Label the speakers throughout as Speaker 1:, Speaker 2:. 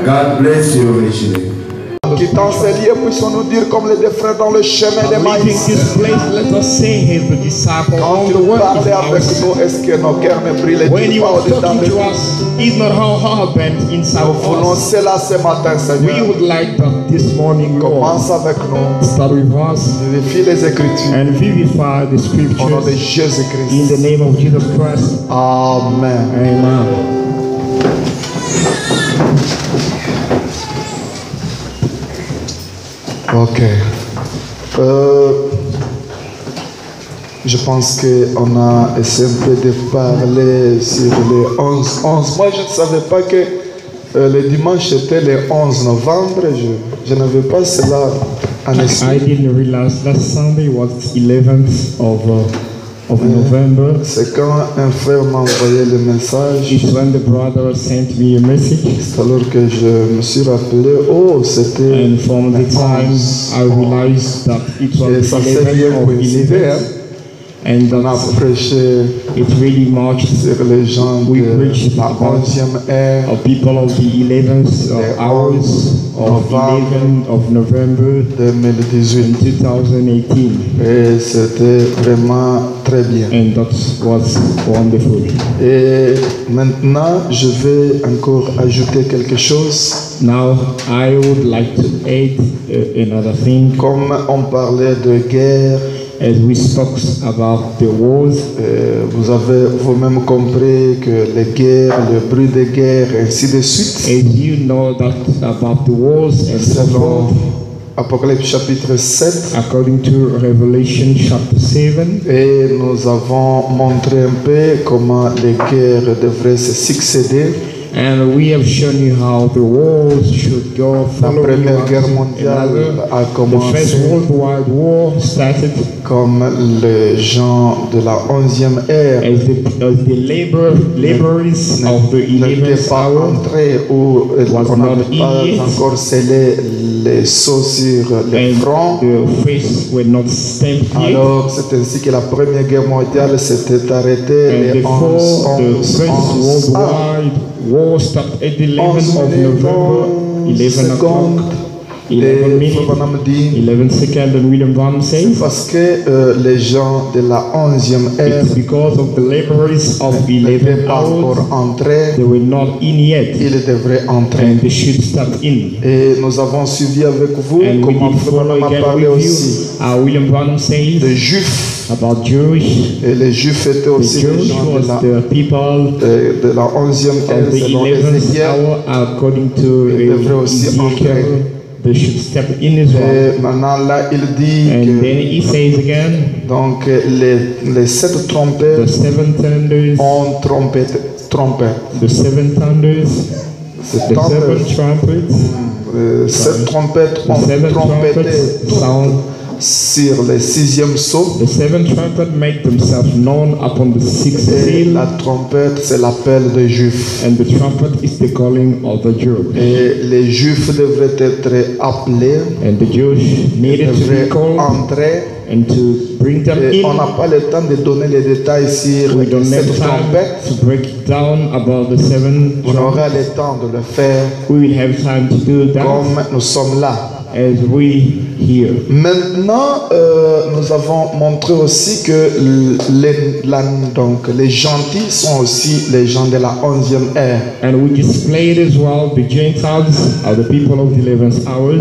Speaker 1: God bless you richly.
Speaker 2: Quittant ces lieux, puissions-nous dire comme les deux frères dans le chemin des
Speaker 3: Leaving
Speaker 2: maïs.
Speaker 3: this place, let us say here the disciple
Speaker 2: Quand
Speaker 3: of the
Speaker 2: vous
Speaker 3: world
Speaker 2: parlez avec
Speaker 3: is
Speaker 2: nous, est-ce que nos cœurs ne brillent
Speaker 3: when you
Speaker 2: pas
Speaker 3: are
Speaker 2: au-dedans
Speaker 3: talking
Speaker 2: de
Speaker 3: to
Speaker 2: nous?
Speaker 3: us, is not how hard bent inside
Speaker 2: Nous
Speaker 3: of
Speaker 2: voulons
Speaker 3: us.
Speaker 2: cela ce matin,
Speaker 3: We
Speaker 2: Seigneur.
Speaker 3: would like that this morning, Lord,
Speaker 2: Commence avec nous.
Speaker 3: start with us
Speaker 2: Vivifie les Écritures.
Speaker 3: and vivify the
Speaker 2: Au nom de
Speaker 3: scriptures in
Speaker 2: Jésus-Christ.
Speaker 3: the name of Jesus Christ.
Speaker 2: Amen.
Speaker 3: Amen.
Speaker 2: Ok. Je pense qu'on a essayé un peu de parler sur les 11. Moi, je ne savais pas que le dimanche était le 11 novembre. Je n'avais pas cela en
Speaker 3: I
Speaker 2: esprit.
Speaker 3: didn't realize last Sunday was 11th of November.
Speaker 2: C'est quand un frère m'a envoyé le message.
Speaker 3: It's when the brother sent me a message.
Speaker 2: C'est alors que je me suis rappelé, oh, c'était
Speaker 3: And from the time I realized that it
Speaker 2: Et
Speaker 3: was
Speaker 2: ça
Speaker 3: the
Speaker 2: s'est bien
Speaker 3: 11th of
Speaker 2: coïncidé.
Speaker 3: 11th, and
Speaker 2: On a
Speaker 3: that
Speaker 2: prêché
Speaker 3: it really marked
Speaker 2: sur les gens
Speaker 3: We
Speaker 2: de
Speaker 3: preached
Speaker 2: la
Speaker 3: about
Speaker 2: 11e ère.
Speaker 3: of people of the 11th
Speaker 2: The
Speaker 3: hours of
Speaker 2: November
Speaker 3: 11th of November
Speaker 2: 2018.
Speaker 3: in 2018,
Speaker 2: Et c'était vraiment très bien.
Speaker 3: and that was wonderful.
Speaker 2: Et maintenant, je vais encore ajouter quelque chose.
Speaker 3: Now I would like to add another thing.
Speaker 2: Comme on parlait de guerre,
Speaker 3: As we spoke about the wars,
Speaker 2: vous avez vous-même compris que les guerres, le bruit des guerres, ainsi de suite.
Speaker 3: as you know that about the wars and so
Speaker 2: Selon
Speaker 3: forth,
Speaker 2: Apocalypse chapitre 7.
Speaker 3: according to Revelation chapter 7,
Speaker 2: Et nous avons montré un peu comment les guerres devraient se succéder.
Speaker 3: and we have shown you how the wars should go
Speaker 2: La
Speaker 3: following
Speaker 2: Première Guerre
Speaker 3: one
Speaker 2: mondiale
Speaker 3: another.
Speaker 2: a
Speaker 3: The
Speaker 2: commencé
Speaker 3: First World Wide War started
Speaker 2: comme les gens de la 11e ère
Speaker 3: as the laborers of the
Speaker 2: n'étaient
Speaker 3: 11th
Speaker 2: pas
Speaker 3: hour
Speaker 2: entrés ou
Speaker 3: was
Speaker 2: on
Speaker 3: not
Speaker 2: n'avait pas
Speaker 3: in yet.
Speaker 2: encore scellé les sceaux sur les
Speaker 3: and
Speaker 2: fronts.
Speaker 3: the faces were not stamped yet.
Speaker 2: Alors c'est ainsi que la Première Guerre mondiale s'était arrêtée
Speaker 3: And
Speaker 2: les
Speaker 3: therefore, the
Speaker 2: 11
Speaker 3: First Worldwide War started at the 11th of November, 11 o'clock, 11
Speaker 2: Et
Speaker 3: minutes,
Speaker 2: Frère dit
Speaker 3: 11 seconds, and William Van says,
Speaker 2: parce que les gens de la 11e ère
Speaker 3: it's because of the laborers of
Speaker 2: n'étaient
Speaker 3: 11
Speaker 2: pas encore
Speaker 3: hours,
Speaker 2: entrés,
Speaker 3: they were not in yet,
Speaker 2: ils devraient entrer.
Speaker 3: and they should start in.
Speaker 2: Et nous avons suivi avec vous
Speaker 3: And we
Speaker 2: comment
Speaker 3: did
Speaker 2: Frère
Speaker 3: follow
Speaker 2: Branham a
Speaker 3: again
Speaker 2: parlé
Speaker 3: with
Speaker 2: aussi
Speaker 3: you, William Van says,
Speaker 2: des Juifs.
Speaker 3: about Jewish.
Speaker 2: Et les Juifs étaient
Speaker 3: The
Speaker 2: aussi les
Speaker 3: Jewish
Speaker 2: gens
Speaker 3: was the people
Speaker 2: de la 11e ère
Speaker 3: of the
Speaker 2: selon
Speaker 3: 11th
Speaker 2: Ézéchiel.
Speaker 3: hour, according to
Speaker 2: Ils devraient aussi
Speaker 3: Ezekiel, they should step in as well.
Speaker 2: Et maintenant là, il dit
Speaker 3: And then
Speaker 2: que
Speaker 3: he says again,
Speaker 2: donc les 7
Speaker 3: the
Speaker 2: trompettes
Speaker 3: seven thunders,
Speaker 2: ont trompette.
Speaker 3: the seven thunders,
Speaker 2: C'est
Speaker 3: the seven trumpets,
Speaker 2: 7 trompettes
Speaker 3: the
Speaker 2: ont
Speaker 3: seven
Speaker 2: trompetté
Speaker 3: trumpets sound,
Speaker 2: sur le 6e sceau.
Speaker 3: the seven trumpets make themselves known upon the sixth
Speaker 2: Et
Speaker 3: seal,
Speaker 2: la trompette, c'est l'appel des Juifs.
Speaker 3: and the trumpet is the calling of the Jews.
Speaker 2: Et les Juifs devraient être appelés,
Speaker 3: And the Jews needed to
Speaker 2: devraient
Speaker 3: be called
Speaker 2: entrer.
Speaker 3: and to bring them
Speaker 2: Et on n'a
Speaker 3: in.
Speaker 2: pas le temps de donner les détails sur
Speaker 3: We don't
Speaker 2: cette
Speaker 3: have
Speaker 2: trompette.
Speaker 3: time to break it down about the seven
Speaker 2: On aura
Speaker 3: trumpets.
Speaker 2: le temps de le faire
Speaker 3: We will have time to do that
Speaker 2: comme nous sommes là.
Speaker 3: as we hear.
Speaker 2: Maintenant, nous avons montré aussi que les gentils sont aussi les gens de la 11e ère.
Speaker 3: And we displayed as well the Gentiles are the people of the 11th hours.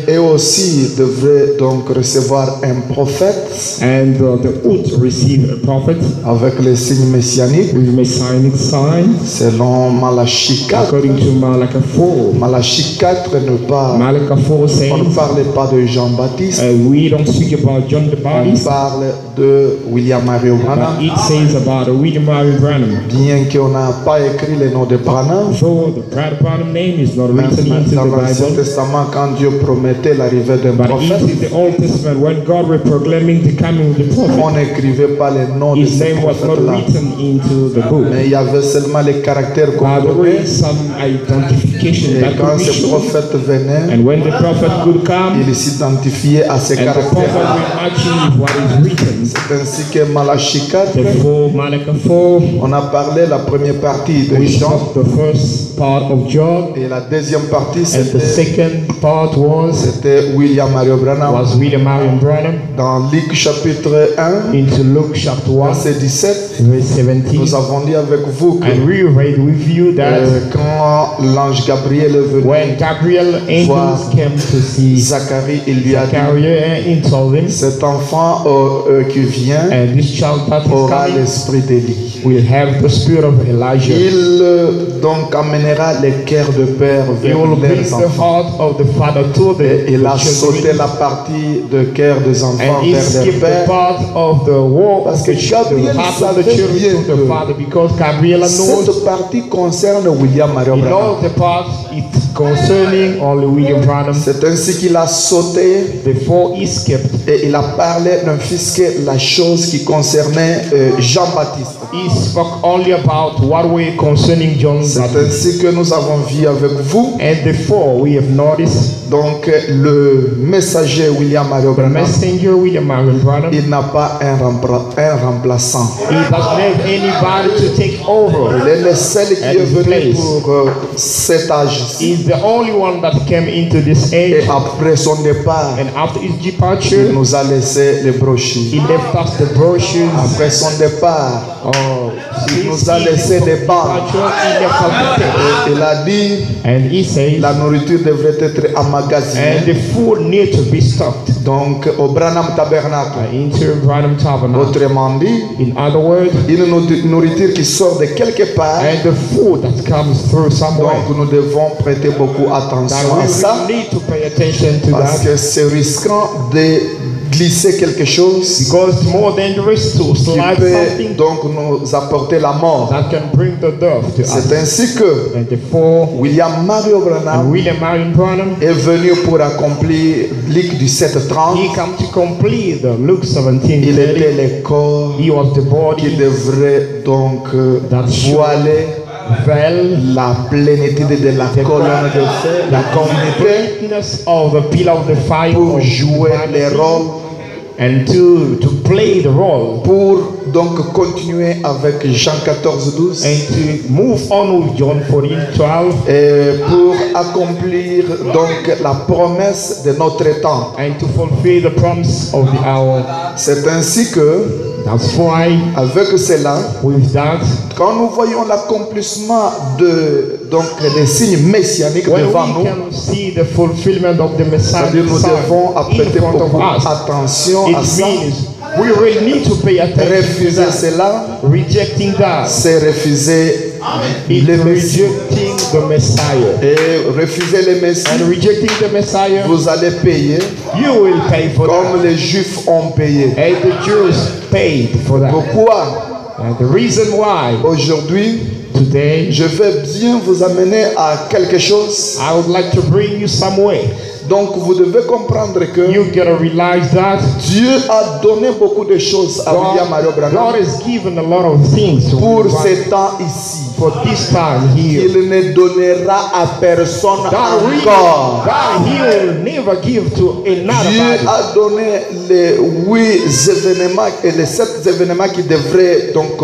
Speaker 2: Et aussi devraient donc recevoir un prophète
Speaker 3: And the would receive a prophet
Speaker 2: avec les signes messianiques
Speaker 3: with messianic sign
Speaker 2: selon Malachie 4.
Speaker 3: according to Malachi 4.
Speaker 2: Malachi 4
Speaker 3: Malachi 4
Speaker 2: on ne
Speaker 3: says,
Speaker 2: parle pas de Jean-Baptiste,
Speaker 3: we don't speak about John the
Speaker 2: on
Speaker 3: Baptist,
Speaker 2: parle de William Mario
Speaker 3: but
Speaker 2: Branham.
Speaker 3: it says about William Mary Branham.
Speaker 2: Bien qu'on n'a pas écrit le nom de Branham,
Speaker 3: Though the Branham name is not
Speaker 2: même
Speaker 3: written into
Speaker 2: dans
Speaker 3: the
Speaker 2: l'Ancien
Speaker 3: Bible,
Speaker 2: Testament, quand Dieu promettait l'arrivée d'un
Speaker 3: but
Speaker 2: prophète,
Speaker 3: it is the Old Testament when God was proclaiming the coming of the prophet.
Speaker 2: on n'écrivait pas le nom de
Speaker 3: His
Speaker 2: ce
Speaker 3: name was not
Speaker 2: prophète-là.
Speaker 3: written into the book.
Speaker 2: Mais il y avait seulement les caractères qu'on
Speaker 3: There
Speaker 2: donnait.
Speaker 3: is some identification
Speaker 2: Et
Speaker 3: that
Speaker 2: quand
Speaker 3: could be
Speaker 2: ce
Speaker 3: shown.
Speaker 2: prophète venait,
Speaker 3: And when the prophet prophet could come
Speaker 2: il s'identifiait à ces
Speaker 3: and the prophet
Speaker 2: caractères.
Speaker 3: will match with what is written.
Speaker 2: C'est ainsi que Malachie 4,
Speaker 3: Therefore, Malachi 4,
Speaker 2: on a parlé la première partie de
Speaker 3: we
Speaker 2: Jean
Speaker 3: talked the first part of John,
Speaker 2: et la deuxième partie
Speaker 3: and the
Speaker 2: c'était
Speaker 3: second part
Speaker 2: c'était William Mario Branham.
Speaker 3: was William Marion Branham.
Speaker 2: Dans Luc chapitre 1,
Speaker 3: Into Luke chapter 1,
Speaker 2: verset 17,
Speaker 3: verse 17.
Speaker 2: nous avons dit avec vous que
Speaker 3: And we read with you that
Speaker 2: quand l'ange Gabriel est venu
Speaker 3: when Gabriel angels came to see
Speaker 2: Zacharie, il lui a dit,
Speaker 3: Zachariah and told him,
Speaker 2: cet enfant qui vient
Speaker 3: and this child that is
Speaker 2: aura
Speaker 3: coming
Speaker 2: l'esprit d'Élie.
Speaker 3: will have the spirit of Elijah.
Speaker 2: Il donc amènera les cœurs de père
Speaker 3: He
Speaker 2: vers
Speaker 3: will bring
Speaker 2: leurs
Speaker 3: the
Speaker 2: enfants.
Speaker 3: heart of the father to
Speaker 2: Et il a
Speaker 3: the
Speaker 2: sauté
Speaker 3: children,
Speaker 2: la partie de cœur des enfants
Speaker 3: and he
Speaker 2: vers leur
Speaker 3: skipped the
Speaker 2: père.
Speaker 3: part of the war
Speaker 2: Parce
Speaker 3: of
Speaker 2: que
Speaker 3: the
Speaker 2: Gabriel
Speaker 3: heart of the
Speaker 2: savait
Speaker 3: children
Speaker 2: bien
Speaker 3: to the
Speaker 2: que
Speaker 3: father, because Gabriel knows
Speaker 2: cette partie concerne William Mario
Speaker 3: he
Speaker 2: Branham.
Speaker 3: knows the part it's concerning only William Branham.
Speaker 2: C'est ainsi qu'il a sauté
Speaker 3: Before he skipped,
Speaker 2: et il a parlé d'un fils que la chose qui concernait Jean-Baptiste.
Speaker 3: he spoke only about what were concerning John
Speaker 2: C'est
Speaker 3: Baptist.
Speaker 2: ainsi que nous avons vu avec vous
Speaker 3: And therefore we have noticed
Speaker 2: donc le messager William Mario
Speaker 3: the
Speaker 2: Branham.
Speaker 3: messenger William Marion Branham.
Speaker 2: Il n'a pas un remplaçant.
Speaker 3: He doesn't have anybody to take over.
Speaker 2: Il est le seul qui
Speaker 3: At
Speaker 2: est
Speaker 3: his
Speaker 2: venu
Speaker 3: place.
Speaker 2: pour cet âge-ci.
Speaker 3: He's the only one that came into this
Speaker 2: Et
Speaker 3: age.
Speaker 2: après son départ,
Speaker 3: And after his
Speaker 2: il
Speaker 3: departure,
Speaker 2: nous a laissé les
Speaker 3: he
Speaker 2: brochures.
Speaker 3: left us the brochures.
Speaker 2: Après son départ, il nous a laissé des bancs.
Speaker 3: He left us the tape.
Speaker 2: Et il a dit
Speaker 3: And he says,
Speaker 2: la nourriture devrait être
Speaker 3: and
Speaker 2: emmagasinée.
Speaker 3: the food need to be stocked
Speaker 2: Donc au Branham Tabernacle.
Speaker 3: into Branham Tabernacle.
Speaker 2: Autrement dit,
Speaker 3: In other words,
Speaker 2: une nourriture qui sort de quelque part.
Speaker 3: and the food that comes through somewhere.
Speaker 2: Donc nous devons prêter beaucoup
Speaker 3: That
Speaker 2: attention
Speaker 3: we
Speaker 2: à ça.
Speaker 3: really need to pay attention to
Speaker 2: Parce
Speaker 3: that,
Speaker 2: que c'est risquant de glisser quelque chose
Speaker 3: because it's more dangerous to
Speaker 2: qui
Speaker 3: slide
Speaker 2: peut
Speaker 3: something
Speaker 2: donc nous apporter la mort.
Speaker 3: that can bring the death to us.
Speaker 2: C'est ainsi que
Speaker 3: And therefore,
Speaker 2: William Mario Branham
Speaker 3: William Marion Branham,
Speaker 2: est venu pour accomplir Luc 17:30.
Speaker 3: he come to complete the Luke 17.
Speaker 2: Il était le corps
Speaker 3: He was the
Speaker 2: qui
Speaker 3: body
Speaker 2: devrait donc
Speaker 3: that should
Speaker 2: voiler
Speaker 3: veil
Speaker 2: la plénitude de la colonne de feu, la
Speaker 3: the
Speaker 2: communauté
Speaker 3: completeness of the pillar of the fire
Speaker 2: pour
Speaker 3: of
Speaker 2: jouer les
Speaker 3: humanity,
Speaker 2: rôles,
Speaker 3: and to play the role
Speaker 2: pour donc continuer avec Jean 14:12
Speaker 3: and to move on with John 14:12
Speaker 2: et pour accomplir donc la promesse de notre temps.
Speaker 3: and to fulfill the promise of the hour.
Speaker 2: C'est ainsi que
Speaker 3: That's why
Speaker 2: avec cela,
Speaker 3: with that,
Speaker 2: quand nous voyons l'accomplissement donc des signes messianiques
Speaker 3: when
Speaker 2: devant
Speaker 3: we
Speaker 2: nous,
Speaker 3: can see the fulfillment of the Messiah
Speaker 2: c'est-à-dire nous devons
Speaker 3: in
Speaker 2: prêter
Speaker 3: front of
Speaker 2: beaucoup
Speaker 3: us,
Speaker 2: attention à
Speaker 3: it
Speaker 2: ça.
Speaker 3: means we really need to pay attention to
Speaker 2: Refuser
Speaker 3: that.
Speaker 2: cela,
Speaker 3: Rejecting that,
Speaker 2: c'est refuser
Speaker 3: it's
Speaker 2: le Messie.
Speaker 3: rejecting the Messiah.
Speaker 2: Et refuser le Messie,
Speaker 3: And rejecting the Messiah,
Speaker 2: vous allez payer
Speaker 3: you will pay for
Speaker 2: comme
Speaker 3: that.
Speaker 2: les Juifs ont payé.
Speaker 3: And the Jews paid for that.
Speaker 2: Pourquoi
Speaker 3: And the reason why
Speaker 2: aujourd'hui
Speaker 3: today
Speaker 2: je vais bien vous amener à quelque chose.
Speaker 3: I would like to bring you somewhere.
Speaker 2: Donc vous devez comprendre que
Speaker 3: You gotta realize that
Speaker 2: Dieu a donné beaucoup de choses à William Mario Branham
Speaker 3: God has given a lot of things to
Speaker 2: pour
Speaker 3: William
Speaker 2: ces temps ici.
Speaker 3: for this time here.
Speaker 2: Il ne donnera à personne encore.
Speaker 3: God, He will never give to another
Speaker 2: Dieu
Speaker 3: body.
Speaker 2: a donné les 8 événements et les 7 événements qui devraient donc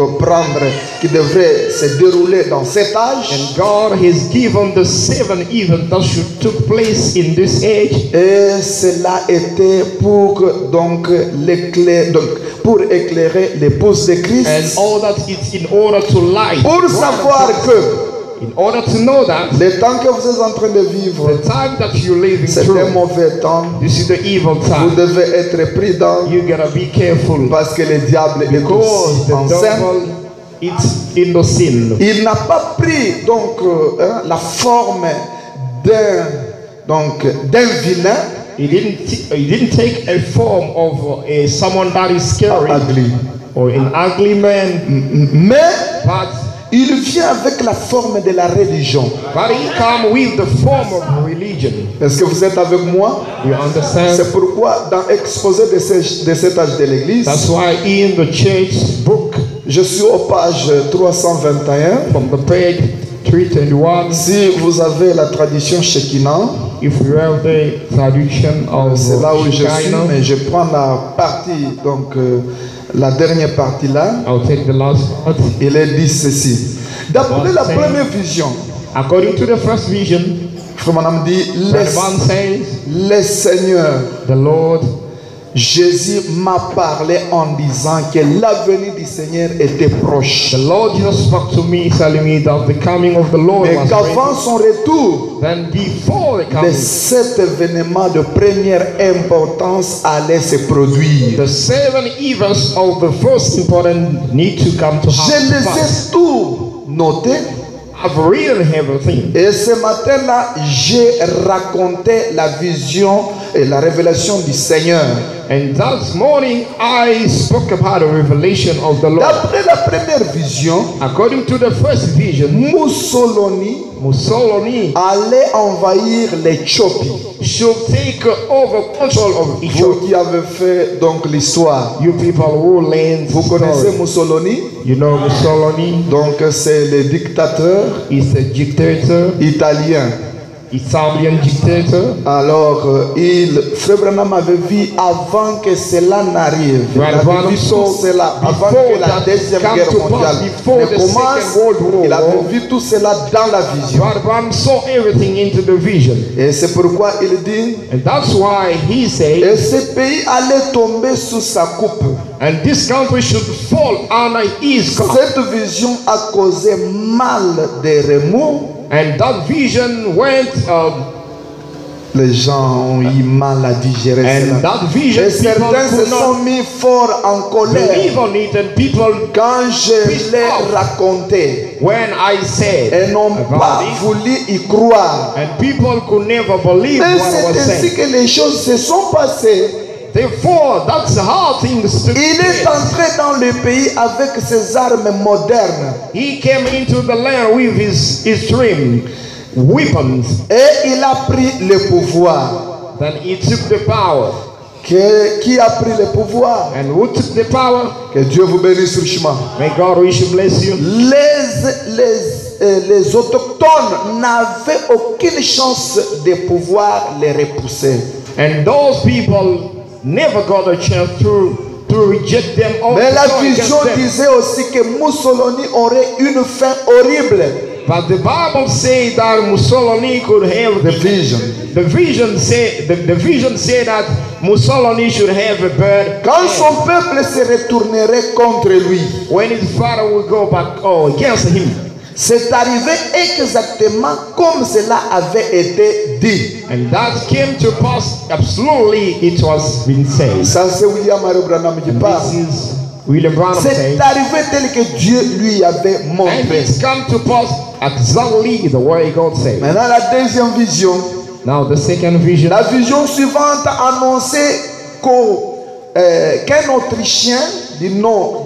Speaker 2: qui devraient se dérouler dans cet âge.
Speaker 3: And God has given the 7 events that should took place in this age.
Speaker 2: Et cela était pour donc pour éclairer l'épouse de
Speaker 3: And
Speaker 2: Christ.
Speaker 3: all that it's in order to light.
Speaker 2: Pour savoir que
Speaker 3: In order to know that
Speaker 2: le temps que vous êtes en train de vivre,
Speaker 3: the time that you're living
Speaker 2: c'est un
Speaker 3: through,
Speaker 2: mauvais temps.
Speaker 3: this is the evil
Speaker 2: Vous
Speaker 3: time.
Speaker 2: devez être prudent
Speaker 3: You gotta be careful
Speaker 2: parce que le diable est
Speaker 3: because
Speaker 2: aussi
Speaker 3: the
Speaker 2: enceinte.
Speaker 3: devil it's in the sin.
Speaker 2: Il n'a pas pris donc la forme d'un vilain
Speaker 3: He didn't take a form of someone that is scary
Speaker 2: ugly,
Speaker 3: or an ugly man,
Speaker 2: mais
Speaker 3: but
Speaker 2: il vient avec la forme de la religion.
Speaker 3: he come with the form of religion.
Speaker 2: Est-ce que vous êtes avec moi?
Speaker 3: You understand?
Speaker 2: C'est pourquoi dans l'exposé de cet âge de l'Église,
Speaker 3: That's why in the church book,
Speaker 2: je suis aux pages 321.
Speaker 3: from the page 321,
Speaker 2: Si vous avez la tradition Shekinah,
Speaker 3: if you have the traduction of
Speaker 2: C'est là où je suis,
Speaker 3: Shekinah,
Speaker 2: mais je prends la partie, donc la dernière partie là.
Speaker 3: I'll take the last part.
Speaker 2: Il est dit ceci. D'après la première vision,
Speaker 3: According to the first vision,
Speaker 2: Frère Madame dit,
Speaker 3: Brother Branham says,
Speaker 2: le Seigneur,
Speaker 3: the Lord,
Speaker 2: Jésus m'a parlé en disant que l'avenir du Seigneur était proche.
Speaker 3: the Lord Jesus spoke to me, telling me that the coming of the Lord
Speaker 2: Mais
Speaker 3: was
Speaker 2: qu'avant
Speaker 3: ready.
Speaker 2: son retour,
Speaker 3: Then before the
Speaker 2: les
Speaker 3: coming,
Speaker 2: 7 événements de première importance allaient se produire.
Speaker 3: the 7 events of the first important need to come to
Speaker 2: Je les
Speaker 3: pass.
Speaker 2: ai tous notés.
Speaker 3: I've written everything.
Speaker 2: Et ce matin-là, j'ai raconté la vision et la révélation du Seigneur.
Speaker 3: And that morning I spoke about the revelation of the Lord.
Speaker 2: D'après la première vision,
Speaker 3: According to the first vision,
Speaker 2: Mussolini
Speaker 3: Mussolini
Speaker 2: allait envahir l'Éthiopie.
Speaker 3: should take over control of
Speaker 2: Vous
Speaker 3: Ethiopia.
Speaker 2: qui avez fait donc l'histoire,
Speaker 3: You people who learn
Speaker 2: vous connaissez
Speaker 3: story.
Speaker 2: Mussolini?
Speaker 3: You know Mussolini
Speaker 2: Donc c'est le dictateur
Speaker 3: is a dictator,
Speaker 2: italien.
Speaker 3: Italian dictator.
Speaker 2: Alors, Frère Branham avait vu avant que cela n'arrive, il
Speaker 3: Brother
Speaker 2: avait
Speaker 3: Branham
Speaker 2: vu
Speaker 3: saw
Speaker 2: tout cela avant
Speaker 3: before
Speaker 2: que la
Speaker 3: that
Speaker 2: deuxième
Speaker 3: come
Speaker 2: guerre
Speaker 3: to pass,
Speaker 2: mondiale
Speaker 3: before
Speaker 2: ne
Speaker 3: the
Speaker 2: commence.
Speaker 3: Second World War.
Speaker 2: Il avait vu tout cela dans la vision.
Speaker 3: Brother Branham saw everything into the vision.
Speaker 2: Et c'est pourquoi il dit,
Speaker 3: And that's why he said,
Speaker 2: et ce pays allait tomber sous sa coupe.
Speaker 3: and this country should fall under his cup.
Speaker 2: Cette vision a causé mal de remous.
Speaker 3: And that vision went,
Speaker 2: Les gens ont eu mal à digérer
Speaker 3: and
Speaker 2: cela.
Speaker 3: that vision
Speaker 2: Et
Speaker 3: people
Speaker 2: certains se
Speaker 3: could
Speaker 2: sont
Speaker 3: not
Speaker 2: mis fort en colère
Speaker 3: believe on it, and people,
Speaker 2: quand je l'ai raconté.
Speaker 3: when I said
Speaker 2: Et n'ont pas
Speaker 3: about it,
Speaker 2: voulu y croire.
Speaker 3: and people could never believe
Speaker 2: Et
Speaker 3: what I
Speaker 2: c'est
Speaker 3: was
Speaker 2: ainsi
Speaker 3: saying.
Speaker 2: que les choses se sont passées.
Speaker 3: Therefore, that's how things took
Speaker 2: Il est
Speaker 3: place.
Speaker 2: entré dans le pays avec ses armes modernes.
Speaker 3: He came into the land with his extreme weapons.
Speaker 2: Et il a pris le pouvoir.
Speaker 3: Then he took the power.
Speaker 2: Qui a pris le pouvoir?
Speaker 3: And who took the power?
Speaker 2: Que Dieu vous bénisse richement.
Speaker 3: May God richly bless you.
Speaker 2: Les autochtones n'avaient aucune chance de pouvoir les repousser.
Speaker 3: And those people never got a chance to reject them or
Speaker 2: Mais la
Speaker 3: to go against
Speaker 2: vision
Speaker 3: them.
Speaker 2: disait aussi que Mussolini aurait une fin horrible.
Speaker 3: But the Bible says that Mussolini could have
Speaker 2: The vision.
Speaker 3: the vision said that Mussolini should have a bad
Speaker 2: Quand
Speaker 3: end.
Speaker 2: son peuple se retournerait contre lui.
Speaker 3: When his father will go back against him.
Speaker 2: C'est arrivé exactement comme cela avait été dit.
Speaker 3: And that came to pass absolutely, it was been said.
Speaker 2: Ça c'est William Henry Branham qui parle.
Speaker 3: This is William Branham
Speaker 2: C'est
Speaker 3: saying.
Speaker 2: arrivé tel que Dieu lui avait
Speaker 3: And
Speaker 2: montré.
Speaker 3: it's come to pass exactly the way God said.
Speaker 2: Maintenant la deuxième vision.
Speaker 3: Now the second vision.
Speaker 2: La vision suivante annonçait qu'un Autrichien du nom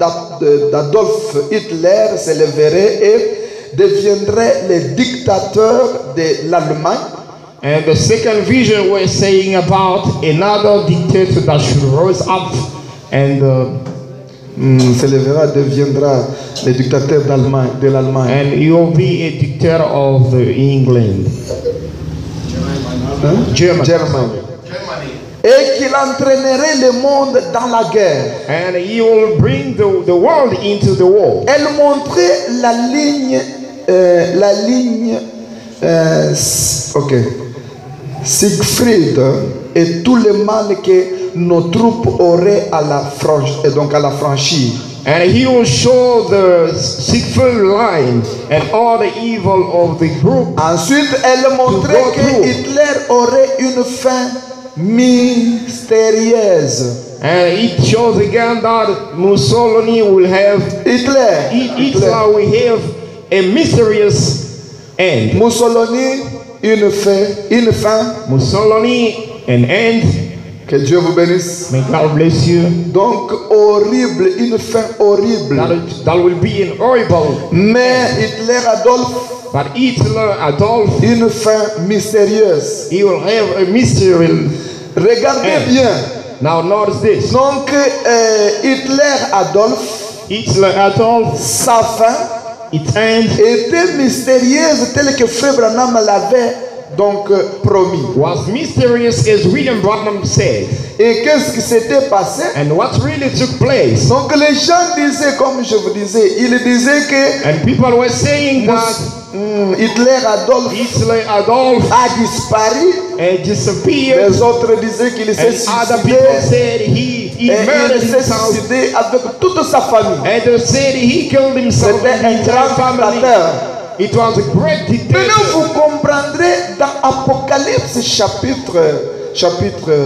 Speaker 2: d'Adolf Hitler s'élèverait et deviendrait le dictateur de l'Allemagne.
Speaker 3: And the second vision was saying about another dictator that should rise up and
Speaker 2: S'élèvera, deviendra le dictateur de l'Allemagne.
Speaker 3: and he will be a dictator of England. Germany.
Speaker 2: Et qu'il entraînerait le monde dans la guerre.
Speaker 3: And he will bring the world into the war.
Speaker 2: Elle montrait la ligne, ok, Siegfried et tout le mal que nos troupes auraient à la franchir.
Speaker 3: And he will show the Siegfried line and all the evil of the group.
Speaker 2: Ensuite, elle montrait
Speaker 3: go
Speaker 2: que
Speaker 3: through.
Speaker 2: Hitler aurait une fin mystérieuse.
Speaker 3: And it shows again that Mussolini will have
Speaker 2: Hitler.
Speaker 3: Hitler will have a mysterious end.
Speaker 2: Mussolini, une fin.
Speaker 3: Mussolini, an end.
Speaker 2: Que Dieu vous bénisse.
Speaker 3: May God bless you.
Speaker 2: Donc, horrible, une fin horrible.
Speaker 3: That will be an horrible.
Speaker 2: Mais Hitler Adolphe,
Speaker 3: But Hitler, Adolf,
Speaker 2: une fin mystérieuse.
Speaker 3: he will have a mystery.
Speaker 2: Regardez bien.
Speaker 3: Now notice this.
Speaker 2: Donc, Hitler Adolphe,
Speaker 3: Hitler, Adolf,
Speaker 2: sa fin
Speaker 3: it ends
Speaker 2: était mystérieuse telle que Frère Branham l'avait donc promis.
Speaker 3: was mysterious as William Branham said.
Speaker 2: Et qu'est-ce qui s'était passé?
Speaker 3: And what really took place?
Speaker 2: Donc les gens disaient, comme je vous disais, ils disaient que
Speaker 3: And people were saying that
Speaker 2: Hitler Adolphe
Speaker 3: Hitler Adolf
Speaker 2: a disparu.
Speaker 3: had disappeared.
Speaker 2: Les autres disaient qu'il s'est
Speaker 3: And other
Speaker 2: suicidé.
Speaker 3: people said he
Speaker 2: Et
Speaker 3: murdered
Speaker 2: il s'est
Speaker 3: himself.
Speaker 2: suicidé avec toute sa famille.
Speaker 3: And they said he killed himself
Speaker 2: C'était
Speaker 3: and
Speaker 2: un
Speaker 3: his
Speaker 2: grand
Speaker 3: entire family.
Speaker 2: dictateur.
Speaker 3: It was a great
Speaker 2: Maintenant,
Speaker 3: dictator.
Speaker 2: vous comprendrez dans Apocalypse chapitre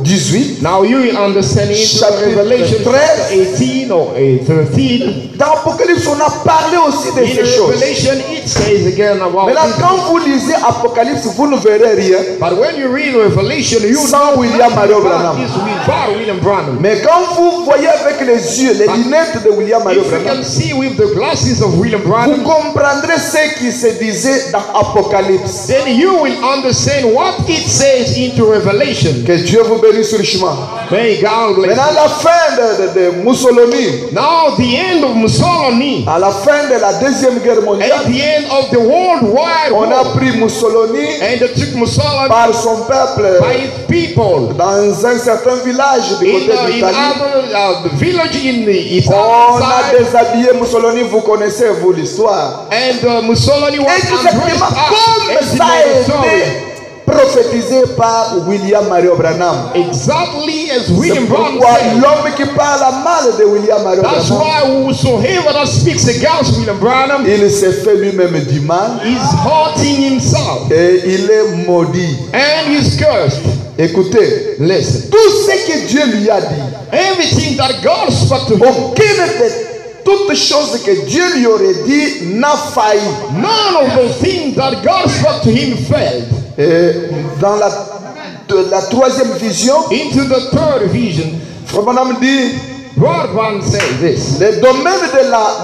Speaker 2: 18.
Speaker 3: Now you will understand into
Speaker 2: Chapitre
Speaker 3: Revelation
Speaker 2: 13.
Speaker 3: 18 or 13.
Speaker 2: Dans Apocalypse, on a parlé aussi de
Speaker 3: In
Speaker 2: ces choses.
Speaker 3: Revelation it says again about
Speaker 2: Maintenant,
Speaker 3: this.
Speaker 2: quand vous lisez Apocalypse, vous ne verrez rien.
Speaker 3: But when you read Revelation, you
Speaker 2: Sans
Speaker 3: know
Speaker 2: William Mario
Speaker 3: about
Speaker 2: Branham.
Speaker 3: this without William Branham.
Speaker 2: Mais quand vous voyez avec les yeux, les lunettes de William Mario
Speaker 3: If you
Speaker 2: Branham,
Speaker 3: can see with the glasses of William
Speaker 2: vous
Speaker 3: Branham,
Speaker 2: comprendrez ce qui se disait dans Apocalypse.
Speaker 3: then you will understand what it says into Revelation.
Speaker 2: Que Dieu vous bénisse richement.
Speaker 3: May God bless
Speaker 2: Maintenant, à la fin de Mussolini,
Speaker 3: you. Now the end of Mussolini,
Speaker 2: à la fin de la Deuxième Guerre
Speaker 3: at
Speaker 2: mondiale,
Speaker 3: the end of the World Wide
Speaker 2: on a
Speaker 3: War,
Speaker 2: pris Mussolini
Speaker 3: and they took Mussolini
Speaker 2: par son peuple
Speaker 3: by its people
Speaker 2: dans un certain village du côté
Speaker 3: in
Speaker 2: d'Italie.
Speaker 3: other the village in the
Speaker 2: On
Speaker 3: Italian
Speaker 2: a
Speaker 3: side,
Speaker 2: déshabillé Mussolini, vous connaissez vous l'histoire.
Speaker 3: and Mussolini was
Speaker 2: Exactement
Speaker 3: undressed up,
Speaker 2: comme
Speaker 3: as you
Speaker 2: ça
Speaker 3: know
Speaker 2: a
Speaker 3: the story.
Speaker 2: été prophétisé par William Mario Branham.
Speaker 3: Exactly as
Speaker 2: C'est
Speaker 3: William Branham
Speaker 2: pourquoi
Speaker 3: said.
Speaker 2: l'homme qui parle mal de William Mario
Speaker 3: That's
Speaker 2: Branham,
Speaker 3: why whosoever that speaks against William Branham
Speaker 2: il s'est fait lui-même du mal
Speaker 3: is hurting himself
Speaker 2: et il est maudit.
Speaker 3: and is cursed.
Speaker 2: Écoutez,
Speaker 3: Listen,
Speaker 2: tout ce que Dieu lui a dit,
Speaker 3: everything that God spoke to him,
Speaker 2: aucune de toutes choses que Dieu lui aurait dit n'a failli.
Speaker 3: none of those things that God spoke to him failed.
Speaker 2: Et dans la troisième vision,
Speaker 3: Into the third vision,
Speaker 2: Frère Branham dit,
Speaker 3: Branham said this.
Speaker 2: le domaine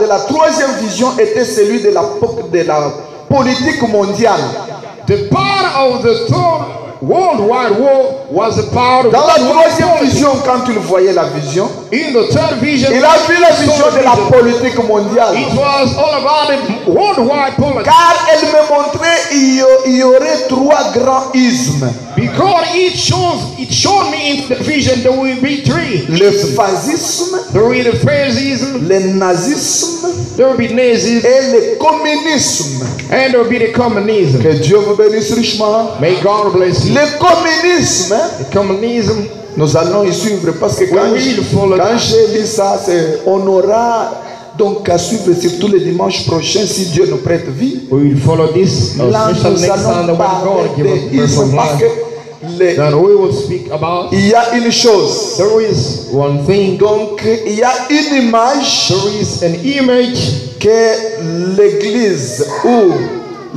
Speaker 2: de la troisième vision était celui de la politique mondiale.
Speaker 3: The part of the third World Wide War was a part of
Speaker 2: Dans la
Speaker 3: worldwide
Speaker 2: troisième
Speaker 3: politics.
Speaker 2: vision, quand il voyait la vision,
Speaker 3: In the third vision,
Speaker 2: il a vu la
Speaker 3: he saw
Speaker 2: vision
Speaker 3: the
Speaker 2: de la
Speaker 3: vision.
Speaker 2: politique mondiale.
Speaker 3: It was all about the worldwide politics.
Speaker 2: Car elle me montrait il y aurait trois grands ismes.
Speaker 3: Because it showed me in the vision there will be three.
Speaker 2: Le fascisme,
Speaker 3: There will be the Phariseeism,
Speaker 2: le nazisme
Speaker 3: there will be Nazism,
Speaker 2: et le communisme.
Speaker 3: and there will be the communism.
Speaker 2: Que Dieu vous bénisse richement.
Speaker 3: May God bless you.
Speaker 2: Le communisme,
Speaker 3: The communism,
Speaker 2: nous allons y suivre parce que
Speaker 3: We will follow
Speaker 2: quand j'ai lu ça, on aura donc à suivre surtout le dimanche prochain si Dieu nous prête vie.
Speaker 3: we will follow this,
Speaker 2: Là,
Speaker 3: especially
Speaker 2: nous
Speaker 3: next Sunday
Speaker 2: allons
Speaker 3: when
Speaker 2: parler
Speaker 3: God give us
Speaker 2: de
Speaker 3: breath of
Speaker 2: isme parce
Speaker 3: life.
Speaker 2: que
Speaker 3: Then we will speak about.
Speaker 2: il y a une chose.
Speaker 3: There is one thing.
Speaker 2: Donc il y a une image
Speaker 3: There is an image
Speaker 2: que l'Église ou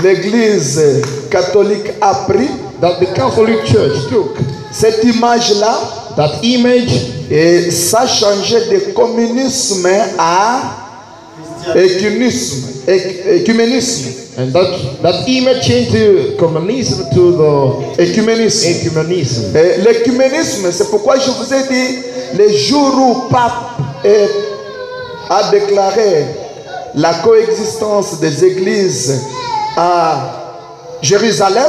Speaker 2: l'Église catholique a pris.
Speaker 3: that the Catholic Church took.
Speaker 2: Cette image-là,
Speaker 3: That image,
Speaker 2: et ça changeait de communisme à écuménisme.
Speaker 3: and that image changed to communism to the
Speaker 2: Écuménisme.
Speaker 3: ecumenism.
Speaker 2: Et l'écuménisme, c'est pourquoi je vous ai dit, le jour où Pape a déclaré la coexistence des églises à Jérusalem,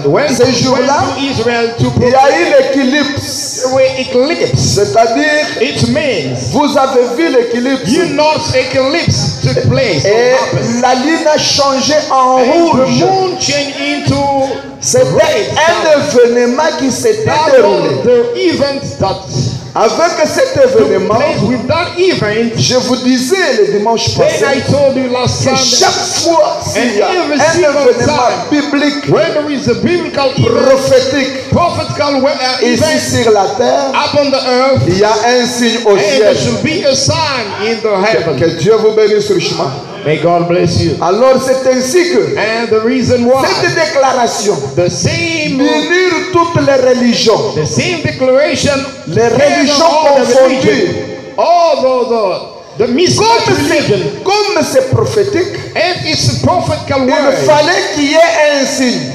Speaker 3: When
Speaker 2: ce jour-là,
Speaker 3: Israel to
Speaker 2: il y a eu l'éclipse.
Speaker 3: eclipse,
Speaker 2: C'est-à-dire,
Speaker 3: it means
Speaker 2: vous avez vu l'éclipse.
Speaker 3: you know eclipse took place.
Speaker 2: Et la lune a changé en
Speaker 3: And the
Speaker 2: rouge.
Speaker 3: moon changed into
Speaker 2: C'était un événement qui s'était
Speaker 3: that
Speaker 2: déroulé.
Speaker 3: was the event that
Speaker 2: Avec cet
Speaker 3: took
Speaker 2: événement,
Speaker 3: place. With that event,
Speaker 2: je vous disais le dimanche
Speaker 3: then
Speaker 2: passé
Speaker 3: I told you last
Speaker 2: que
Speaker 3: Sunday,
Speaker 2: chaque fois s'il y a
Speaker 3: And every
Speaker 2: un
Speaker 3: single
Speaker 2: événement
Speaker 3: time,
Speaker 2: biblique,
Speaker 3: when there is a biblical event,
Speaker 2: prophétique
Speaker 3: prophetical
Speaker 2: ici
Speaker 3: event
Speaker 2: sur la terre,
Speaker 3: upon the earth,
Speaker 2: il y a un signe au
Speaker 3: and there
Speaker 2: ciel.
Speaker 3: should be a sign in the heaven.
Speaker 2: Que Dieu vous bénisse richement.
Speaker 3: May God bless you.
Speaker 2: Alors c'est ainsi que
Speaker 3: And the reason why
Speaker 2: cette déclaration
Speaker 3: the same
Speaker 2: d'unir toutes les religions,
Speaker 3: declaration,
Speaker 2: les religions
Speaker 3: all the
Speaker 2: confondues,
Speaker 3: religion, all the misguided religion,
Speaker 2: comme c'est prophétique,
Speaker 3: and it's a prophetical
Speaker 2: il
Speaker 3: word,
Speaker 2: fallait qu'il y ait un signe.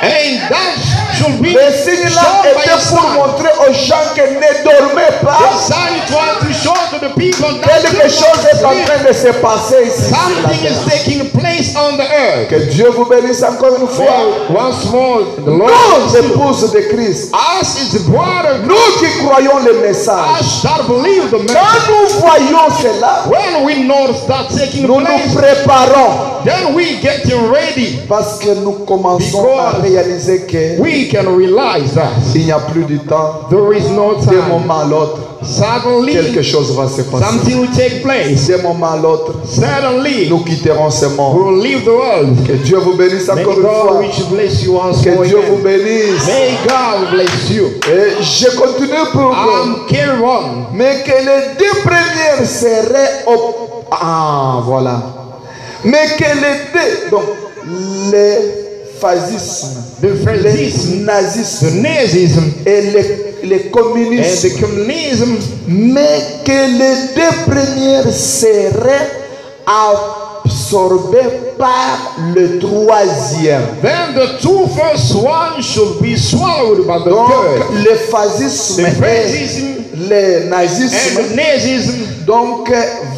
Speaker 3: and that should be
Speaker 2: Le signe là
Speaker 3: shown by a
Speaker 2: était pour
Speaker 3: sign.
Speaker 2: montrer aux gens que ne dormez
Speaker 3: The
Speaker 2: pas.
Speaker 3: sign it was to show to the people that
Speaker 2: Quelque chose est en train de se passer ici sur la
Speaker 3: something is
Speaker 2: terre.
Speaker 3: taking place on the earth.
Speaker 2: Que Dieu vous bénisse encore une fois.
Speaker 3: Well, once more, the Lord
Speaker 2: Nous,
Speaker 3: bless you.
Speaker 2: épouses de Christ,
Speaker 3: Us is the brother,
Speaker 2: nous qui croyons le message,
Speaker 3: us that believe the message.
Speaker 2: quand nous voyons cela,
Speaker 3: When we know that taking
Speaker 2: nous nous
Speaker 3: place,
Speaker 2: préparons
Speaker 3: then we getting ready.
Speaker 2: parce que nous commençons à
Speaker 3: Because
Speaker 2: réaliser que
Speaker 3: we can realize that
Speaker 2: il n'y a plus de temps.
Speaker 3: there is no
Speaker 2: D'un
Speaker 3: time.
Speaker 2: moment à l'autre, quelque
Speaker 3: Suddenly,
Speaker 2: chose va se passer.
Speaker 3: something will take place.
Speaker 2: D'un moment à l'autre,
Speaker 3: Suddenly,
Speaker 2: nous quitterons ce
Speaker 3: we
Speaker 2: monde.
Speaker 3: will leave the world.
Speaker 2: Que Dieu vous bénisse
Speaker 3: May
Speaker 2: encore une fois.
Speaker 3: God which bless you once
Speaker 2: Que
Speaker 3: more.
Speaker 2: Dieu vous
Speaker 3: Again.
Speaker 2: bénisse.
Speaker 3: May God bless you.
Speaker 2: Et je continue pour
Speaker 3: Carry on.
Speaker 2: mais que les deux premières seraient au... Ah, voilà. Mais que les deux, donc, les fascismes,
Speaker 3: The
Speaker 2: les
Speaker 3: fascism, the
Speaker 2: nazismes
Speaker 3: Nazism,
Speaker 2: et les
Speaker 3: and
Speaker 2: communistes,
Speaker 3: the communism,
Speaker 2: mais que les deux premières seraient absorbées par le troisième.
Speaker 3: then the two first ones should be swallowed by the
Speaker 2: Donc,
Speaker 3: third.
Speaker 2: le fascisme
Speaker 3: The
Speaker 2: et
Speaker 3: fascism
Speaker 2: les
Speaker 3: and
Speaker 2: nazismes
Speaker 3: the Nazism,
Speaker 2: donc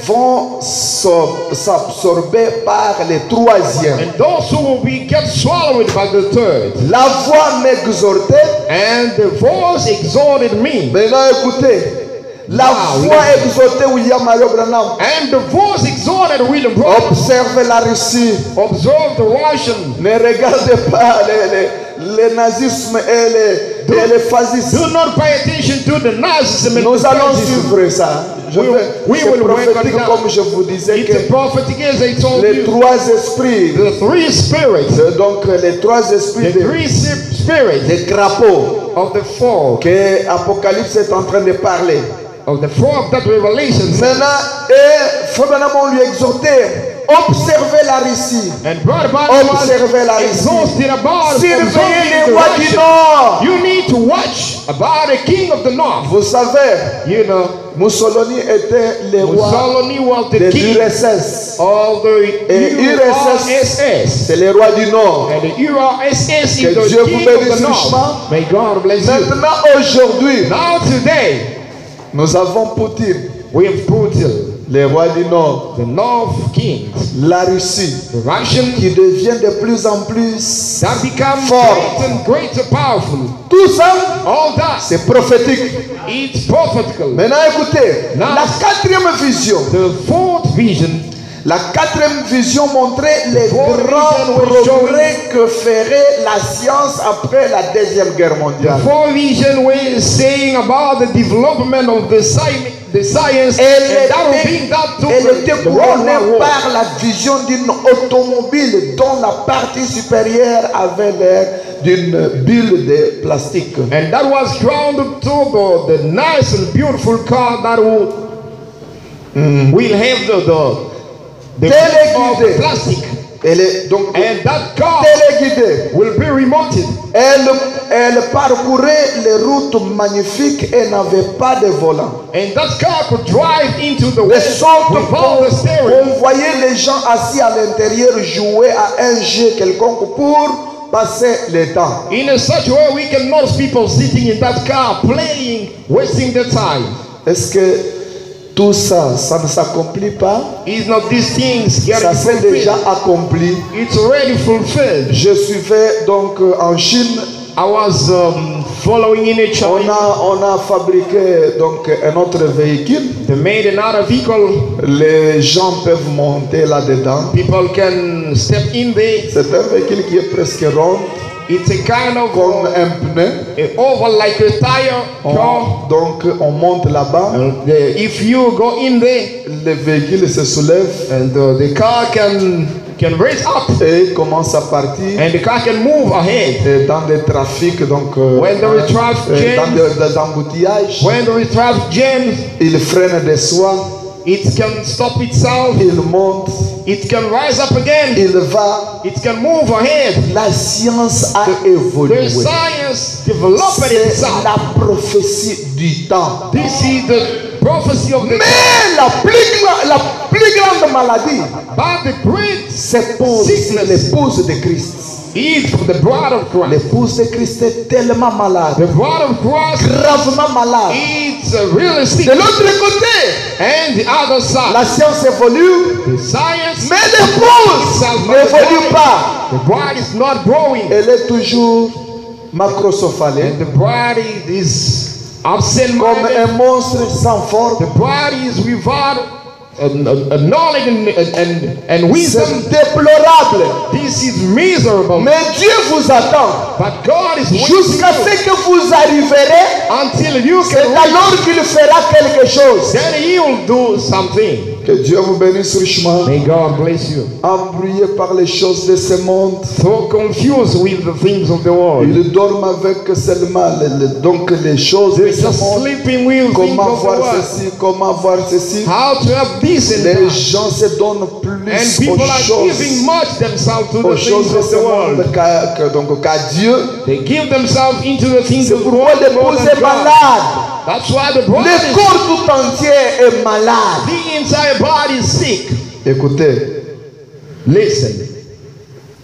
Speaker 2: vont s'absorber par le troisième.
Speaker 3: and those who will be get swallowed by the third.
Speaker 2: La voix m'exhortait.
Speaker 3: And the voice exhorted me.
Speaker 2: Maintenant écoutez. La
Speaker 3: Wow,
Speaker 2: voix exhortait William Mario Branham.
Speaker 3: And the voice exhorted William Branham.
Speaker 2: Observe la Russie.
Speaker 3: Observe the Russian.
Speaker 2: Ne regardez pas le nazisme et les fascistes.
Speaker 3: Do not pay attention to the Nazism and
Speaker 2: Nous
Speaker 3: the
Speaker 2: allons
Speaker 3: fascism.
Speaker 2: suivre ça.
Speaker 3: We
Speaker 2: C'est
Speaker 3: will work on
Speaker 2: prophétique
Speaker 3: that.
Speaker 2: comme je vous disais
Speaker 3: It's a
Speaker 2: que
Speaker 3: prophetic, as I told
Speaker 2: les
Speaker 3: you.
Speaker 2: trois esprits,
Speaker 3: The three spirits,
Speaker 2: donc les trois esprits
Speaker 3: the three spirits
Speaker 2: des crapauds
Speaker 3: of the four,
Speaker 2: que Apocalypse est en train de parler.
Speaker 3: of the four of that revelation.
Speaker 2: Maintenant, Frère Branham, on lui exhortait, observez la Russie,
Speaker 3: And Brother Branham was
Speaker 2: observez la Russie,
Speaker 3: exhausted about
Speaker 2: surveillez
Speaker 3: observing
Speaker 2: les
Speaker 3: the
Speaker 2: rois du
Speaker 3: Russian.
Speaker 2: Nord.
Speaker 3: You need to watch about the king of the north.
Speaker 2: Vous savez,
Speaker 3: You know,
Speaker 2: Mussolini était le roi
Speaker 3: Mussolini was
Speaker 2: de
Speaker 3: the king
Speaker 2: l'URSS.
Speaker 3: of the
Speaker 2: Et
Speaker 3: URSS.
Speaker 2: C'est le roi du Nord.
Speaker 3: And the URSS
Speaker 2: Que
Speaker 3: is the
Speaker 2: Dieu vous
Speaker 3: king of
Speaker 2: bénisse
Speaker 3: the north.
Speaker 2: richement.
Speaker 3: May God bless you.
Speaker 2: Maintenant, aujourd'hui,
Speaker 3: Now today,
Speaker 2: nous avons Poutine,
Speaker 3: we have Putin,
Speaker 2: le roi du Nord,
Speaker 3: the North King,
Speaker 2: la Russie,
Speaker 3: the Russian,
Speaker 2: qui devient de plus en plus
Speaker 3: that become
Speaker 2: fort.
Speaker 3: great and greater powerful.
Speaker 2: Tout ça,
Speaker 3: All that,
Speaker 2: c'est prophétique.
Speaker 3: it's prophetical.
Speaker 2: Maintenant, écoutez,
Speaker 3: Now-
Speaker 2: la quatrième vision.
Speaker 3: The fourth vision,
Speaker 2: La quatrième vision montrait les
Speaker 3: Fourth
Speaker 2: grands
Speaker 3: vision was
Speaker 2: progrès que ferait la science après la Deuxième Guerre mondiale.
Speaker 3: fourth vision was saying about the development of the science,
Speaker 2: Elle
Speaker 3: and that will bring
Speaker 2: était,
Speaker 3: that to
Speaker 2: elle était
Speaker 3: the World
Speaker 2: couronnée
Speaker 3: War.
Speaker 2: par la vision d'une automobile dont la partie supérieure avait l'air d'une bulle de plastique.
Speaker 3: And that was crowned to the nice and beautiful car that will have the
Speaker 2: Téléguidé.
Speaker 3: of plastic.
Speaker 2: Elle est donc
Speaker 3: And that car
Speaker 2: téléguidée.
Speaker 3: will be remounted.
Speaker 2: Elle parcourait les routes magnifiques et n'avait pas de volant.
Speaker 3: And that car could drive into the
Speaker 2: De
Speaker 3: west
Speaker 2: sorte
Speaker 3: without the steering.
Speaker 2: qu'on voyait les gens assis à l'intérieur jouer à un jeu quelconque pour passer le temps.
Speaker 3: In a such way we can notice people sitting in that car playing, wasting their time.
Speaker 2: Est-ce que tout ça, ça ne s'accomplit pas?
Speaker 3: Is not these things
Speaker 2: Ça
Speaker 3: getting
Speaker 2: s'est déjà
Speaker 3: fulfilled?
Speaker 2: accompli.
Speaker 3: It's already fulfilled.
Speaker 2: Je suivais donc en Chine.
Speaker 3: I was following in a China.
Speaker 2: On a fabriqué donc un autre véhicule.
Speaker 3: They made another vehicle.
Speaker 2: Les gens peuvent monter là-dedans.
Speaker 3: People can step in there.
Speaker 2: C'est un véhicule qui est presque rond,
Speaker 3: It's a kind of
Speaker 2: comme un pneu.
Speaker 3: oval like a tire car.
Speaker 2: Donc on monte là-bas.
Speaker 3: And if you go in there,
Speaker 2: Le véhicule se soulève
Speaker 3: and the car can raise up,
Speaker 2: et commence à partir.
Speaker 3: and the car can move ahead.
Speaker 2: Et dans des trafics, donc
Speaker 3: When there is traffic
Speaker 2: dans des embouteillages,
Speaker 3: When there is traffic jams,
Speaker 2: il freine de soi,
Speaker 3: it can stop itself.
Speaker 2: il monte,
Speaker 3: It can rise up again.
Speaker 2: il va.
Speaker 3: It can move ahead.
Speaker 2: La science a évolué.
Speaker 3: The science developed
Speaker 2: C'est
Speaker 3: itself.
Speaker 2: la prophétie du temps.
Speaker 3: This is the prophecy of the
Speaker 2: Mais la plus grande maladie,
Speaker 3: but the great
Speaker 2: c'est l'épouse de Christ.
Speaker 3: Eat the blood of Christ.
Speaker 2: L'épouse de Christ est tellement malade,
Speaker 3: The blood of Christ
Speaker 2: gravement malade.
Speaker 3: is really sick.
Speaker 2: De l'autre côté,
Speaker 3: And the other side,
Speaker 2: la science évolue,
Speaker 3: the science,
Speaker 2: mais l'épouse n'évolue pas.
Speaker 3: the bride is not growing.
Speaker 2: Elle est toujours macrocéphalée,
Speaker 3: And the bride is absent
Speaker 2: comme
Speaker 3: minded.
Speaker 2: un monstre sans forme.
Speaker 3: The bride is without a knowledge and wisdom.
Speaker 2: C'est déplorable.
Speaker 3: This is miserable.
Speaker 2: Mais Dieu vous attend.
Speaker 3: But God is waiting
Speaker 2: Jusqu'à ce que vous arriverez,
Speaker 3: until you
Speaker 2: c'est
Speaker 3: can reach.
Speaker 2: alors qu'il fera quelque chose.
Speaker 3: Then He will do something.
Speaker 2: Que Dieu vous bénisse richement.
Speaker 3: May God bless you.
Speaker 2: Embrouillé par les choses de ce monde,
Speaker 3: So confused with the things of the world.
Speaker 2: il dorme avec seulement donc les choses de
Speaker 3: They're
Speaker 2: ce
Speaker 3: just
Speaker 2: monde.
Speaker 3: sleeping with things
Speaker 2: Comment
Speaker 3: of the
Speaker 2: voir
Speaker 3: world.
Speaker 2: ceci, comment voir ceci.
Speaker 3: How to have this in
Speaker 2: Les
Speaker 3: life.
Speaker 2: gens se donnent
Speaker 3: And
Speaker 2: plus
Speaker 3: people
Speaker 2: aux
Speaker 3: are giving
Speaker 2: choses,
Speaker 3: much themselves to
Speaker 2: aux
Speaker 3: the
Speaker 2: choses
Speaker 3: things
Speaker 2: de
Speaker 3: of
Speaker 2: ce
Speaker 3: the
Speaker 2: monde
Speaker 3: world.
Speaker 2: qu'à Dieu.
Speaker 3: They give themselves into the things
Speaker 2: C'est
Speaker 3: of the
Speaker 2: pourquoi
Speaker 3: world more
Speaker 2: l'épouse
Speaker 3: than
Speaker 2: est
Speaker 3: God.
Speaker 2: malade.
Speaker 3: That's why the bride
Speaker 2: Le corps tout entier est malade.
Speaker 3: the entire body is sick.
Speaker 2: Écoutez,
Speaker 3: Listen.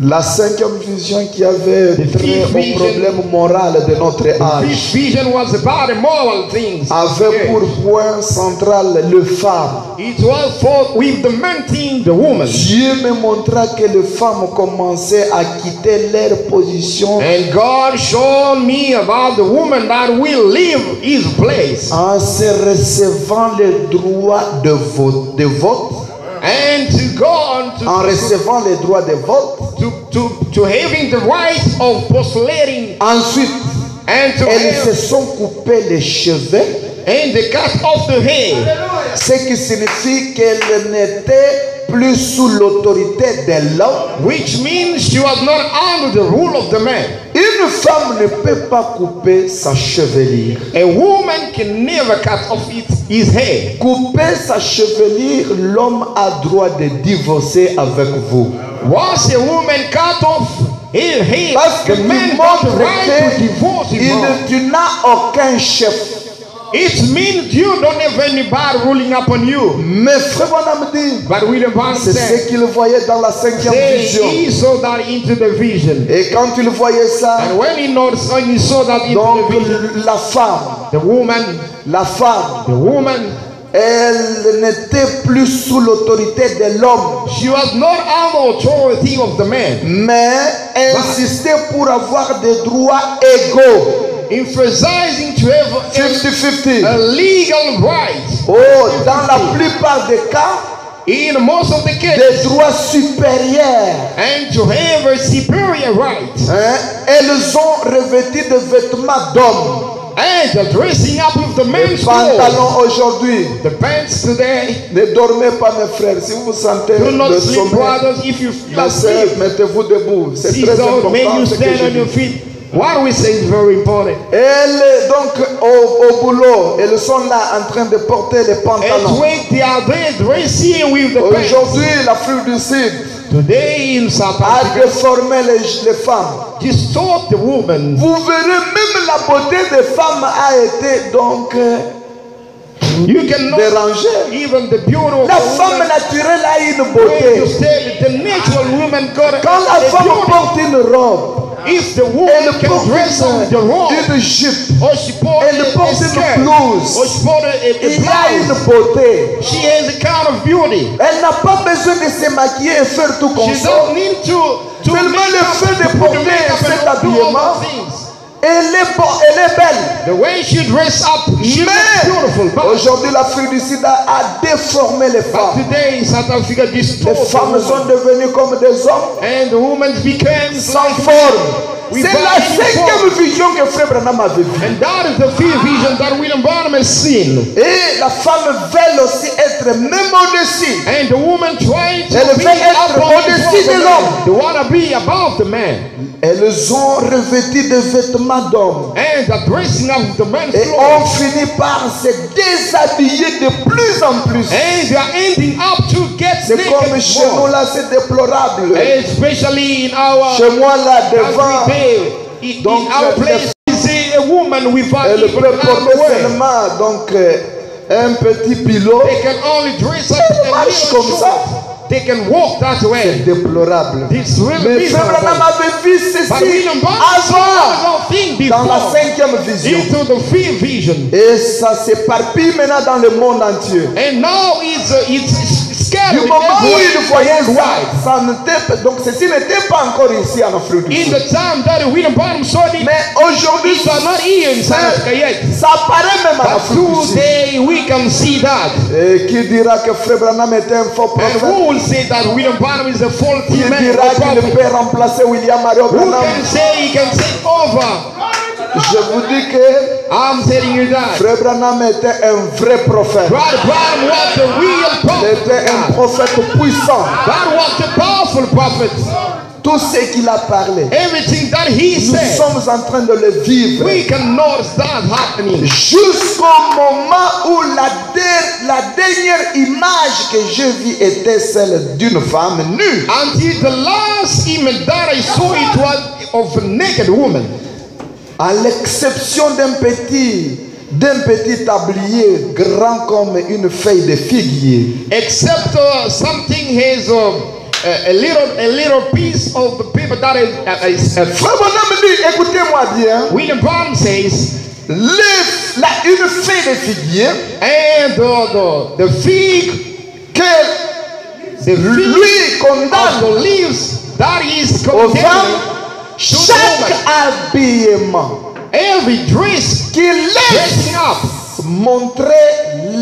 Speaker 2: la cinquième vision qui avait
Speaker 3: The
Speaker 2: trait
Speaker 3: fifth
Speaker 2: au
Speaker 3: vision.
Speaker 2: problème moral de notre
Speaker 3: This
Speaker 2: âge
Speaker 3: vision was about immoral things.
Speaker 2: avait pour point central le femme.
Speaker 3: It was for with the main thing, the woman.
Speaker 2: Dieu me montra que les femmes commençaient à quitter leur position
Speaker 3: And God showed me about the woman that will leave his place
Speaker 2: en se recevant le droit de vote,
Speaker 3: and to go on
Speaker 2: en recevant les droits de vote.
Speaker 3: to having the right of postulating
Speaker 2: Ensuite,
Speaker 3: and to
Speaker 2: elles se
Speaker 3: have
Speaker 2: sont coupées les cheveux,
Speaker 3: and the cut off the hair,
Speaker 2: ce qui signifie qu'elles n'étaient plus sous l'autorité de l'homme.
Speaker 3: which means she was not under the rule of the man.
Speaker 2: Une femme ne peut pas couper sa chevelure.
Speaker 3: A woman can never cut off his hair.
Speaker 2: Couper sa chevelure, l'homme a droit de divorcer avec vous.
Speaker 3: Once a woman cut off her hair,
Speaker 2: Parce que
Speaker 3: the
Speaker 2: tu
Speaker 3: man got the
Speaker 2: montres
Speaker 3: right to divorce
Speaker 2: que
Speaker 3: his wife.
Speaker 2: tu n'as aucun chef.
Speaker 3: It means you don't have anybody ruling upon you.
Speaker 2: Mais Frère Branham dit,
Speaker 3: But William Branham
Speaker 2: c'est
Speaker 3: said,
Speaker 2: ce qu'il voyait dans la cinquième vision.
Speaker 3: he saw that into the vision.
Speaker 2: Et quand il voyait ça,
Speaker 3: And when he saw that into
Speaker 2: donc
Speaker 3: the vision,
Speaker 2: la femme,
Speaker 3: the woman,
Speaker 2: elle n'était plus sous l'autorité de l'homme,
Speaker 3: she was not under authority of the man,
Speaker 2: mais insistait pour avoir des droits égaux.
Speaker 3: emphasizing to have
Speaker 2: 50-50.
Speaker 3: a legal right.
Speaker 2: Oh, dans la plupart des cas,
Speaker 3: In most of the cases,
Speaker 2: des droits supérieurs.
Speaker 3: and to have a superior right.
Speaker 2: Hein? Elles ont revêtu des vêtements d'hommes.
Speaker 3: And the dressing up with the
Speaker 2: Les
Speaker 3: men's clothes.
Speaker 2: pantalons aujourd'hui.
Speaker 3: The pants today.
Speaker 2: Ne dormez pas, mes frères. Si vous sentez
Speaker 3: Do not
Speaker 2: le
Speaker 3: sleep,
Speaker 2: sommeil,
Speaker 3: brothers. If you feel
Speaker 2: mes sœurs,
Speaker 3: asleep,
Speaker 2: mettez-vous debout. C'est
Speaker 3: sit
Speaker 2: très
Speaker 3: down, make
Speaker 2: important
Speaker 3: you
Speaker 2: ce que
Speaker 3: stand
Speaker 2: je
Speaker 3: on your
Speaker 2: dis.
Speaker 3: feet. What we say is very important.
Speaker 2: Elles, donc, au boulot, elles sont là en train de porter les
Speaker 3: And
Speaker 2: pantalons.
Speaker 3: when they are there dressing with the pants.
Speaker 2: Aujourd'hui, l'Afrique du Sud
Speaker 3: Today in South
Speaker 2: a
Speaker 3: Africa,
Speaker 2: déformé les femmes.
Speaker 3: distort the woman.
Speaker 2: Vous verrez, même la beauté des femmes a été donc
Speaker 3: You cannot
Speaker 2: dérangée.
Speaker 3: even the beauty of
Speaker 2: La
Speaker 3: a
Speaker 2: femme
Speaker 3: woman.
Speaker 2: naturelle a une
Speaker 3: When
Speaker 2: beauté.
Speaker 3: you say the natural woman got
Speaker 2: Quand la
Speaker 3: a
Speaker 2: femme
Speaker 3: beauty.
Speaker 2: porte une robe,
Speaker 3: If the woman
Speaker 2: elle
Speaker 3: can
Speaker 2: porte
Speaker 3: dress on the robe,
Speaker 2: une jupe,
Speaker 3: or she bought
Speaker 2: elle
Speaker 3: a
Speaker 2: porte
Speaker 3: skirt,
Speaker 2: une blouse,
Speaker 3: or she bought a
Speaker 2: il y a une
Speaker 3: blouse,
Speaker 2: beauté.
Speaker 3: she has a kind of beauty.
Speaker 2: Elle n'a pas besoin de se maquiller et faire tout comme
Speaker 3: She
Speaker 2: ça.
Speaker 3: don't need to
Speaker 2: Seulement
Speaker 3: make
Speaker 2: le
Speaker 3: up,
Speaker 2: fait de
Speaker 3: to put the
Speaker 2: porter
Speaker 3: makeup
Speaker 2: cet
Speaker 3: and do all
Speaker 2: habillement,
Speaker 3: those things.
Speaker 2: elle est belle.
Speaker 3: The way she dress up, she looks
Speaker 2: Mais
Speaker 3: beautiful. But
Speaker 2: aujourd'hui, l'Afrique du Sud a déformé les femmes.
Speaker 3: today in South Africa,
Speaker 2: Les
Speaker 3: distort the
Speaker 2: femmes
Speaker 3: woman.
Speaker 2: sont devenues comme des hommes
Speaker 3: And the woman became
Speaker 2: sans
Speaker 3: like
Speaker 2: forme. C'est
Speaker 3: without
Speaker 2: la
Speaker 3: any
Speaker 2: cinquième
Speaker 3: form.
Speaker 2: vision que Frère Branham avait vue.
Speaker 3: And that is the fifth vision that William Branham has seen.
Speaker 2: Et la femme veut aussi être même au-dessus.
Speaker 3: And the woman tried to
Speaker 2: Elle
Speaker 3: be
Speaker 2: veut être
Speaker 3: above
Speaker 2: au-dessus
Speaker 3: the
Speaker 2: de
Speaker 3: man.
Speaker 2: l'homme.
Speaker 3: They want to be above the man.
Speaker 2: Elles ont revêtu des vêtements d'hommes.
Speaker 3: And the dressing of the man's
Speaker 2: Et on
Speaker 3: clothes.
Speaker 2: finit par se déshabiller de plus en plus.
Speaker 3: And they are ending up to get
Speaker 2: C'est comme
Speaker 3: naked
Speaker 2: chez nous
Speaker 3: more.
Speaker 2: là, c'est déplorable.
Speaker 3: Especially in our
Speaker 2: Chez moi là, devant,
Speaker 3: everyday, in
Speaker 2: Donc,
Speaker 3: our place, we see a woman without
Speaker 2: elle
Speaker 3: even
Speaker 2: peut porter
Speaker 3: underwear.
Speaker 2: seulement donc un petit pilot.
Speaker 3: They can only dress up
Speaker 2: Elle
Speaker 3: a
Speaker 2: marche
Speaker 3: little
Speaker 2: comme ça.
Speaker 3: short.
Speaker 4: they can walk that
Speaker 2: C'est
Speaker 4: way.
Speaker 2: déplorable.
Speaker 4: It's really
Speaker 2: Mais Frère Branham
Speaker 4: miserable.
Speaker 2: avait vu
Speaker 4: But
Speaker 2: ceci
Speaker 4: William Branham saw
Speaker 2: avant,
Speaker 4: the thing
Speaker 2: dans la
Speaker 4: before
Speaker 2: 5e vision.
Speaker 4: into the fifth vision.
Speaker 2: Et ça s'éparpille maintenant dans le monde entier.
Speaker 4: And now it's
Speaker 2: Du
Speaker 4: scattered
Speaker 2: moment où il
Speaker 4: everywhere
Speaker 2: voyait ça,
Speaker 4: worldwide.
Speaker 2: ça n'était, donc ceci n'était pas encore ici en Afrique du
Speaker 4: In
Speaker 2: Sud.
Speaker 4: the time that William Branham saw it,
Speaker 2: Mais aujourd'hui,
Speaker 4: it was not here in South Africa yet.
Speaker 2: ça apparaît même en
Speaker 4: But
Speaker 2: Afrique du Sud.
Speaker 4: today we can see that.
Speaker 2: Et qui dira que Frère Branham était un faux
Speaker 4: And
Speaker 2: prophète?
Speaker 4: who will say that William Branham is a faulty
Speaker 2: Qui
Speaker 4: man?
Speaker 2: dira
Speaker 4: or
Speaker 2: qu'il
Speaker 4: prophet?
Speaker 2: peut remplacer William Mario
Speaker 4: Who
Speaker 2: Branham?
Speaker 4: can say he can take over?
Speaker 2: Je vous dis que
Speaker 4: I'm telling you that.
Speaker 2: Frère Branham était un vrai prophète.
Speaker 4: Brother Branham was the real
Speaker 2: Il
Speaker 4: prophet.
Speaker 2: était un prophète puissant.
Speaker 4: That was the powerful prophet.
Speaker 2: Tout ce qu'il a parlé,
Speaker 4: Everything that he
Speaker 2: nous
Speaker 4: said,
Speaker 2: sommes en train de le vivre.
Speaker 4: we can notice that happening.
Speaker 2: Jusqu'au moment où la dernière image que je vis était celle d'une femme nue.
Speaker 4: Until the last image that I saw, it was of a naked woman.
Speaker 2: À l'exception d'un petit tablier grand comme une feuille de figuier.
Speaker 4: Except something has a little piece of the paper that is
Speaker 2: Frère Branham dit, écoutez-moi bien,
Speaker 4: William Branham says,
Speaker 2: une feuille de figuier
Speaker 4: and the fig,
Speaker 2: que
Speaker 4: the
Speaker 2: lui
Speaker 4: fig of
Speaker 2: condamne
Speaker 4: the leaves that is
Speaker 2: aux
Speaker 4: condemned
Speaker 2: femmes
Speaker 4: to the
Speaker 2: chaque
Speaker 4: woman.
Speaker 2: habillement
Speaker 4: Every dress
Speaker 2: qui laisse
Speaker 4: dressing up
Speaker 2: montrer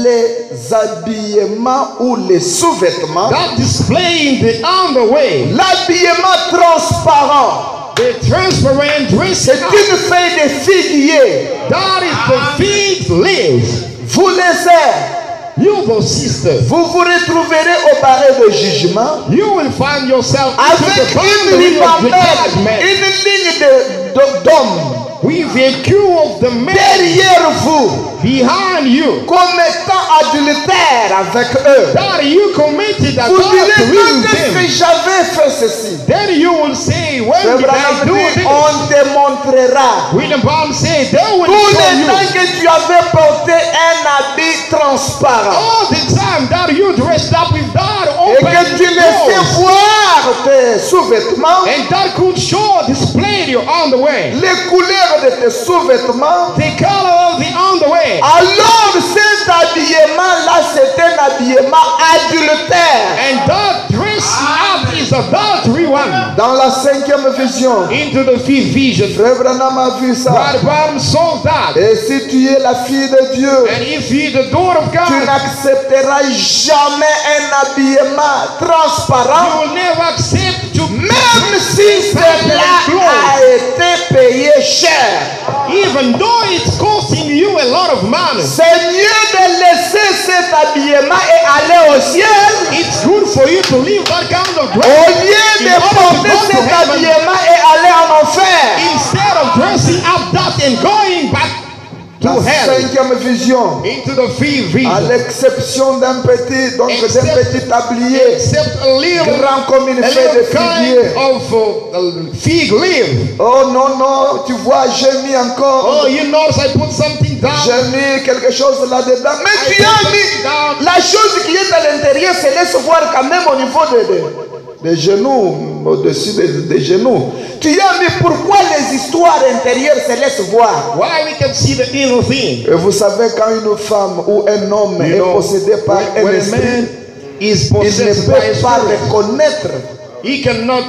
Speaker 2: les habillements ou les sous-vêtements,
Speaker 4: that displaying the underwear,
Speaker 2: l'habillement transparent.
Speaker 4: the transparent
Speaker 2: C'est
Speaker 4: dressing up,
Speaker 2: une feuille de figuier.
Speaker 4: that is the fig leaves.
Speaker 2: Vous les sœurs,
Speaker 4: You, the sister,
Speaker 2: vous vous retrouverez au barreau de jugement
Speaker 4: you will find yourself into
Speaker 2: avec
Speaker 4: the
Speaker 2: une
Speaker 4: boundary of the
Speaker 2: ribambelle,
Speaker 4: judgment.
Speaker 2: une ligne d'hommes
Speaker 4: With the queue of the men
Speaker 2: derrière vous,
Speaker 4: behind you,
Speaker 2: commettant adultère avec eux.
Speaker 4: that you committed
Speaker 2: Vous direz,
Speaker 4: adultery
Speaker 2: quand
Speaker 4: with
Speaker 2: est-ce que
Speaker 4: them.
Speaker 2: j'avais fait ceci?
Speaker 4: Then you will say, when
Speaker 2: Le
Speaker 4: did I
Speaker 2: Branham
Speaker 4: do
Speaker 2: dit,
Speaker 4: this?
Speaker 2: on te montrera.
Speaker 4: William Branham said, they will
Speaker 2: Tout
Speaker 4: show
Speaker 2: le
Speaker 4: you.
Speaker 2: temps que tu avais porté un habit transparent
Speaker 4: All the time that you dressed up with that
Speaker 2: et
Speaker 4: open
Speaker 2: que tu laissais
Speaker 4: clothes,
Speaker 2: voir tes sous-vêtements,
Speaker 4: and that could show, displayed your underwear,
Speaker 2: les couleurs de tes sous-vêtements,
Speaker 4: the color of the underwear,
Speaker 2: alors cet habillement-là, c'est un habillement adultère.
Speaker 4: and that dressing up is adultery one.
Speaker 2: Dans la 5e vision,
Speaker 4: Into the fifth vision,
Speaker 2: Frère Branham a vu ça.
Speaker 4: Brother Branham saw that.
Speaker 2: Et si tu es la fille de Dieu,
Speaker 4: And if you the daughter of
Speaker 2: tu
Speaker 4: God,
Speaker 2: n'accepteras jamais un habillement
Speaker 4: you
Speaker 2: transparent,
Speaker 4: will never accept to
Speaker 2: même si cela a été payé cher.
Speaker 4: even though it's costing you a lot of money.
Speaker 2: C'est mieux de laisser cet habillement et aller au ciel,
Speaker 4: It's good for you to leave that kind of
Speaker 2: au
Speaker 4: dress
Speaker 2: lieu
Speaker 4: in
Speaker 2: de
Speaker 4: order to
Speaker 2: porter
Speaker 4: go to
Speaker 2: cet
Speaker 4: heaven
Speaker 2: habillement et aller en enfer.
Speaker 4: instead of dressing up that and going back to
Speaker 2: La
Speaker 4: hell.
Speaker 2: 5e vision,
Speaker 4: Into the fifth
Speaker 2: à
Speaker 4: vision,
Speaker 2: l'exception d'un petit, donc d'un petit tablier
Speaker 4: except a little
Speaker 2: grand comme une feuille de figuier.
Speaker 4: kind of fig leaf.
Speaker 2: Oh non, non, tu vois, j'ai mis encore,
Speaker 4: Oh, you notice I put something down.
Speaker 2: j'ai mis quelque chose là-dedans. Mais tu as mis la chose qui est à l'intérieur, se laisse voir quand même au niveau des genoux, au-dessus des genoux. Tu as mis pourquoi les histoires intérieures se laissent voir.
Speaker 4: Why we can see the inner thing.
Speaker 2: Et vous savez, quand une femme ou un homme
Speaker 4: You
Speaker 2: est
Speaker 4: know,
Speaker 2: possédé par un
Speaker 4: when a
Speaker 2: esprit,
Speaker 4: man is
Speaker 2: il ne
Speaker 4: possessed by a
Speaker 2: peut pas
Speaker 4: spirit,
Speaker 2: reconnaître.
Speaker 4: he cannot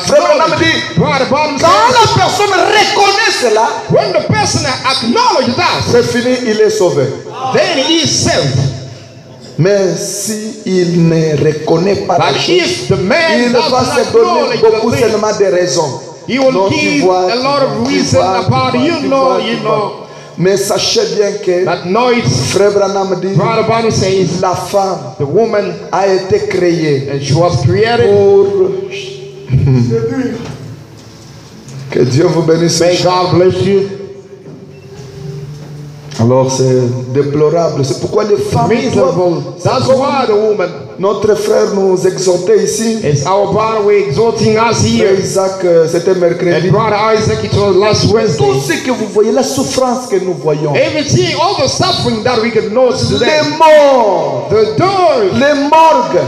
Speaker 2: Frère Branham
Speaker 4: acknowledge.
Speaker 2: dit,
Speaker 4: Brother Branham
Speaker 2: quand
Speaker 4: says,
Speaker 2: la personne reconnaît cela,
Speaker 4: when the person acknowledges that,
Speaker 2: c'est fini, il est sauvé.
Speaker 4: then he is saved.
Speaker 2: Mais si il ne reconnaît pas la
Speaker 4: But
Speaker 2: chose,
Speaker 4: if the man
Speaker 2: il
Speaker 4: does
Speaker 2: va
Speaker 4: not
Speaker 2: se donner
Speaker 4: acknowledge
Speaker 2: beaucoup
Speaker 4: the thing,
Speaker 2: seulement de raisons.
Speaker 4: he will
Speaker 2: Non, tu
Speaker 4: give
Speaker 2: vois,
Speaker 4: a lot of
Speaker 2: tu
Speaker 4: reason
Speaker 2: vois,
Speaker 4: about
Speaker 2: tu
Speaker 4: you
Speaker 2: vois,
Speaker 4: know,
Speaker 2: tu
Speaker 4: you
Speaker 2: vois.
Speaker 4: know.
Speaker 2: Mais sachez bien que
Speaker 4: But no, it's
Speaker 2: Frère Branham dit,
Speaker 4: Brother Branham says
Speaker 2: la femme
Speaker 4: the woman,
Speaker 2: a été créée
Speaker 4: and she was created.
Speaker 2: pour... Que Dieu vous bénisse.
Speaker 4: May God bless you.
Speaker 2: Alors c'est déplorable. C'est pourquoi les femmes
Speaker 4: Miserable.
Speaker 2: doivent...
Speaker 4: That's why the woman,
Speaker 2: Notre frère nous exhortait ici.
Speaker 4: it's our brother, we're exhorting us
Speaker 2: Frère
Speaker 4: here.
Speaker 2: Isaac, c'était mercredi.
Speaker 4: And Brother Isaac, it was last
Speaker 2: Tout
Speaker 4: Wednesday.
Speaker 2: ce que vous voyez, la souffrance que nous voyons,
Speaker 4: Everything, all the suffering that we can notice today.
Speaker 2: les morts,
Speaker 4: The doors,
Speaker 2: les morgues,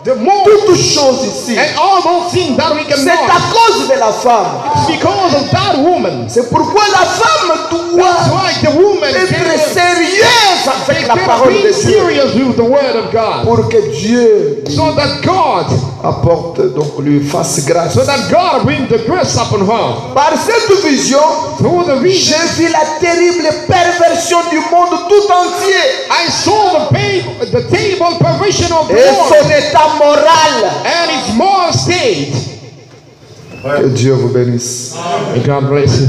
Speaker 4: the more,
Speaker 2: toutes choses ici.
Speaker 4: and all those things that we can
Speaker 2: C'est à
Speaker 4: know.
Speaker 2: cause de la femme.
Speaker 4: It's because of that woman.
Speaker 2: C'est pourquoi la femme
Speaker 4: That's
Speaker 2: doit
Speaker 4: why the woman
Speaker 2: être sérieuse avec la
Speaker 4: cannot
Speaker 2: parole
Speaker 4: be
Speaker 2: de Dieu.
Speaker 4: serious with the word of God.
Speaker 2: Pour que Dieu
Speaker 4: So that God,
Speaker 2: apporte, donc lui fasse grâce.
Speaker 4: so that God bring the grace upon her.
Speaker 2: Par cette vision,
Speaker 4: Through the vision,
Speaker 2: j'ai vu la terrible perversion du monde tout entier
Speaker 4: I saw the table perversion of the
Speaker 2: et
Speaker 4: world
Speaker 2: son état moral.
Speaker 4: and its moral state.
Speaker 2: Que Dieu vous bénisse.
Speaker 4: May God bless you.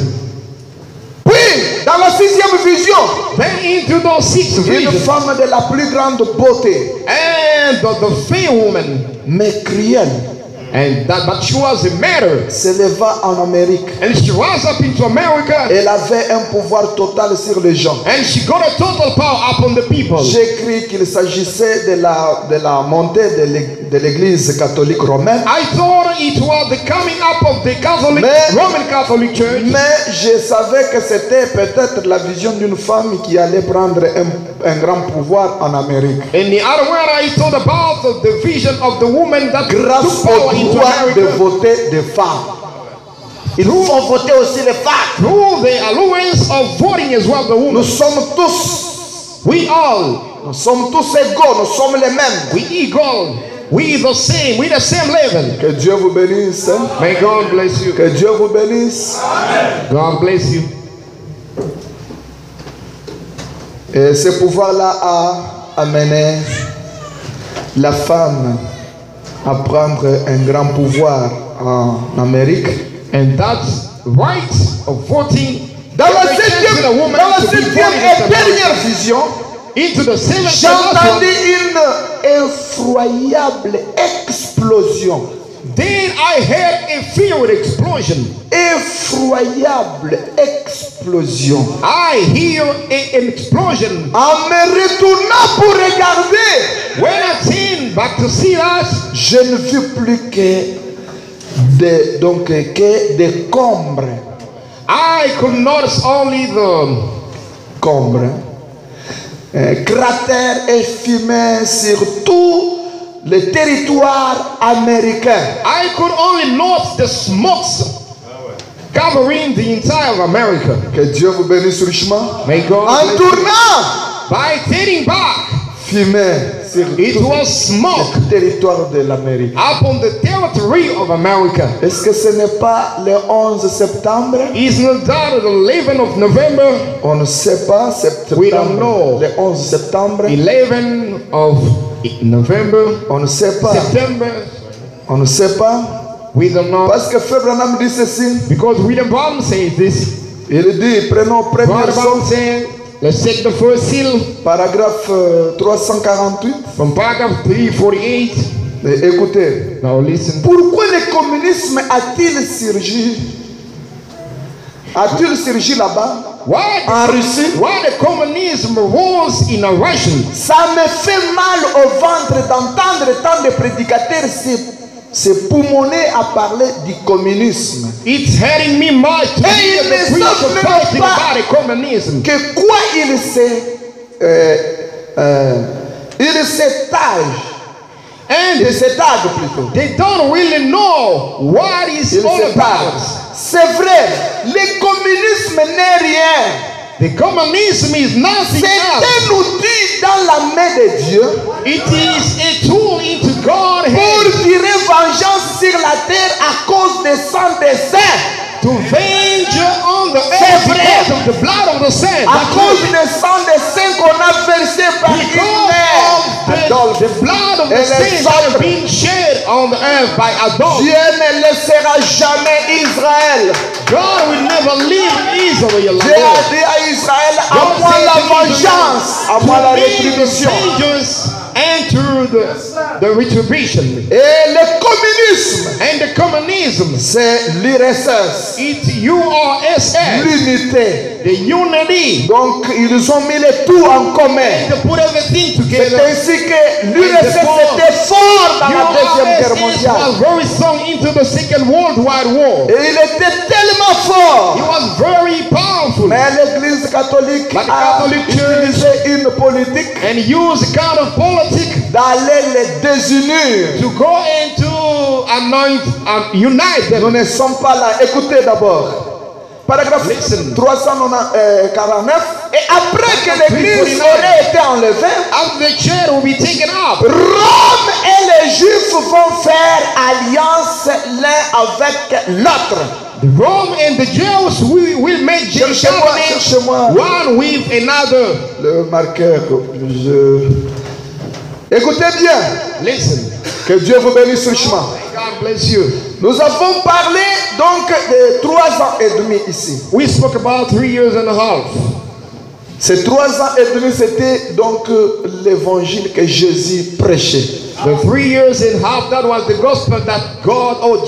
Speaker 2: Puis, dans la sixième vision,
Speaker 4: Then into those six
Speaker 2: une
Speaker 4: visions,
Speaker 2: femme de la plus grande beauté,
Speaker 4: and the fair woman,
Speaker 2: mais cruelle,
Speaker 4: but she was a martyr,
Speaker 2: s'éleva en Amérique.
Speaker 4: and she rose up into America,
Speaker 2: Elle avait un pouvoir total sur les gens.
Speaker 4: and she got a total power upon the people.
Speaker 2: J'ai cru qu'il s'agissait de la montée de l'Église catholique romaine,
Speaker 4: I thought it was the coming up of the Roman Catholic Church,
Speaker 2: mais je savais que c'était peut-être la vision d'une femme qui allait prendre un grand pouvoir en Amérique.
Speaker 4: and the other one I thought about the vision of the woman that
Speaker 2: Grâce
Speaker 4: took power
Speaker 2: au
Speaker 4: into
Speaker 2: droit de
Speaker 4: America
Speaker 2: voter des femmes. Ils font voter aussi les femmes.
Speaker 4: through the allowance of voting as well. The
Speaker 2: Nous
Speaker 4: woman,
Speaker 2: sommes tous,
Speaker 4: we all,
Speaker 2: nous sommes tous égaux, nous sommes les mêmes.
Speaker 4: we equal, we the same, we the same level.
Speaker 2: Que Dieu vous bénisse. Hein?
Speaker 4: May God bless you.
Speaker 2: Que Dieu vous bénisse.
Speaker 4: God bless you.
Speaker 2: Et ce pouvoir-là a amené la femme à prendre un grand pouvoir en Amérique.
Speaker 4: And that right of voting
Speaker 2: Dans la
Speaker 4: every chance
Speaker 2: septième,
Speaker 4: in a woman
Speaker 2: dans la
Speaker 4: to be
Speaker 2: septième
Speaker 4: voting
Speaker 2: et
Speaker 4: in
Speaker 2: dernière
Speaker 4: America.
Speaker 2: vision,
Speaker 4: Into the seventh
Speaker 2: j'ai
Speaker 4: and last
Speaker 2: entendu
Speaker 4: one,
Speaker 2: une effroyable explosion.
Speaker 4: then I heard a fiery explosion.
Speaker 2: Effroyable explosion.
Speaker 4: I hear an explosion.
Speaker 2: En me retournant pour regarder,
Speaker 4: When I turned back to see that,
Speaker 2: je ne vis plus que des combres.
Speaker 4: I could notice only the
Speaker 2: Combres. Cratères et fumées sur tout le territoire américain.
Speaker 4: I could only note the smokes covering the entire America.
Speaker 2: Que Dieu vous bénisse richement.
Speaker 4: May God
Speaker 2: En
Speaker 4: bless you.
Speaker 2: tournant,
Speaker 4: By turning back,
Speaker 2: fumée sur
Speaker 4: it
Speaker 2: tout
Speaker 4: was smoke
Speaker 2: le territoire de l'Amérique.
Speaker 4: upon the territory of America.
Speaker 2: Est-ce que ce n'est pas le 11 septembre?
Speaker 4: Isn't that the 11th of November?
Speaker 2: On ne sait pas.
Speaker 4: We don't know.
Speaker 2: Le 11 septembre.
Speaker 4: 11th of November,
Speaker 2: On ne sait pas.
Speaker 4: September,
Speaker 2: On ne sait pas.
Speaker 4: we don't know.
Speaker 2: Parce que Frère Branham dit ceci.
Speaker 4: Because William Branham says this.
Speaker 2: Il dit, prenons
Speaker 4: Brother
Speaker 2: premier
Speaker 4: Branham
Speaker 2: son,
Speaker 4: said, let's take the first seal
Speaker 2: paragraphe 348.
Speaker 4: from paragraph 348.
Speaker 2: Et écoutez.
Speaker 4: Now listen.
Speaker 2: Pourquoi le communisme a-t-il surgi? A-t-il surgi là-bas? En Russie?
Speaker 4: Why the communism was in a Russian?
Speaker 2: Ça me fait mal au ventre d'entendre tant de prédicateurs se poumonner à parler du communisme.
Speaker 4: It's hurting me much to hear
Speaker 2: ils
Speaker 4: the
Speaker 2: ne
Speaker 4: preacher
Speaker 2: savent même
Speaker 4: talking
Speaker 2: pas
Speaker 4: about the communism.
Speaker 2: Que quoi il s'étage.
Speaker 4: And
Speaker 2: Il s'étage plutôt.
Speaker 4: they don't really know what it's
Speaker 2: Il
Speaker 4: all
Speaker 2: s'étage.
Speaker 4: about.
Speaker 2: C'est vrai, le communisme n'est rien.
Speaker 4: The communism is nothing
Speaker 2: C'est
Speaker 4: else.
Speaker 2: un outil dans la main de Dieu
Speaker 4: It is a tool into God's
Speaker 2: pour
Speaker 4: hand
Speaker 2: tirer vengeance sur la terre à cause des sang des saints.
Speaker 4: to venge on the
Speaker 2: C'est
Speaker 4: earth
Speaker 2: vrai.
Speaker 4: because of the blood of the saints.
Speaker 2: À cause des sang des saints qu'on a versé par Hitler.
Speaker 4: Because of the blood of the
Speaker 2: Et les
Speaker 4: saints that
Speaker 2: autres.
Speaker 4: have been shed on the earth by Adolf.
Speaker 2: Dieu ne laissera jamais Israël.
Speaker 4: God will never leave Israel
Speaker 2: Dieu a
Speaker 4: alone.
Speaker 2: dit à Israël, à
Speaker 4: God
Speaker 2: moi
Speaker 4: said
Speaker 2: la
Speaker 4: to Israel,
Speaker 2: vengeance, à moi la
Speaker 4: to me the
Speaker 2: rétribution.
Speaker 4: strangers enter the retribution.
Speaker 2: Et le communisme communisme,
Speaker 4: And the communism,
Speaker 2: c'est l'URSS,
Speaker 4: it's URSS,
Speaker 2: l'unité.
Speaker 4: the unity.
Speaker 2: Donc, ils ont mis le tout en commun.
Speaker 4: They put everything
Speaker 2: C'est
Speaker 4: together.
Speaker 2: ainsi que l'URSS était fort dans la Deuxième Guerre
Speaker 4: URSS
Speaker 2: mondiale.
Speaker 4: was very strong into the Second World Wide War.
Speaker 2: Et il était tellement fort.
Speaker 4: He was very powerful
Speaker 2: Mais l'Église catholique
Speaker 4: But the
Speaker 2: a
Speaker 4: Catholic Church
Speaker 2: utilisé une politique
Speaker 4: and used the kind of politics
Speaker 2: d'aller les désunir.
Speaker 4: to go into anoint and unite
Speaker 2: Nous
Speaker 4: them.
Speaker 2: ne sommes pas là. Écoutez d'abord. Paragraphe
Speaker 4: Listen.
Speaker 2: 349. Et après que l'Église
Speaker 4: 349.
Speaker 2: aurait été enlevée,
Speaker 4: After the church will be taken up,
Speaker 2: Rome et les Juifs vont faire alliance l'un avec l'autre.
Speaker 4: the Rome and the Jews will make
Speaker 2: Cherchez-moi.
Speaker 4: one with another.
Speaker 2: Le marqueur. Écoutez bien.
Speaker 4: Listen,
Speaker 2: Que Dieu vous bénisse richement.
Speaker 4: God bless you.
Speaker 2: Nous avons parlé donc de 3 ans et demi ici.
Speaker 4: We spoke about 3 years and a half.
Speaker 2: Ces 3 ans et demi, c'était donc l'évangile que Jésus prêchait.
Speaker 4: The 3 years and a half, that was the gospel that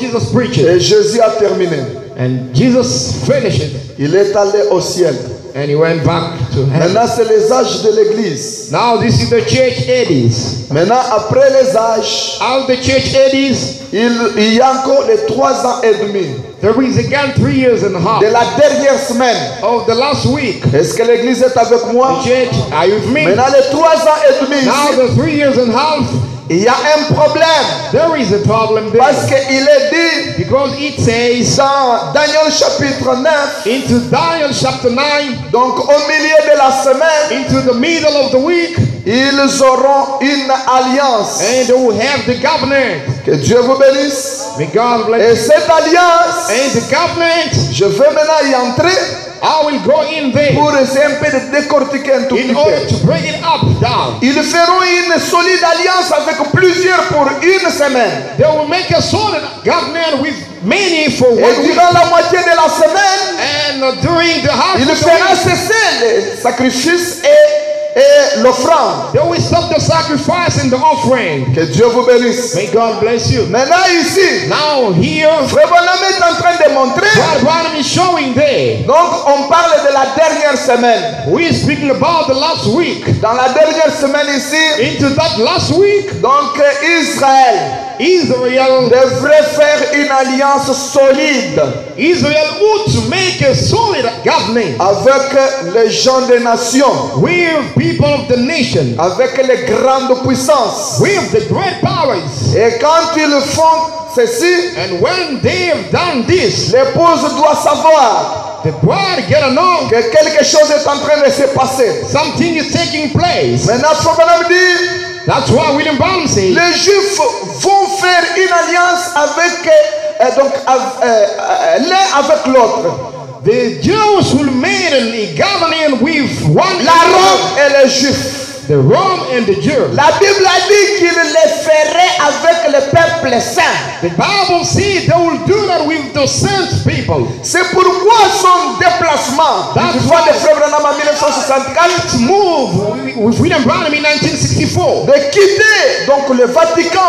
Speaker 4: Jesus preached.
Speaker 2: Et Jésus a terminé.
Speaker 4: And Jesus finished it.
Speaker 2: Il est allé au ciel.
Speaker 4: And he went back to heaven.
Speaker 2: Maintenant, c'est les âges de l'église.
Speaker 4: Now this is the church ages.
Speaker 2: Maintenant, après les âges,
Speaker 4: Out the church ages,
Speaker 2: il y a encore les 3 ans et demi
Speaker 4: there is again 3 years and a half
Speaker 2: de la dernière semaine.
Speaker 4: of the last week.
Speaker 2: Est-ce que l'église est avec moi?
Speaker 4: The church, are you with me?
Speaker 2: Maintenant, les 3 ans et demi
Speaker 4: Now
Speaker 2: ici,
Speaker 4: the 3 years and a half,
Speaker 2: il y a un problème.
Speaker 4: there is a problem
Speaker 2: Parce
Speaker 4: there.
Speaker 2: qu'il est dit
Speaker 4: Because it says
Speaker 2: dans Daniel chapitre 9,
Speaker 4: into Daniel chapter 9,
Speaker 2: donc au milieu de la semaine,
Speaker 4: into the middle of the week,
Speaker 2: ils auront une alliance.
Speaker 4: and they will have the covenant.
Speaker 2: Que Dieu vous bénisse.
Speaker 4: May God bless
Speaker 2: Et
Speaker 4: you.
Speaker 2: cette alliance,
Speaker 4: And the covenant,
Speaker 2: je vais maintenant y entrer
Speaker 4: I will go in there
Speaker 2: pour essayer un peu de décortiquer un tout petit
Speaker 4: in order
Speaker 2: peu.
Speaker 4: to bring it up, down.
Speaker 2: Ils feront une solide alliance avec plusieurs pour une semaine.
Speaker 4: They will make a solid covenant with many for
Speaker 2: Et
Speaker 4: 1 week.
Speaker 2: durant la moitié de la semaine,
Speaker 4: And during the half
Speaker 2: il
Speaker 4: of the
Speaker 2: fera
Speaker 4: week,
Speaker 2: cesser les sacrifices et l'offrande.
Speaker 4: they will stop the sacrifice and the offering.
Speaker 2: Que Dieu vous bénisse.
Speaker 4: May God bless you.
Speaker 2: Maintenant ici,
Speaker 4: Now here,
Speaker 2: Frère Bonhomme est en train de montrer.
Speaker 4: what Branham is showing there,
Speaker 2: Donc on parle de la dernière semaine.
Speaker 4: we are speaking about the last week.
Speaker 2: Dans la dernière semaine ici,
Speaker 4: Into that last week,
Speaker 2: donc Israël
Speaker 4: Israel
Speaker 2: devrait faire une alliance solide
Speaker 4: ought to make a solid covenant
Speaker 2: avec les gens des nations,
Speaker 4: with people of the nation,
Speaker 2: avec les grandes puissances.
Speaker 4: with the great powers.
Speaker 2: Et quand ils font ceci,
Speaker 4: And when they have done this,
Speaker 2: l'épouse doit savoir
Speaker 4: the bride get to know
Speaker 2: que quelque chose est en train de se passer.
Speaker 4: something is taking place.
Speaker 2: Maintenant, Frère Branham dit,
Speaker 4: That's why William Branham says
Speaker 2: les Juifs vont faire une alliance avec l'un avec l'autre.
Speaker 4: the Jews will make a covenant with one
Speaker 2: La Rome
Speaker 4: another,
Speaker 2: et les Juifs.
Speaker 4: the Rome and the Jews.
Speaker 2: La Bible a dit qu'il les ferait avec le peuple saint.
Speaker 4: The Bible says they will do that with the saint people.
Speaker 2: C'est pourquoi son déplacement du voix de Frère Branham en 1964
Speaker 4: Let's move with William Branham in 1964.
Speaker 2: de quitter donc le Vatican,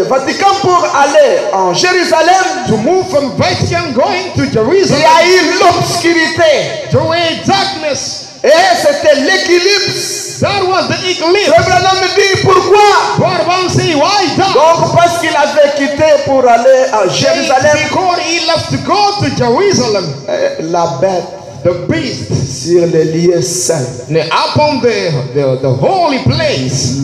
Speaker 2: Vatican pour aller en Jérusalem.
Speaker 4: To move from Vatican going to
Speaker 2: Il
Speaker 4: Jerusalem
Speaker 2: y a eu l'obscurité
Speaker 4: through a darkness.
Speaker 2: et c'était l'équilibre.
Speaker 4: That was the eclipse.
Speaker 2: Frère Branham dit pourquoi?
Speaker 4: Brother Branham say, why that?
Speaker 2: Donc parce qu'il avait quitté pour aller à Jérusalem,
Speaker 4: Because he left to go to Jerusalem.
Speaker 2: la bête
Speaker 4: The beast
Speaker 2: sur les lieux saints,
Speaker 4: upon the holy place,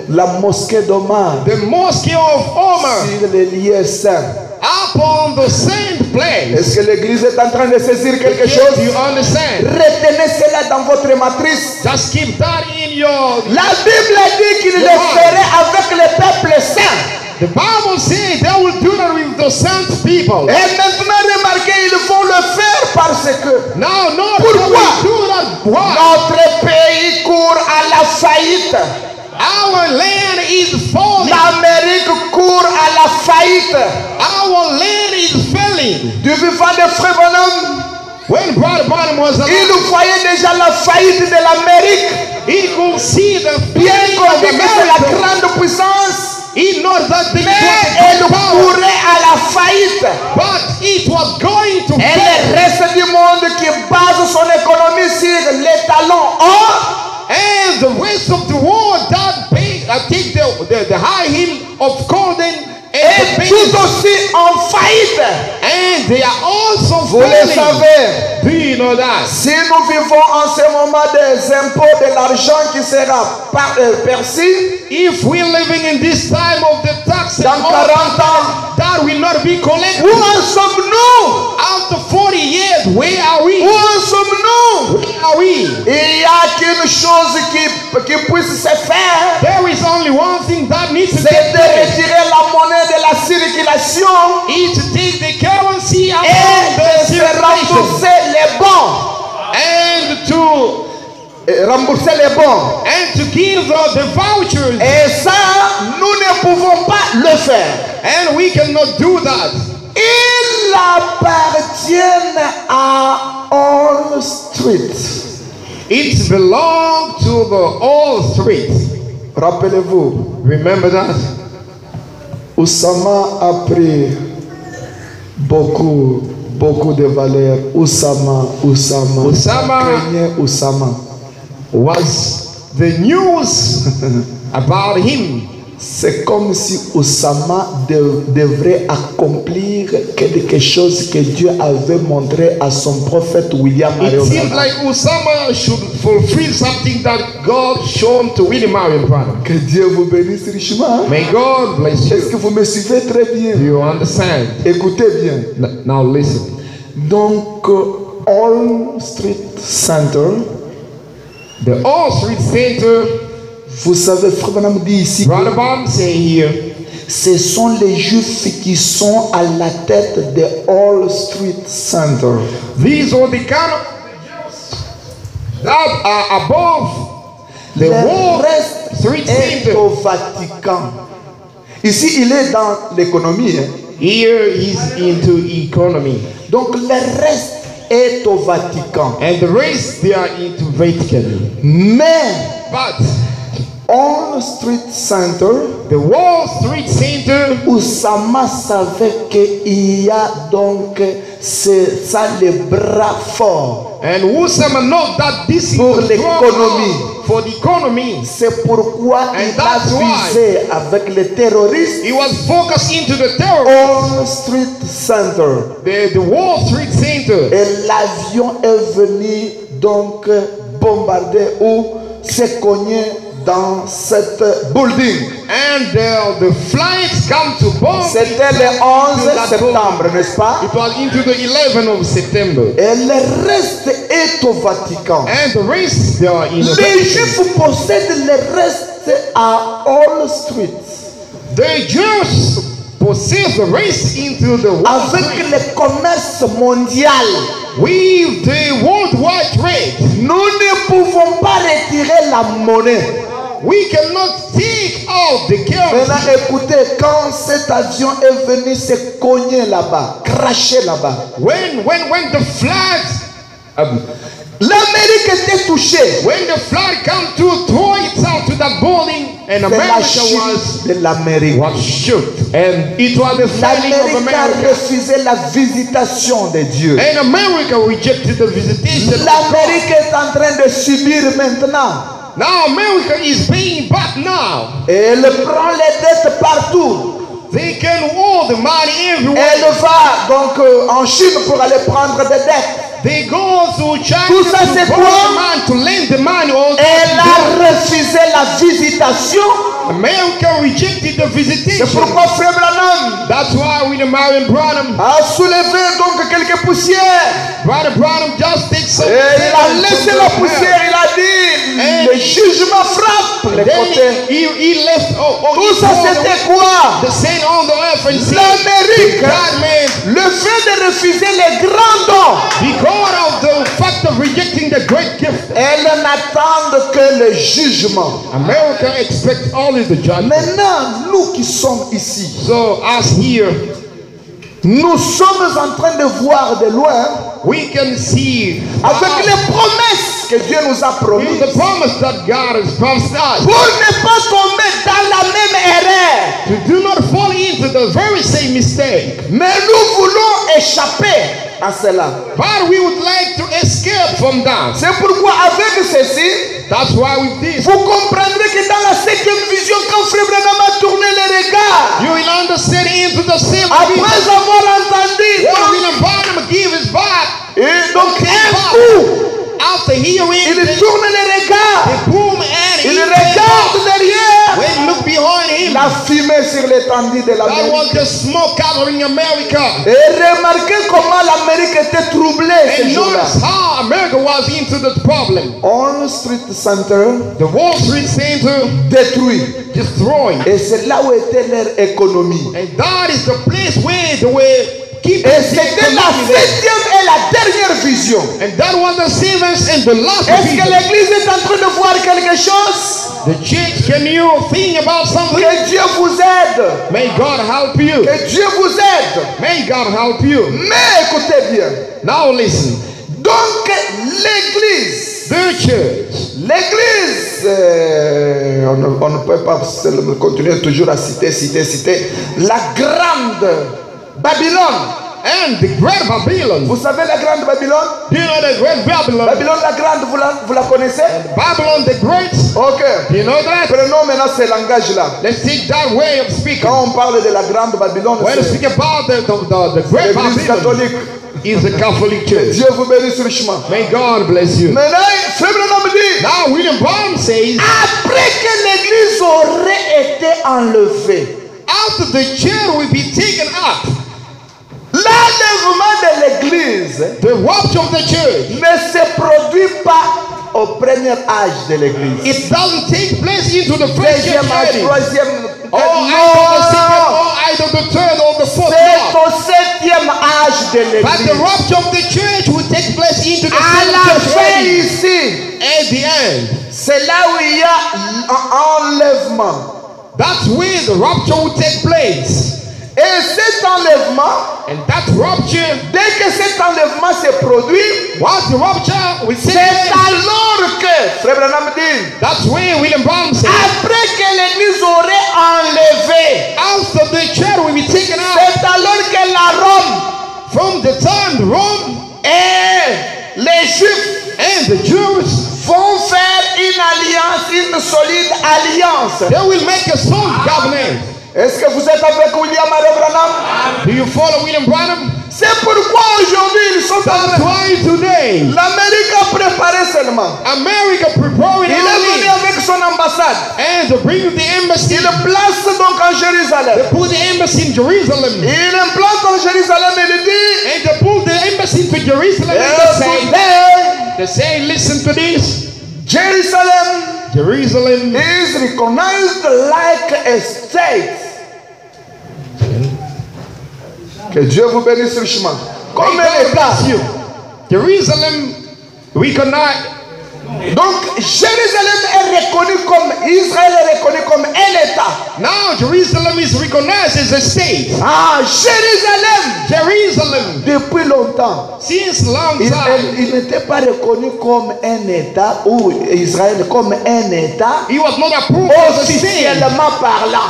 Speaker 2: la mosquée d'Omar
Speaker 4: the mosque of Omar,
Speaker 2: sur les lieux saints.
Speaker 4: upon the saint place.
Speaker 2: Est-ce que l'Église est en train de saisir quelque
Speaker 4: Yes,
Speaker 2: chose?
Speaker 4: you understand?
Speaker 2: Retenez cela dans votre matrice.
Speaker 4: Just keep that in your.
Speaker 2: La Bible dit qu'il le ferait avec le peuple saint.
Speaker 4: The Bible says they will do that with the saint people.
Speaker 2: Et maintenant, remarquez, ils vont le faire parce que
Speaker 4: Now, no,
Speaker 2: Pourquoi?
Speaker 4: they will do that. Why?
Speaker 2: notre pays court à la faillite.
Speaker 4: Our land is falling.
Speaker 2: L'Amérique court à la faillite.
Speaker 4: Our land is failing.
Speaker 2: Du vivant de Frère Bonhomme,
Speaker 4: When Brother Branham was alive,
Speaker 2: il voyait déjà la faillite de l'Amérique.
Speaker 4: he could see the
Speaker 2: Bien
Speaker 4: failing
Speaker 2: qu'on
Speaker 4: of
Speaker 2: dit que c'est la
Speaker 4: America.
Speaker 2: grande puissance,
Speaker 4: He knows that thing
Speaker 2: Mais elle
Speaker 4: was power,
Speaker 2: courait à la faillite.
Speaker 4: but it was going to
Speaker 2: Et
Speaker 4: fail.
Speaker 2: le reste du monde qui base son économie sur les talons or,
Speaker 4: And the rest of the world that take the high heel of golden and the
Speaker 2: est
Speaker 4: base,
Speaker 2: tout aussi en faillite.
Speaker 4: and they are also
Speaker 2: Vous le
Speaker 4: failing.
Speaker 2: savez.
Speaker 4: Do you know that?
Speaker 2: Si nous vivons en ce moment des impôts, de l'argent qui sera perçu,
Speaker 4: If we're living in this time of the tax and
Speaker 2: dans
Speaker 4: all
Speaker 2: 40 ans,
Speaker 4: that will not be collected,
Speaker 2: où en sommes-nous?
Speaker 4: after 40 years, where are we?
Speaker 2: Où en sommes-nous?
Speaker 4: Where are we?
Speaker 2: Il n'y a qu'une chose qui puisse se faire,
Speaker 4: There is only one thing that needs to
Speaker 2: c'est
Speaker 4: take
Speaker 2: de
Speaker 4: place.
Speaker 2: retirer la monnaie de la circulation
Speaker 4: Is to take the currency out
Speaker 2: et
Speaker 4: of the
Speaker 2: de se
Speaker 4: circulation
Speaker 2: rembourser les bons. Rembourser les bons.
Speaker 4: and to give the vouchers,
Speaker 2: Et ça, nous ne pouvons pas le faire.
Speaker 4: and we cannot do that.
Speaker 2: Ils appartiennent à All Street.
Speaker 4: It belongs to the All Street.
Speaker 2: Rappelez-vous,
Speaker 4: Remember that?
Speaker 2: Oussama a pris beaucoup de valeur. Oussama.
Speaker 4: Oussama.
Speaker 2: Craignez Oussama.
Speaker 4: Was the news about him.
Speaker 2: C'est comme si Oussama devrait accomplir quelque chose que Dieu avait montré à son prophète William
Speaker 4: It
Speaker 2: Marion
Speaker 4: seemed
Speaker 2: Branham.
Speaker 4: like Osama should fulfill something that God showed to William Marion Branham.
Speaker 2: Que Dieu vous bénisse richement.
Speaker 4: May God bless
Speaker 2: Est-ce
Speaker 4: you.
Speaker 2: que vous me suivez très bien?
Speaker 4: Do you understand?
Speaker 2: Écoutez bien.
Speaker 4: Now listen.
Speaker 2: Donc, All Street Center,
Speaker 4: The All Street Center,
Speaker 2: vous savez, Frère Branham dit ici,
Speaker 4: Brother Branham say here,
Speaker 2: ce sont les Juifs qui sont à la tête de All Street Center.
Speaker 4: these are the kind of Jews that are above the
Speaker 2: Le
Speaker 4: Wall
Speaker 2: reste
Speaker 4: Street
Speaker 2: est
Speaker 4: Center.
Speaker 2: au Vatican. Ici, il est dans l'économie. Hein.
Speaker 4: Here he's into economy.
Speaker 2: Donc, le reste est au Vatican.
Speaker 4: And the rest they are into Vatican.
Speaker 2: Mais,
Speaker 4: But
Speaker 2: All Street Center,
Speaker 4: the Wall Street Center,
Speaker 2: Oussama savait qu'il y a donc ça les bras forts.
Speaker 4: and Osama knows that this is
Speaker 2: Pour
Speaker 4: the strong
Speaker 2: l'économie.
Speaker 4: arm for the economy.
Speaker 2: C'est pourquoi
Speaker 4: And
Speaker 2: il a
Speaker 4: that's why
Speaker 2: visé avec les terroristes
Speaker 4: He was focused into the terror,
Speaker 2: All Street Center.
Speaker 4: the Wall Street Center.
Speaker 2: Et l'avion est venu donc bombarder ou se cogner dans cette building.
Speaker 4: And the flights come to bomb.
Speaker 2: C'était le 11 septembre, n'est-ce pas?
Speaker 4: It was into the 11th of September.
Speaker 2: Et le reste est au Vatican.
Speaker 4: And the rest they are in the
Speaker 2: Les Juifs possèdent le reste à All Street.
Speaker 4: The Jews possess the rest into the Wall
Speaker 2: Avec
Speaker 4: Street.
Speaker 2: le commerce mondial,
Speaker 4: With the worldwide trade,
Speaker 2: nous ne pouvons pas retirer la monnaie.
Speaker 4: we cannot take out the currency.
Speaker 2: Maintenant, écoutez, quand cet avion est venu se cogner là-bas, cracher là-bas,
Speaker 4: When the flag,
Speaker 2: l'Amérique était touchée.
Speaker 4: when the flag come to throw itself to that building, and
Speaker 2: C'est la
Speaker 4: America
Speaker 2: chute de l'Amérique.
Speaker 4: was shook, and it was the falling of
Speaker 2: L'Amérique a
Speaker 4: America.
Speaker 2: refusé la visitation de Dieu.
Speaker 4: And America rejected the visitation of God.
Speaker 2: L'Amérique est en train de subir maintenant.
Speaker 4: Now America is paying back now.
Speaker 2: Et elle prend les dettes partout.
Speaker 4: They can hold the money everywhere.
Speaker 2: Elle va donc en Chine pour aller prendre des dettes.
Speaker 4: They go to China
Speaker 2: Tout ça,
Speaker 4: to
Speaker 2: c'est
Speaker 4: borrow
Speaker 2: quoi?
Speaker 4: the money, to lend the money. All
Speaker 2: Elle
Speaker 4: that.
Speaker 2: a refusé la visitation.
Speaker 4: America rejected the
Speaker 2: C'est
Speaker 4: visitation.
Speaker 2: pourquoi Frère Branham
Speaker 4: That's why William Marion Branham,
Speaker 2: a soulevé donc quelques poussières.
Speaker 4: Brother Branham just takes some.
Speaker 2: Et il a laissé la poussière. Il a dit, le jugement frappe les
Speaker 4: Then
Speaker 2: côtés.
Speaker 4: he left.
Speaker 2: Tout ça, c'était quoi?
Speaker 4: The sand on the earth and said,
Speaker 2: L'Amérique,
Speaker 4: God, man,
Speaker 2: le fait de refuser les grands dons,
Speaker 4: because of the fact of rejecting the great gift,
Speaker 2: elle n'attend que le jugement.
Speaker 4: America expects only the judgment.
Speaker 2: Maintenant, nous qui sommes ici,
Speaker 4: So as here,
Speaker 2: nous sommes en train de voir de loin
Speaker 4: we can see
Speaker 2: avec les promesses que Dieu nous a promis.
Speaker 4: It is the promise that God has promised us.
Speaker 2: Pour ne pas tomber dans la même erreur.
Speaker 4: To do not fall into the very same mistake.
Speaker 2: Mais nous voulons échapper à cela.
Speaker 4: But we would like to escape from that.
Speaker 2: C'est pourquoi avec ceci,
Speaker 4: That's why with this,
Speaker 2: vous comprendrez que dans la 7e vision, quand Frère Branham a tourné les regards,
Speaker 4: you will understand into the same
Speaker 2: après
Speaker 4: vision.
Speaker 2: avoir entendu,
Speaker 4: When William Branham give his back,
Speaker 2: et donc un coup,
Speaker 4: after hearing,
Speaker 2: il
Speaker 4: the
Speaker 2: tourne les regards,
Speaker 4: boom and
Speaker 2: il
Speaker 4: he
Speaker 2: regarde derrière,
Speaker 4: when he looked behind him,
Speaker 2: la fumée sur l'étendue de
Speaker 4: that was
Speaker 2: l'Amérique.
Speaker 4: the smoke covering America.
Speaker 2: Et remarquez comment l'Amérique était troublée ce
Speaker 4: And
Speaker 2: jour-là.
Speaker 4: notice how America was into the problem.
Speaker 2: On Street Center
Speaker 4: The Wall Street Center
Speaker 2: détruit.
Speaker 4: destroyed.
Speaker 2: Et c'est là où était leur économie.
Speaker 4: And that is the place where they were keeping
Speaker 2: Et
Speaker 4: the
Speaker 2: c'était la
Speaker 4: economy there.
Speaker 2: 7e et la dernière vision.
Speaker 4: And that was the seventh and the last
Speaker 2: Est-ce que
Speaker 4: vision.
Speaker 2: l'Église est en train de voir quelque chose?
Speaker 4: The church, can you think about something?
Speaker 2: Que Dieu vous aide.
Speaker 4: May God help you.
Speaker 2: Que Dieu vous aide.
Speaker 4: May God help you.
Speaker 2: Mais écoutez bien.
Speaker 4: Now listen.
Speaker 2: Donc l'Église.
Speaker 4: The church.
Speaker 2: L'Église, on ne peut pas seulement continuer toujours à citer la grande Babylone.
Speaker 4: And the great Babylon.
Speaker 2: Vous savez la grande Babylone?
Speaker 4: Do you know the great Babylon?
Speaker 2: Babylone la grande, vous la connaissez?
Speaker 4: Babylon the great.
Speaker 2: Ok.
Speaker 4: Do you know that?
Speaker 2: Prenons maintenant ce langage-là.
Speaker 4: Let's take that way of speaking.
Speaker 2: Quand on parle de la grande Babylone,
Speaker 4: When we
Speaker 2: c'est
Speaker 4: speak about the great
Speaker 2: l'Église
Speaker 4: Babylon,
Speaker 2: catholique.
Speaker 4: is the Catholic Church.
Speaker 2: Dieu vous bénisse richement.
Speaker 4: May God bless you.
Speaker 2: Maintenant, Frère Branham dit,
Speaker 4: Now William Branham says,
Speaker 2: après que l'Église aurait été enlevée,
Speaker 4: after the church will be taken up,
Speaker 2: l'enlèvement de l'Église
Speaker 4: the rapture of the church,
Speaker 2: ne se produit pas au premier âge de l'Église.
Speaker 4: it doesn't take place into the first church
Speaker 2: Deuxième âge,
Speaker 4: wedding,
Speaker 2: troisième,
Speaker 4: or either the second or either the third or the fourth.
Speaker 2: c'est
Speaker 4: No.
Speaker 2: au 7e âge de
Speaker 4: But the
Speaker 2: l'Église.
Speaker 4: rapture of the church will take place into the
Speaker 2: À
Speaker 4: seventh
Speaker 2: la
Speaker 4: church
Speaker 2: fin
Speaker 4: wedding.
Speaker 2: ici,
Speaker 4: At the end,
Speaker 2: c'est là où il y a un enlèvement.
Speaker 4: that's where the rapture will take place.
Speaker 2: Et cet enlèvement,
Speaker 4: And that rapture,
Speaker 2: dès que cet enlèvement se produit,
Speaker 4: once the rapture will take
Speaker 2: c'est
Speaker 4: place,
Speaker 2: alors que, Frère Branham dit,
Speaker 4: that's where William Branham said,
Speaker 2: après que l'Église aurait enlevé,
Speaker 4: after the church will be taken out,
Speaker 2: c'est alors que la Rome
Speaker 4: from the time Rome
Speaker 2: et les Juifs
Speaker 4: and the Jews,
Speaker 2: vont faire une alliance, une solide alliance.
Speaker 4: they will make a strong covenant.
Speaker 2: Est-ce que vous êtes avec William Mary Branham?
Speaker 4: Do you follow William Branham?
Speaker 2: C'est pourquoi aujourd'hui ils sont en
Speaker 4: That's
Speaker 2: train.
Speaker 4: why today
Speaker 2: L'Amérique a préparé seulement.
Speaker 4: America preparing
Speaker 2: Il est venu
Speaker 4: only
Speaker 2: avec son ambassade.
Speaker 4: and to bring the embassy.
Speaker 2: Il place donc en Jérusalem.
Speaker 4: They put the embassy in Jerusalem.
Speaker 2: Il implante en Jérusalem et il dit,
Speaker 4: And they put the embassy into Jerusalem and
Speaker 2: today,
Speaker 4: they say, listen to this.
Speaker 2: Jerusalem
Speaker 4: Jerusalem
Speaker 2: is recognized like a state. Que Dieu vous bénisse richement. Comme
Speaker 4: May
Speaker 2: un
Speaker 4: God
Speaker 2: État.
Speaker 4: bless you. Jerusalem recognize.
Speaker 2: Donc Jérusalem est reconnu comme, Israël est reconnu comme un État.
Speaker 4: Now Jerusalem is recognized as a state.
Speaker 2: Ah, Jérusalem,
Speaker 4: Jerusalem,
Speaker 2: depuis longtemps,
Speaker 4: since long
Speaker 2: il
Speaker 4: time,
Speaker 2: n'était pas reconnu comme un État, ou Israël comme un État,
Speaker 4: he was not approved as a state.
Speaker 2: officiellement parlant.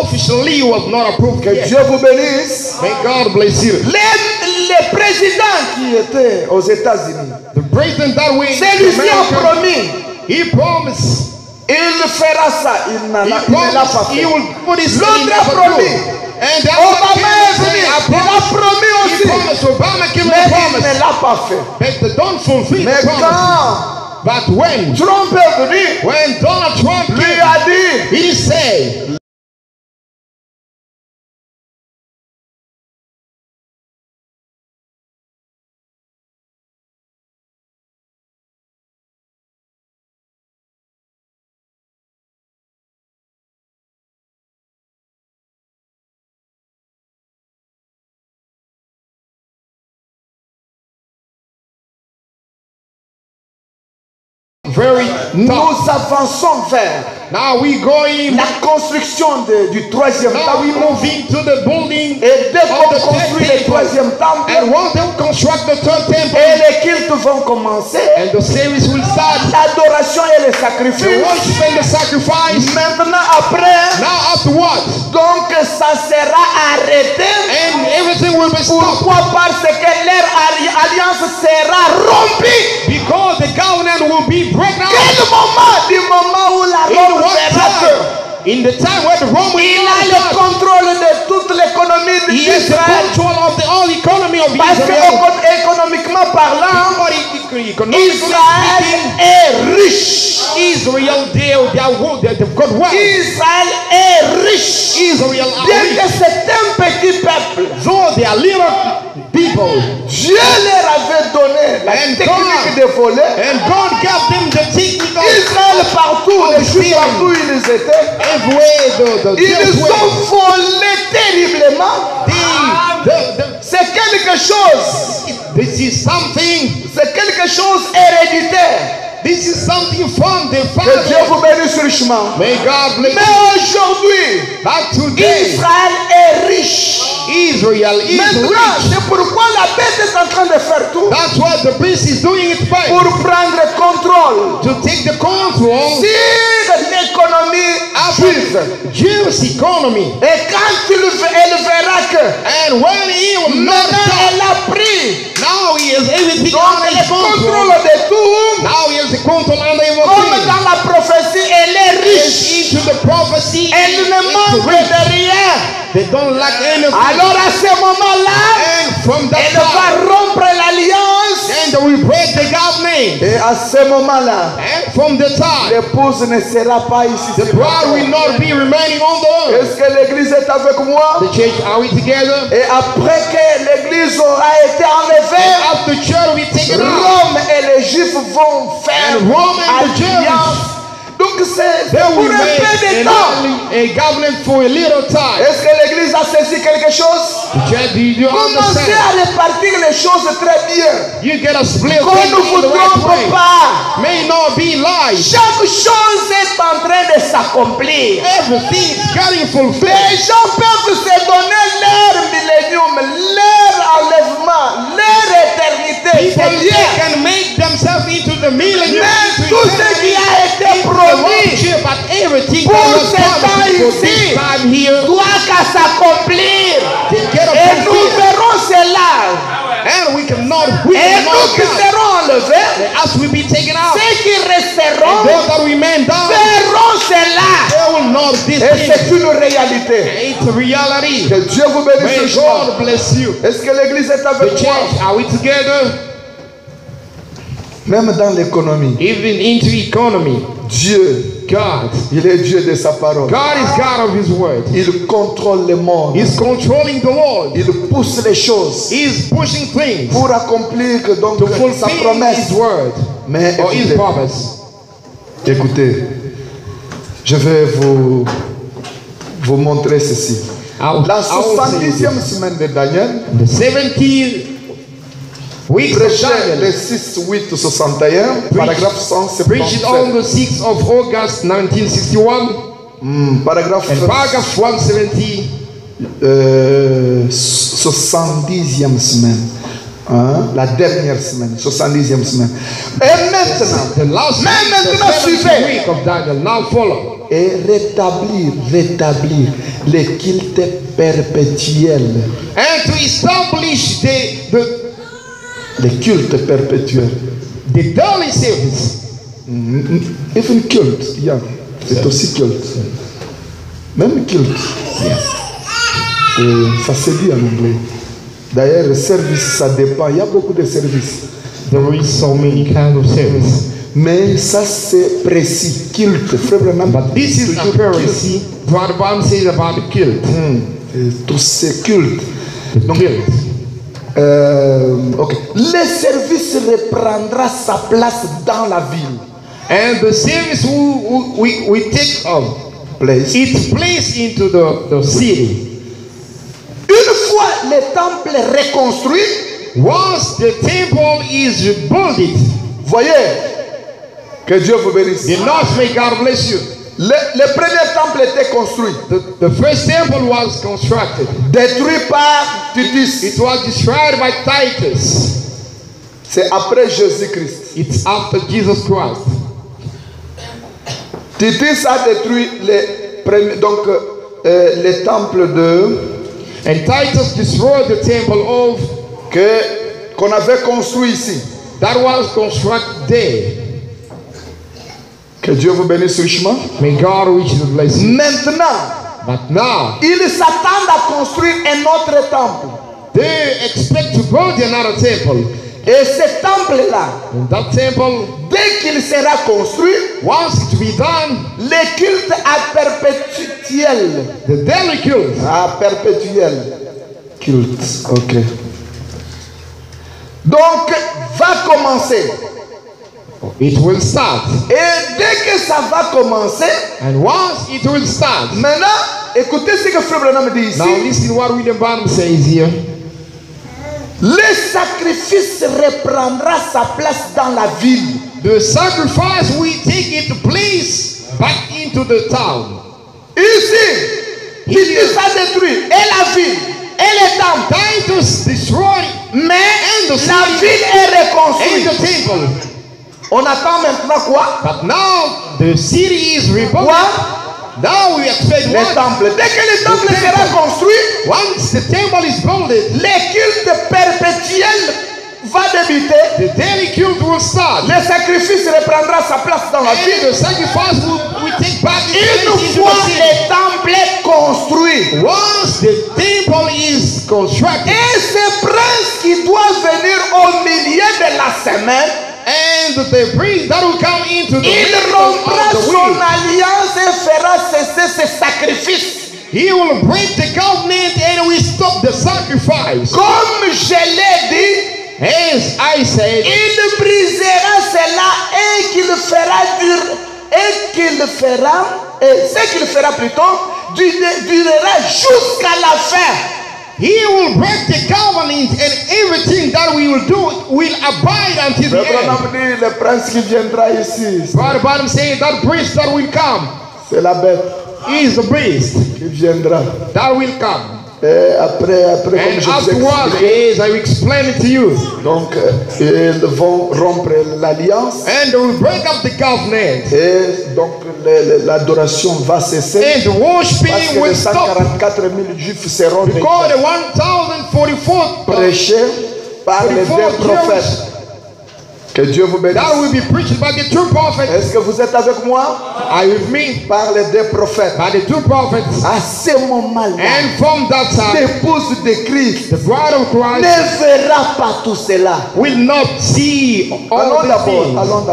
Speaker 4: Officially, he was not approved
Speaker 2: Que
Speaker 4: yet.
Speaker 2: Dieu vous bénisse.
Speaker 4: May God bless you.
Speaker 2: Les présidents qui étaient aux États-Unis,
Speaker 4: The president that way,
Speaker 2: celui-ci a
Speaker 4: America,
Speaker 2: promis,
Speaker 4: he promised.
Speaker 2: il fera ça, il ne
Speaker 4: He
Speaker 2: l'a pas
Speaker 4: promised he
Speaker 2: fait.
Speaker 4: will put his
Speaker 2: L'autre
Speaker 4: name
Speaker 2: a
Speaker 4: up
Speaker 2: promis.
Speaker 4: And the
Speaker 2: Obama
Speaker 4: other
Speaker 2: est
Speaker 4: came
Speaker 2: venu,
Speaker 4: and said,
Speaker 2: il a promis
Speaker 4: he
Speaker 2: aussi,
Speaker 4: promised. Obama came
Speaker 2: mais
Speaker 4: and
Speaker 2: il
Speaker 4: promised.
Speaker 2: ne l'a pas fait.
Speaker 4: But they don't fulfill
Speaker 2: Mais
Speaker 4: the promise.
Speaker 2: quand
Speaker 4: But when
Speaker 2: Trump est venu,
Speaker 4: when Donald Trump
Speaker 2: lui
Speaker 4: came,
Speaker 2: a dit,
Speaker 4: he said, very tough.
Speaker 2: nous avançons vers
Speaker 4: Now we going.
Speaker 2: la construction du troisième
Speaker 4: Now we
Speaker 2: temple.
Speaker 4: moving to the building.
Speaker 2: Et dès
Speaker 4: of
Speaker 2: qu'on
Speaker 4: the
Speaker 2: construit
Speaker 4: third
Speaker 2: le troisième temple,
Speaker 4: And once they construct the third temple,
Speaker 2: et les cultes vont commencer,
Speaker 4: and the series will start.
Speaker 2: l'adoration et le
Speaker 4: The
Speaker 2: sacrifice.
Speaker 4: worship and the sacrifice.
Speaker 2: Maintenant après,
Speaker 4: Now afterwards,
Speaker 2: donc ça sera arrêté.
Speaker 4: and everything will be stopped.
Speaker 2: Pourquoi? Parce que leur alliance sera rompue.
Speaker 4: Because the covenant will be broken out.
Speaker 2: Quel moment? Du moment où la
Speaker 4: In
Speaker 2: Rome
Speaker 4: what
Speaker 2: verra que
Speaker 4: time? In the time where the Roman
Speaker 2: il a le contrôle de toute l'économie
Speaker 4: he has the
Speaker 2: d'Israël.
Speaker 4: control of the whole economy of
Speaker 2: Parce que
Speaker 4: Israel.
Speaker 2: économiquement parlant,
Speaker 4: Economically
Speaker 2: Israël
Speaker 4: speaking,
Speaker 2: est riche.
Speaker 4: Israel, they've got wealth.
Speaker 2: Israël est riche.
Speaker 4: Israel are
Speaker 2: Bien
Speaker 4: rich.
Speaker 2: que c'est un petit peuple,
Speaker 4: Though they are little people,
Speaker 2: Dieu leur avait donné la
Speaker 4: And
Speaker 2: technique
Speaker 4: God-
Speaker 2: de voler.
Speaker 4: and God gave them the technical
Speaker 2: Israël partout, les Juifs partout où ils étaient,
Speaker 4: everywhere,
Speaker 2: ils ont volé terriblement. C'est quelque chose.
Speaker 4: This is something.
Speaker 2: C'est quelque chose héréditaire.
Speaker 4: This is something from the
Speaker 2: Que Dieu
Speaker 4: Father.
Speaker 2: vous bénisse richement.
Speaker 4: May God bless
Speaker 2: Mais
Speaker 4: you.
Speaker 2: aujourd'hui,
Speaker 4: But today,
Speaker 2: Israël est riche.
Speaker 4: Israel is
Speaker 2: Maintenant,
Speaker 4: rich.
Speaker 2: c'est pourquoi la bête est en train de faire tout
Speaker 4: That's why the beast is doing its best
Speaker 2: pour prendre contrôle
Speaker 4: to take the control
Speaker 2: sur l'économie juive.
Speaker 4: of Jewish economy.
Speaker 2: Et quand elle verra que
Speaker 4: And when he will not
Speaker 2: maintenant
Speaker 4: stop,
Speaker 2: elle a pris
Speaker 4: now he has everything
Speaker 2: donc
Speaker 4: under
Speaker 2: le
Speaker 4: his
Speaker 2: contrôle
Speaker 4: control.
Speaker 2: de tout,
Speaker 4: Now he has the control under
Speaker 2: comme
Speaker 4: everything.
Speaker 2: dans la prophétie, elle est riche.
Speaker 4: Into the prophecy,
Speaker 2: Elle ne manque de rien.
Speaker 4: they don't lack anything.
Speaker 2: Alors à ce moment-là,
Speaker 4: And from that
Speaker 2: elle va
Speaker 4: time,
Speaker 2: rompre l'alliance.
Speaker 4: then they will break the covenant.
Speaker 2: Et à ce moment-là,
Speaker 4: And from the time,
Speaker 2: l'épouse ne sera pas ici.
Speaker 4: the bride will not be remaining on the earth.
Speaker 2: Est-ce que l'église est avec moi?
Speaker 4: The church, are we together?
Speaker 2: Et après que l'église aura été enlevée,
Speaker 4: And after church, we take it out.
Speaker 2: Rome et les Juifs vont faire
Speaker 4: And Rome and the
Speaker 2: alliance. Donc c'est
Speaker 4: They
Speaker 2: pour
Speaker 4: will
Speaker 2: un
Speaker 4: make
Speaker 2: peu de temps.
Speaker 4: a covenant for a little time.
Speaker 2: Est-ce que l'église a saisi quelque chose?
Speaker 4: The church, do you
Speaker 2: Commencez
Speaker 4: understand?
Speaker 2: à répartir les choses très bien.
Speaker 4: You get a split
Speaker 2: Qu'on ne vous
Speaker 4: in the right
Speaker 2: trompe
Speaker 4: way.
Speaker 2: pas.
Speaker 4: May not be lies.
Speaker 2: Chaque chose est en train de s'accomplir.
Speaker 4: Everything is getting fulfilled.
Speaker 2: Les gens peuvent se donner leur millénium, leur enlèvement, leur éternité.
Speaker 4: People
Speaker 2: C'est
Speaker 4: they
Speaker 2: bien.
Speaker 4: can make themselves into the millennium.
Speaker 2: Mais
Speaker 4: into
Speaker 2: tout ce
Speaker 4: eternity,
Speaker 2: qui a été
Speaker 4: into the
Speaker 2: promis
Speaker 4: worship, but everything
Speaker 2: pour
Speaker 4: that was
Speaker 2: ce temps
Speaker 4: promised for
Speaker 2: ici
Speaker 4: this time here,
Speaker 2: doit qu'à s'accomplir.
Speaker 4: they get a
Speaker 2: Et nous
Speaker 4: fulfilled.
Speaker 2: verrons cela.
Speaker 4: And we cannot,
Speaker 2: Et nous qui serons enlevés,
Speaker 4: as we be taken out,
Speaker 2: ceux qui
Speaker 4: and
Speaker 2: resteront
Speaker 4: those that remain down,
Speaker 2: verront cela.
Speaker 4: they will not this
Speaker 2: Et
Speaker 4: thing.
Speaker 2: c'est une réalité.
Speaker 4: It's a reality.
Speaker 2: Que Dieu vous bénisse
Speaker 4: May
Speaker 2: richement.
Speaker 4: God bless you.
Speaker 2: Est-ce que l'église est
Speaker 4: The
Speaker 2: avec moi?
Speaker 4: church, are we together?
Speaker 2: Même dans l'économie,
Speaker 4: Even into economy,
Speaker 2: Dieu,
Speaker 4: God.
Speaker 2: il est Dieu de sa parole.
Speaker 4: God is God of His word.
Speaker 2: Il contrôle le monde.
Speaker 4: He's controlling the world.
Speaker 2: Il pousse les choses
Speaker 4: He's pushing things
Speaker 2: pour accomplir donc
Speaker 4: to
Speaker 2: sa
Speaker 4: fulfill
Speaker 2: promesse.
Speaker 4: His word
Speaker 2: Mais
Speaker 4: or His
Speaker 2: écoutez,
Speaker 4: promise.
Speaker 2: écoutez, je vais vous montrer ceci. La 70e semaine de Daniel,
Speaker 4: The 70 weeks of
Speaker 2: prêchait le
Speaker 4: Daniel,
Speaker 2: 6-8-61, paragraphe
Speaker 4: preached on
Speaker 2: 177.
Speaker 4: the 6th of August 1961,
Speaker 2: Paragraphe
Speaker 4: and paragraph 170,
Speaker 2: 70e semaine. Hein? La dernière semaine, 70e semaine. Et maintenant,
Speaker 4: the last
Speaker 2: mais
Speaker 4: week, the
Speaker 2: maintenant
Speaker 4: 70th
Speaker 2: suivez.
Speaker 4: week of Daniel, now follow.
Speaker 2: Et rétablir le culte perpétuel.
Speaker 4: And to establish
Speaker 2: Le culte perpétuel.
Speaker 4: the daily service.
Speaker 2: Even culte, yeah. C'est aussi culte. Même culte. Ça se dit en anglais. D'ailleurs, service, ça dépend. Il y a beaucoup de services.
Speaker 4: There is so many kinds of service.
Speaker 2: Mais ça, c'est précis. Culte. Frère Branham,
Speaker 4: But this is
Speaker 2: toujours
Speaker 4: accuracy. What the Bible says about the guilt.
Speaker 2: Tous ces cultes.
Speaker 4: The guilt.
Speaker 2: Ok. Le service reprendra sa place dans la ville.
Speaker 4: And the service we take
Speaker 2: Place.
Speaker 4: its place into the city.
Speaker 2: Une fois le temple reconstruit,
Speaker 4: Once the temple is rebuilt,
Speaker 2: voyez, que Dieu vous bénisse.
Speaker 4: the Lord may God bless you.
Speaker 2: Le premier temple était construit,
Speaker 4: The first temple was constructed.
Speaker 2: détruit par Titus.
Speaker 4: It was destroyed by Titus.
Speaker 2: C'est après Jésus-Christ.
Speaker 4: It's after Jesus Christ.
Speaker 2: Titus a détruit les temples de
Speaker 4: And Titus destroyed the temple of
Speaker 2: qu'on avait construit ici.
Speaker 4: that was constructed there.
Speaker 2: Que Dieu vous bénisse richement.
Speaker 4: May God richly bless you.
Speaker 2: Maintenant,
Speaker 4: But now
Speaker 2: ils s'attendent à construire un autre temple.
Speaker 4: they expect to build another temple.
Speaker 2: Et ce temple-là,
Speaker 4: And that temple,
Speaker 2: dès qu'il sera construit,
Speaker 4: once it be done,
Speaker 2: le culte à perpétuel.
Speaker 4: the daily cult
Speaker 2: À perpétuel. Culte, ok. Donc, va commencer.
Speaker 4: it will start.
Speaker 2: Et dès que ça va commencer,
Speaker 4: And once it will start,
Speaker 2: maintenant, écoutez ce que Frère Branham dit ici.
Speaker 4: now listen what William Branham says here.
Speaker 2: Le sacrifice reprendra sa place dans la ville.
Speaker 4: The sacrifice will take its place back into the town.
Speaker 2: Ici, Titus a détruit et la ville et les temples.
Speaker 4: Titus destroyed
Speaker 2: Mais
Speaker 4: the
Speaker 2: la
Speaker 4: city
Speaker 2: ville est
Speaker 4: and
Speaker 2: reconstruite.
Speaker 4: the temple.
Speaker 2: On attend maintenant quoi?
Speaker 4: But now the city is rebuilt.
Speaker 2: Quoi?
Speaker 4: Now we expect
Speaker 2: Les
Speaker 4: what?
Speaker 2: temples. Dès que le temple
Speaker 4: The
Speaker 2: sera
Speaker 4: temple.
Speaker 2: construit,
Speaker 4: Once the temple is built,
Speaker 2: le culte perpétuel va débuter.
Speaker 4: the daily cult will start.
Speaker 2: Le sacrifice reprendra sa place dans la
Speaker 4: And
Speaker 2: ville.
Speaker 4: the sacrifice will take back its
Speaker 2: Une
Speaker 4: place into
Speaker 2: fois
Speaker 4: the city.
Speaker 2: le temple construit.
Speaker 4: Once the temple is constructed,
Speaker 2: Et ce prince qui doit venir au milieu de la semaine,
Speaker 4: and the priest that will come into the
Speaker 2: il
Speaker 4: middle
Speaker 2: rompra
Speaker 4: of the
Speaker 2: son
Speaker 4: week,
Speaker 2: alliance et fera cesser ses sacrifices.
Speaker 4: he will break the covenant and will stop the sacrifice.
Speaker 2: Comme je l'ai dit,
Speaker 4: As I said,
Speaker 2: il brisera cela et qu'il fera ce qu'il fera plutôt durera jusqu'à la fin.
Speaker 4: he will break the covenant, and everything that we will do will abide until the end.
Speaker 2: Le prince qui viendra ici,
Speaker 4: But Bottom saying that priest that will come
Speaker 2: c'est la bête
Speaker 4: is the priest
Speaker 2: qui viendra.
Speaker 4: that will come.
Speaker 2: Et après comme
Speaker 4: And
Speaker 2: je vous ai
Speaker 4: afterwards,
Speaker 2: expliqué,
Speaker 4: as I will explain it to you,
Speaker 2: donc ils vont rompre l'alliance
Speaker 4: and they will break up the covenant,
Speaker 2: et donc l'adoration va cesser
Speaker 4: and the
Speaker 2: parce
Speaker 4: worshiping
Speaker 2: que
Speaker 4: will
Speaker 2: les
Speaker 4: stop.
Speaker 2: 144 000 juifs seront
Speaker 4: Because the 1,044
Speaker 2: prêchés par les deux prophètes. Que Dieu vous bénisse.
Speaker 4: that will be preached by the two prophets.
Speaker 2: Est-ce que vous êtes avec moi?
Speaker 4: Are you with me?
Speaker 2: Par les deux prophètes.
Speaker 4: By the two prophets.
Speaker 2: À ce moment-là,
Speaker 4: And from that time,
Speaker 2: l'épouse de Christ
Speaker 4: the bride of Christ
Speaker 2: ne verra pas tout cela.
Speaker 4: will not see all these things.
Speaker 2: Allons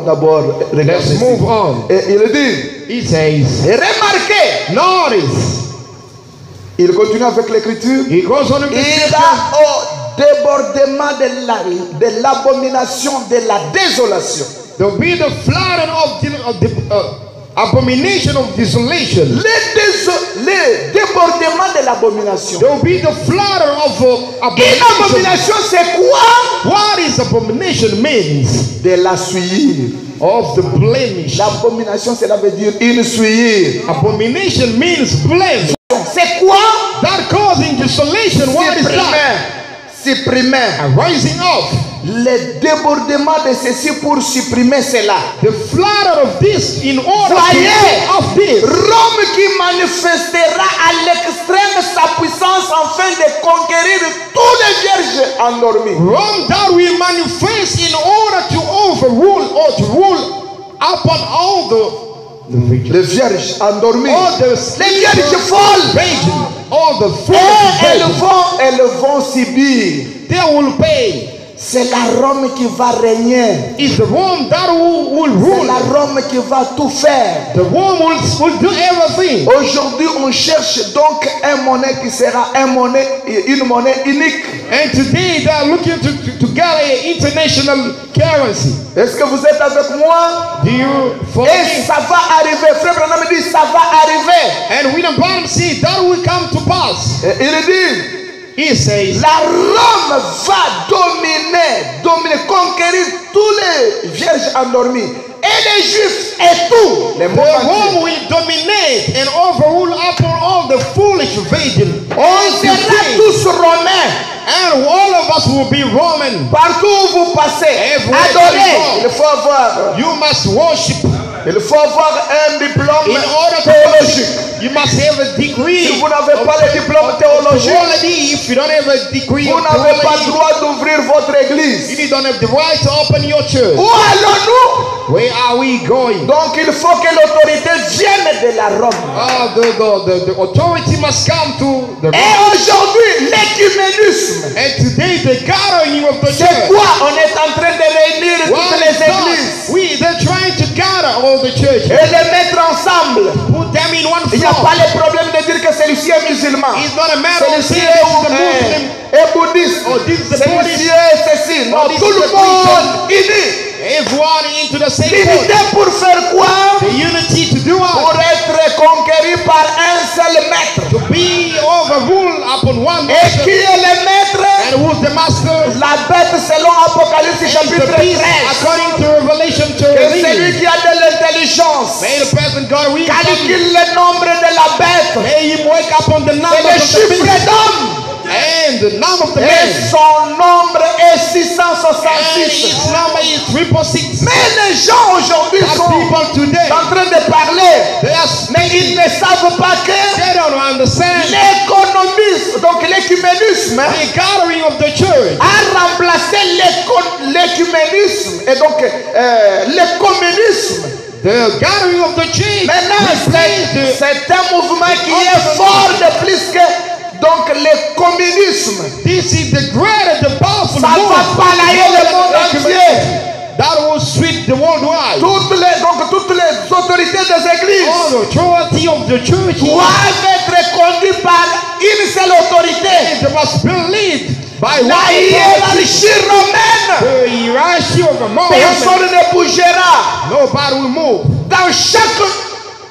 Speaker 2: d'abord. Regardez
Speaker 4: Let's
Speaker 2: ici.
Speaker 4: move on.
Speaker 2: Et il dit,
Speaker 4: He says,
Speaker 2: et remarquez,
Speaker 4: notice,
Speaker 2: il continue avec l'écriture.
Speaker 4: he goes on in the
Speaker 2: Il
Speaker 4: scripture,
Speaker 2: va au débordement de l'abomination de la désolation.
Speaker 4: there will be the flooding of the abomination of desolation.
Speaker 2: Le débordement de l'abomination.
Speaker 4: There will be the flooding of
Speaker 2: Une
Speaker 4: abomination.
Speaker 2: abomination, c'est quoi?
Speaker 4: What is abomination means?
Speaker 2: De la souillure.
Speaker 4: Of the blemish.
Speaker 2: L'abomination, cela veut dire une souillure.
Speaker 4: Abomination means blemish.
Speaker 2: C'est quoi?
Speaker 4: That causing desolation. What is that?
Speaker 2: Supprimer.
Speaker 4: A rising up.
Speaker 2: Le débordement de ceci pour supprimer cela.
Speaker 4: The flood of this in order
Speaker 2: Voyez,
Speaker 4: to of this.
Speaker 2: Rome qui manifestera à l'extrême sa puissance afin de conquérir tous les vierges endormis.
Speaker 4: Rome that will manifest in order to overrule or to rule upon all
Speaker 2: Les vierges endormies.
Speaker 4: all the
Speaker 2: Les vierges folles.
Speaker 4: virgin, all the
Speaker 2: Et
Speaker 4: foolish
Speaker 2: elles vont subir.
Speaker 4: they will pay.
Speaker 2: C'est la Rome qui va régner.
Speaker 4: It's the Rome that will
Speaker 2: C'est
Speaker 4: rule.
Speaker 2: la Rome qui va tout faire.
Speaker 4: The Rome will do everything.
Speaker 2: Aujourd'hui, on cherche donc une monnaie qui sera une monnaie unique.
Speaker 4: And today they are looking to get an international currency.
Speaker 2: Est-ce que vous êtes avec moi?
Speaker 4: Do you follow
Speaker 2: Et
Speaker 4: me?
Speaker 2: ça va arriver. Frère Branham dit ça va arriver.
Speaker 4: And William Branham said that will come to pass.
Speaker 2: Et il dit
Speaker 4: He says,
Speaker 2: la Rome va dominer, conquérir tous les vierges endormies. Et les Juifs et tout. Les
Speaker 4: the Rome will dominate and overrule upon all the foolish virgins.
Speaker 2: On sera tous romains.
Speaker 4: And all of us will be Roman.
Speaker 2: Partout où vous passez, adorez. Il faut avoir.
Speaker 4: You must worship.
Speaker 2: Il faut avoir un diplôme
Speaker 4: In order to
Speaker 2: théologique.
Speaker 4: worship, you must have a degree.
Speaker 2: Si vous n'avez pas le diplôme théologique,
Speaker 4: Theology, if you don't have a degree
Speaker 2: vous
Speaker 4: of
Speaker 2: n'avez pas le
Speaker 4: theology,
Speaker 2: droit d'ouvrir votre église.
Speaker 4: you don't have the right to open your church.
Speaker 2: Où allons-nous?
Speaker 4: Where are we going?
Speaker 2: Donc il faut que l'autorité vienne de la Rome.
Speaker 4: The authority must come to the
Speaker 2: Et aujourd'hui, l'écuménisme.
Speaker 4: And today the gathering of the
Speaker 2: C'est
Speaker 4: church.
Speaker 2: quoi? On est en train de réunir toutes les églises
Speaker 4: They're trying to gather all the church.
Speaker 2: et les mettre ensemble.
Speaker 4: Put them in one
Speaker 2: Il n'y a
Speaker 4: floor.
Speaker 2: pas le problème de dire que celui-ci est musulman.
Speaker 4: It's not a matter of
Speaker 2: Celui-ci
Speaker 4: saying this is a
Speaker 2: est,
Speaker 4: Muslim.
Speaker 2: est bouddhiste.
Speaker 4: Oh, this is the
Speaker 2: Celui-ci
Speaker 4: Buddhist.
Speaker 2: est ceci. Non,
Speaker 4: this
Speaker 2: tout
Speaker 4: is
Speaker 2: le
Speaker 4: the
Speaker 2: monde uni.
Speaker 4: Everyone into the same boat.
Speaker 2: L'unité pour faire quoi?
Speaker 4: The unity to do
Speaker 2: Pour
Speaker 4: what?
Speaker 2: être conquéri par un seul maître.
Speaker 4: To be overruled upon one
Speaker 2: Et
Speaker 4: master.
Speaker 2: qui est le maître?
Speaker 4: And who's the master?
Speaker 2: La bête selon Apocalypse
Speaker 4: And
Speaker 2: chapitre
Speaker 4: the beast
Speaker 2: 13.
Speaker 4: according to Revelation
Speaker 2: Et celui
Speaker 4: 13.
Speaker 2: qui a de l'intelligence
Speaker 4: May the person God wisdom.
Speaker 2: calcule le nombre de la bête.
Speaker 4: May him wake up on the
Speaker 2: C'est
Speaker 4: number
Speaker 2: le
Speaker 4: of the
Speaker 2: chiffre
Speaker 4: beast.
Speaker 2: d'homme.
Speaker 4: And the number of the
Speaker 2: Et
Speaker 4: man.
Speaker 2: son nombre est
Speaker 4: And
Speaker 2: 666.
Speaker 4: its number is 666.
Speaker 2: Mais les gens aujourd'hui
Speaker 4: As
Speaker 2: sont
Speaker 4: people today,
Speaker 2: en train de parler.
Speaker 4: they
Speaker 2: Mais ils ne savent pas que
Speaker 4: they don't understand
Speaker 2: l'économisme, donc l'écuménisme,
Speaker 4: the gathering of the church
Speaker 2: a remplacé l'écuménisme et donc le communisme.
Speaker 4: the gathering of the church
Speaker 2: Maintenant,
Speaker 4: replaced
Speaker 2: c'est un mouvement qui est fort de plus que donc le communisme.
Speaker 4: this is the greater, the powerful
Speaker 2: Ça va
Speaker 4: move
Speaker 2: balayer le monde entier.
Speaker 4: that will sweep the worldwide.
Speaker 2: Toutes les autorités des églises
Speaker 4: All the authority of the church
Speaker 2: doivent être conduites par une seule autorité.
Speaker 4: they must be led by
Speaker 2: La
Speaker 4: one authority.
Speaker 2: hiérarchie romaine.
Speaker 4: The hierarchy of a Roman.
Speaker 2: Personne ne bougera.
Speaker 4: Nobody will move.
Speaker 2: Dans chaque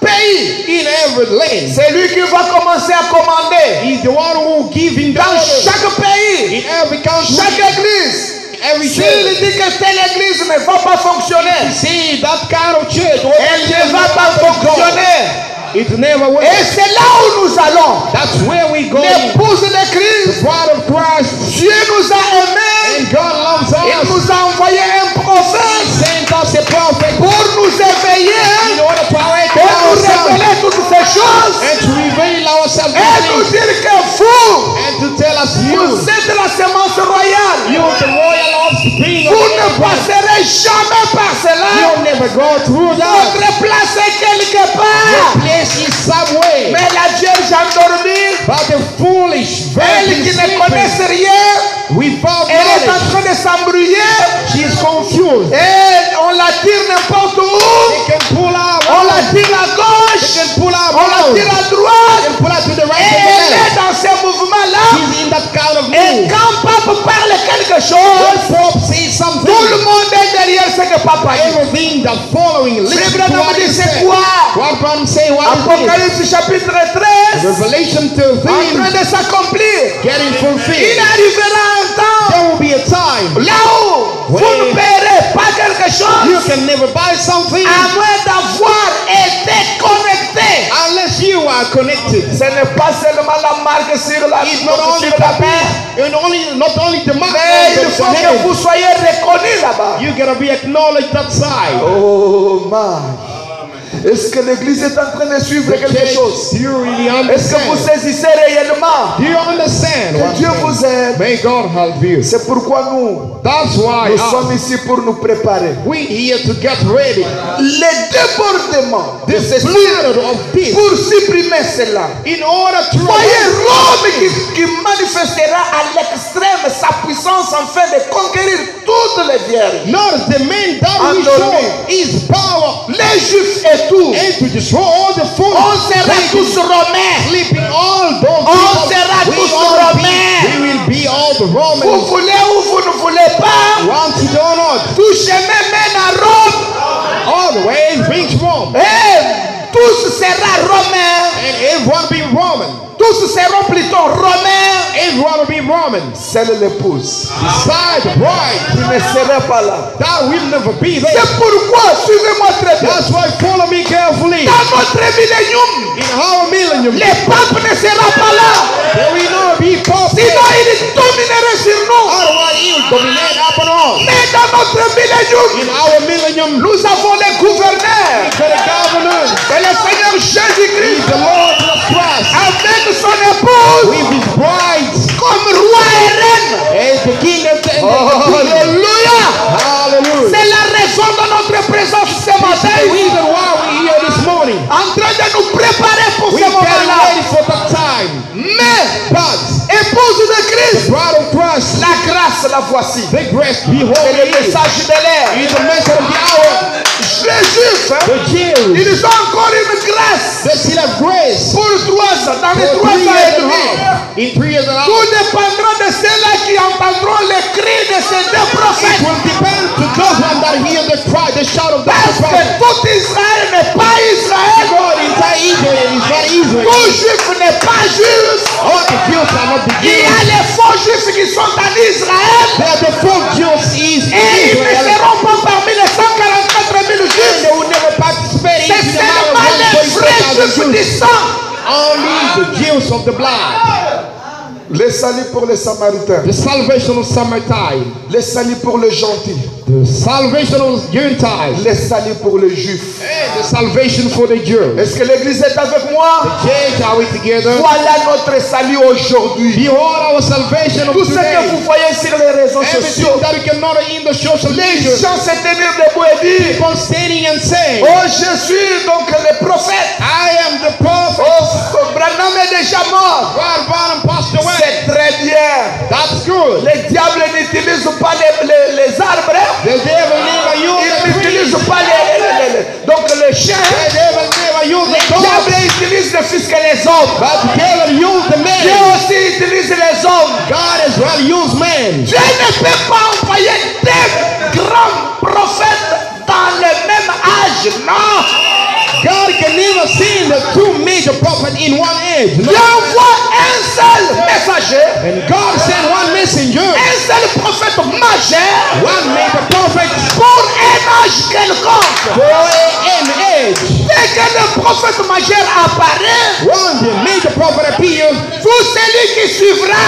Speaker 2: pays,
Speaker 4: In every land,
Speaker 2: c'est lui qui va commencer à commander.
Speaker 4: he's the one who will give him the
Speaker 2: Dans
Speaker 4: order.
Speaker 2: chaque pays,
Speaker 4: In every country,
Speaker 2: chaque église.
Speaker 4: every
Speaker 2: S'il
Speaker 4: church.
Speaker 2: dit que telle église ne va pas fonctionner,
Speaker 4: See that kind of church.
Speaker 2: elle ne va pas fonctionner.
Speaker 4: It never will.
Speaker 2: Et c'est là où nous allons.
Speaker 4: That's where we go.
Speaker 2: L'épouse de
Speaker 4: The
Speaker 2: Christ,
Speaker 4: bride of Christ.
Speaker 2: Dieu nous a aimés.
Speaker 4: And God loves
Speaker 2: Il
Speaker 4: us.
Speaker 2: nous a envoyé un
Speaker 4: He
Speaker 2: prophète
Speaker 4: sent us a prophet
Speaker 2: pour nous
Speaker 4: in
Speaker 2: éveiller,
Speaker 4: order to awaken
Speaker 2: pour nous
Speaker 4: ourselves
Speaker 2: révéler toutes ces choses
Speaker 4: and to reveal ourselves
Speaker 2: et nous
Speaker 4: to
Speaker 2: dire que vous,
Speaker 4: and to tell us
Speaker 2: vous êtes la sémence royale.
Speaker 4: you the royal offspring of
Speaker 2: Vous ne
Speaker 4: Abraham.
Speaker 2: passerez jamais par cela.
Speaker 4: You'll never go through that.
Speaker 2: Votre place est quelque
Speaker 4: Your
Speaker 2: part.
Speaker 4: place is somewhere.
Speaker 2: Mais la vierge endormie,
Speaker 4: But the foolish
Speaker 2: elle
Speaker 4: virgin
Speaker 2: qui ne
Speaker 4: sleeping
Speaker 2: connaisse rien,
Speaker 4: without
Speaker 2: elle est en
Speaker 4: knowledge,
Speaker 2: train de s'embrouiller
Speaker 4: she is confused.
Speaker 2: et on la tire n'importe où.
Speaker 4: They can pull out.
Speaker 2: On la tire à
Speaker 4: They
Speaker 2: gauche,
Speaker 4: can pull out.
Speaker 2: on la tire à droite.
Speaker 4: They can pull out to the right
Speaker 2: Et
Speaker 4: and the
Speaker 2: elle
Speaker 4: left.
Speaker 2: est dans ce mouvement-là.
Speaker 4: She's in that kind of
Speaker 2: Et
Speaker 4: mood.
Speaker 2: quand Papa parle quelque
Speaker 4: When
Speaker 2: chose,
Speaker 4: Pope says something,
Speaker 2: tout le monde est derrière ce que Papa dit.
Speaker 4: everything that following, listen
Speaker 2: Frère
Speaker 4: to
Speaker 2: Branham
Speaker 4: what he
Speaker 2: dit, c'est
Speaker 4: said.
Speaker 2: quoi?
Speaker 4: What Branham say? What is
Speaker 2: Apocalypse chapitre 13,
Speaker 4: this? Revelation
Speaker 2: en train
Speaker 4: 13,
Speaker 2: de s'accomplir.
Speaker 4: getting
Speaker 2: Il
Speaker 4: fulfilled.
Speaker 2: arrivera un temps
Speaker 4: There will be a time
Speaker 2: là où vous ne paierez pas quelque
Speaker 4: you
Speaker 2: chose
Speaker 4: can never buy something
Speaker 2: à moins d'avoir été connecté.
Speaker 4: unless you are connected.
Speaker 2: Ce n'est pas seulement la marque sur la,
Speaker 4: It's not only
Speaker 2: sur la
Speaker 4: the
Speaker 2: main,
Speaker 4: not only the mark
Speaker 2: mais il
Speaker 4: on
Speaker 2: faut
Speaker 4: the
Speaker 2: que
Speaker 4: hand.
Speaker 2: vous soyez reconnus là-bas.
Speaker 4: You gotta be acknowledged that side.
Speaker 2: Oh my. Est-ce que l'église est en train de suivre quelque chose?
Speaker 4: Do you really
Speaker 2: Est-ce que vous
Speaker 4: understand?
Speaker 2: saisissez réellement
Speaker 4: Do you understand?
Speaker 2: que
Speaker 4: what
Speaker 2: Dieu
Speaker 4: I'm
Speaker 2: vous
Speaker 4: saying?
Speaker 2: aide?
Speaker 4: May God help you.
Speaker 2: C'est pourquoi nous
Speaker 4: That's why
Speaker 2: sommes ici pour nous préparer.
Speaker 4: we here to get ready.
Speaker 2: Les débordements de
Speaker 4: The
Speaker 2: ce
Speaker 4: blood of this
Speaker 2: pour supprimer cela.
Speaker 4: in order to
Speaker 2: Voyez Rome qui manifestera à l'extrême sa puissance afin de conquérir toutes les vierges.
Speaker 4: not the man that we
Speaker 2: Endormi.
Speaker 4: show his power
Speaker 2: Les juifs et tout.
Speaker 4: and to destroy all the food.
Speaker 2: On sera tous romains.
Speaker 4: Sleeping all those
Speaker 2: On
Speaker 4: people.
Speaker 2: sera
Speaker 4: We
Speaker 2: tous
Speaker 4: all
Speaker 2: romains.
Speaker 4: we will be all the
Speaker 2: Vous
Speaker 4: Romans.
Speaker 2: voulez ou vous ne voulez pas,
Speaker 4: Want you or not,
Speaker 2: tout chemin mène à Rome.
Speaker 4: all the way brings Rome.
Speaker 2: Et tous seront romains.
Speaker 4: And everyone be Roman.
Speaker 2: Tous seront plutôt romains.
Speaker 4: everyone will be Roman.
Speaker 2: Seule l'épouse
Speaker 4: Beside the bride,
Speaker 2: qui ne serait pas là.
Speaker 4: that will never be there.
Speaker 2: C'est pourquoi, suivez-moi très bien.
Speaker 4: That's why follow me carefully.
Speaker 2: Dans notre millénium,
Speaker 4: In our millennium,
Speaker 2: le pape ne sera pas là.
Speaker 4: there will not be pope.
Speaker 2: Sinon, il dominerait sur nous.
Speaker 4: Otherwise, he will dominate upon us.
Speaker 2: Mais dans notre millénium,
Speaker 4: In our millennium,
Speaker 2: nous avons les gouverneurs.
Speaker 4: the governors,
Speaker 2: Et le Seigneur Jésus-Christ,
Speaker 4: the Lord Jesus Christ,
Speaker 2: avec son épouse,
Speaker 4: with his brides,
Speaker 2: comme roi et reine.
Speaker 4: as the king of the
Speaker 2: Alléluia.
Speaker 4: Hallelujah.
Speaker 2: C'est la raison de notre présence ce
Speaker 4: The
Speaker 2: matin.
Speaker 4: reason why we're here this morning.
Speaker 2: En train de nous préparer pour
Speaker 4: We're
Speaker 2: ce
Speaker 4: getting
Speaker 2: moment-là.
Speaker 4: ready for that time.
Speaker 2: Mais,
Speaker 4: But
Speaker 2: épouse de Christ,
Speaker 4: bride of Christ,
Speaker 2: la grâce la voici.
Speaker 4: the grace, behold,
Speaker 2: Et le
Speaker 4: it is.
Speaker 2: message de l'air.
Speaker 4: It is the message of the hour.
Speaker 2: Les Juifs, hein,
Speaker 4: The Jews,
Speaker 2: ils ont encore une grâce
Speaker 4: they still have grace
Speaker 2: pour 3 ans, dans les
Speaker 4: for
Speaker 2: 3
Speaker 4: 3
Speaker 2: ans
Speaker 4: years
Speaker 2: et
Speaker 4: and a
Speaker 2: demi.
Speaker 4: half. In 3 years and a half.
Speaker 2: Tout dépendra de ceux-là qui entendront les cris de ces deux
Speaker 4: It
Speaker 2: prophètes.
Speaker 4: will depend to those one that hear the cry, the shout of the
Speaker 2: Parce que
Speaker 4: prophet.
Speaker 2: tout Israël n'est pas Israël.
Speaker 4: God, entire Israel is not Israel.
Speaker 2: Tout juif n'est pas juif.
Speaker 4: All the Jews are not the
Speaker 2: Il y a
Speaker 4: Jews.
Speaker 2: les faux juifs qui sont en Israël.
Speaker 4: They are the folk Jews is
Speaker 2: Et ils ne
Speaker 4: Israel.
Speaker 2: seront pas parmi les 144 000
Speaker 4: And
Speaker 2: juifs.
Speaker 4: they will never participate
Speaker 2: C'est
Speaker 4: in the
Speaker 2: seulement les vrais juifs du
Speaker 4: Jews.
Speaker 2: sang.
Speaker 4: Only the Jews of the blood.
Speaker 2: Le salut pour les Samaritains.
Speaker 4: The salvation of Samaritan.
Speaker 2: Le salut pour les gentils.
Speaker 4: The salvation of Gentiles.
Speaker 2: Le salut pour les Juifs.
Speaker 4: And the salvation for the Jews.
Speaker 2: Est-ce que l'Église est avec moi?
Speaker 4: Church, are we together?
Speaker 2: Voilà notre salut aujourd'hui.
Speaker 4: Behold our salvation of
Speaker 2: Tout ce que
Speaker 4: today.
Speaker 2: vous voyez sur les réseaux sociaux,
Speaker 4: Everything that you can know in the social
Speaker 2: les
Speaker 4: media.
Speaker 2: gens se tenir debout et dire,
Speaker 4: People standing and saying,
Speaker 2: oh, je suis donc le prophète.
Speaker 4: I am the prophet.
Speaker 2: Oh, Branham est déjà mort.
Speaker 4: God Barnum passed away.
Speaker 2: C'est très bien.
Speaker 4: That's good.
Speaker 2: Les diables n'utilisent pas les arbres. Hein?
Speaker 4: The devil never
Speaker 2: Ils
Speaker 4: used the tree.
Speaker 2: n'utilisent pas donc les chiens.
Speaker 4: The devil never used
Speaker 2: Les
Speaker 4: the dog.
Speaker 2: diables utilisent le fils que les hommes.
Speaker 4: But the devil used the
Speaker 2: Dieu
Speaker 4: man.
Speaker 2: aussi utilise les hommes.
Speaker 4: God as well used man.
Speaker 2: Dieu ne peut pas envoyer deux grands prophètes dans le même âge. Non.
Speaker 4: God can never send the two major prophets in one age. No.
Speaker 2: Dieu envoie un seul messager,
Speaker 4: And God sent one messenger,
Speaker 2: un seul prophète majeur
Speaker 4: one major prophet
Speaker 2: pour un âge quelconque.
Speaker 4: for an age.
Speaker 2: Dès que le prophète majeur apparaît,
Speaker 4: Once the major prophet appears,
Speaker 2: tout celui qui suivra,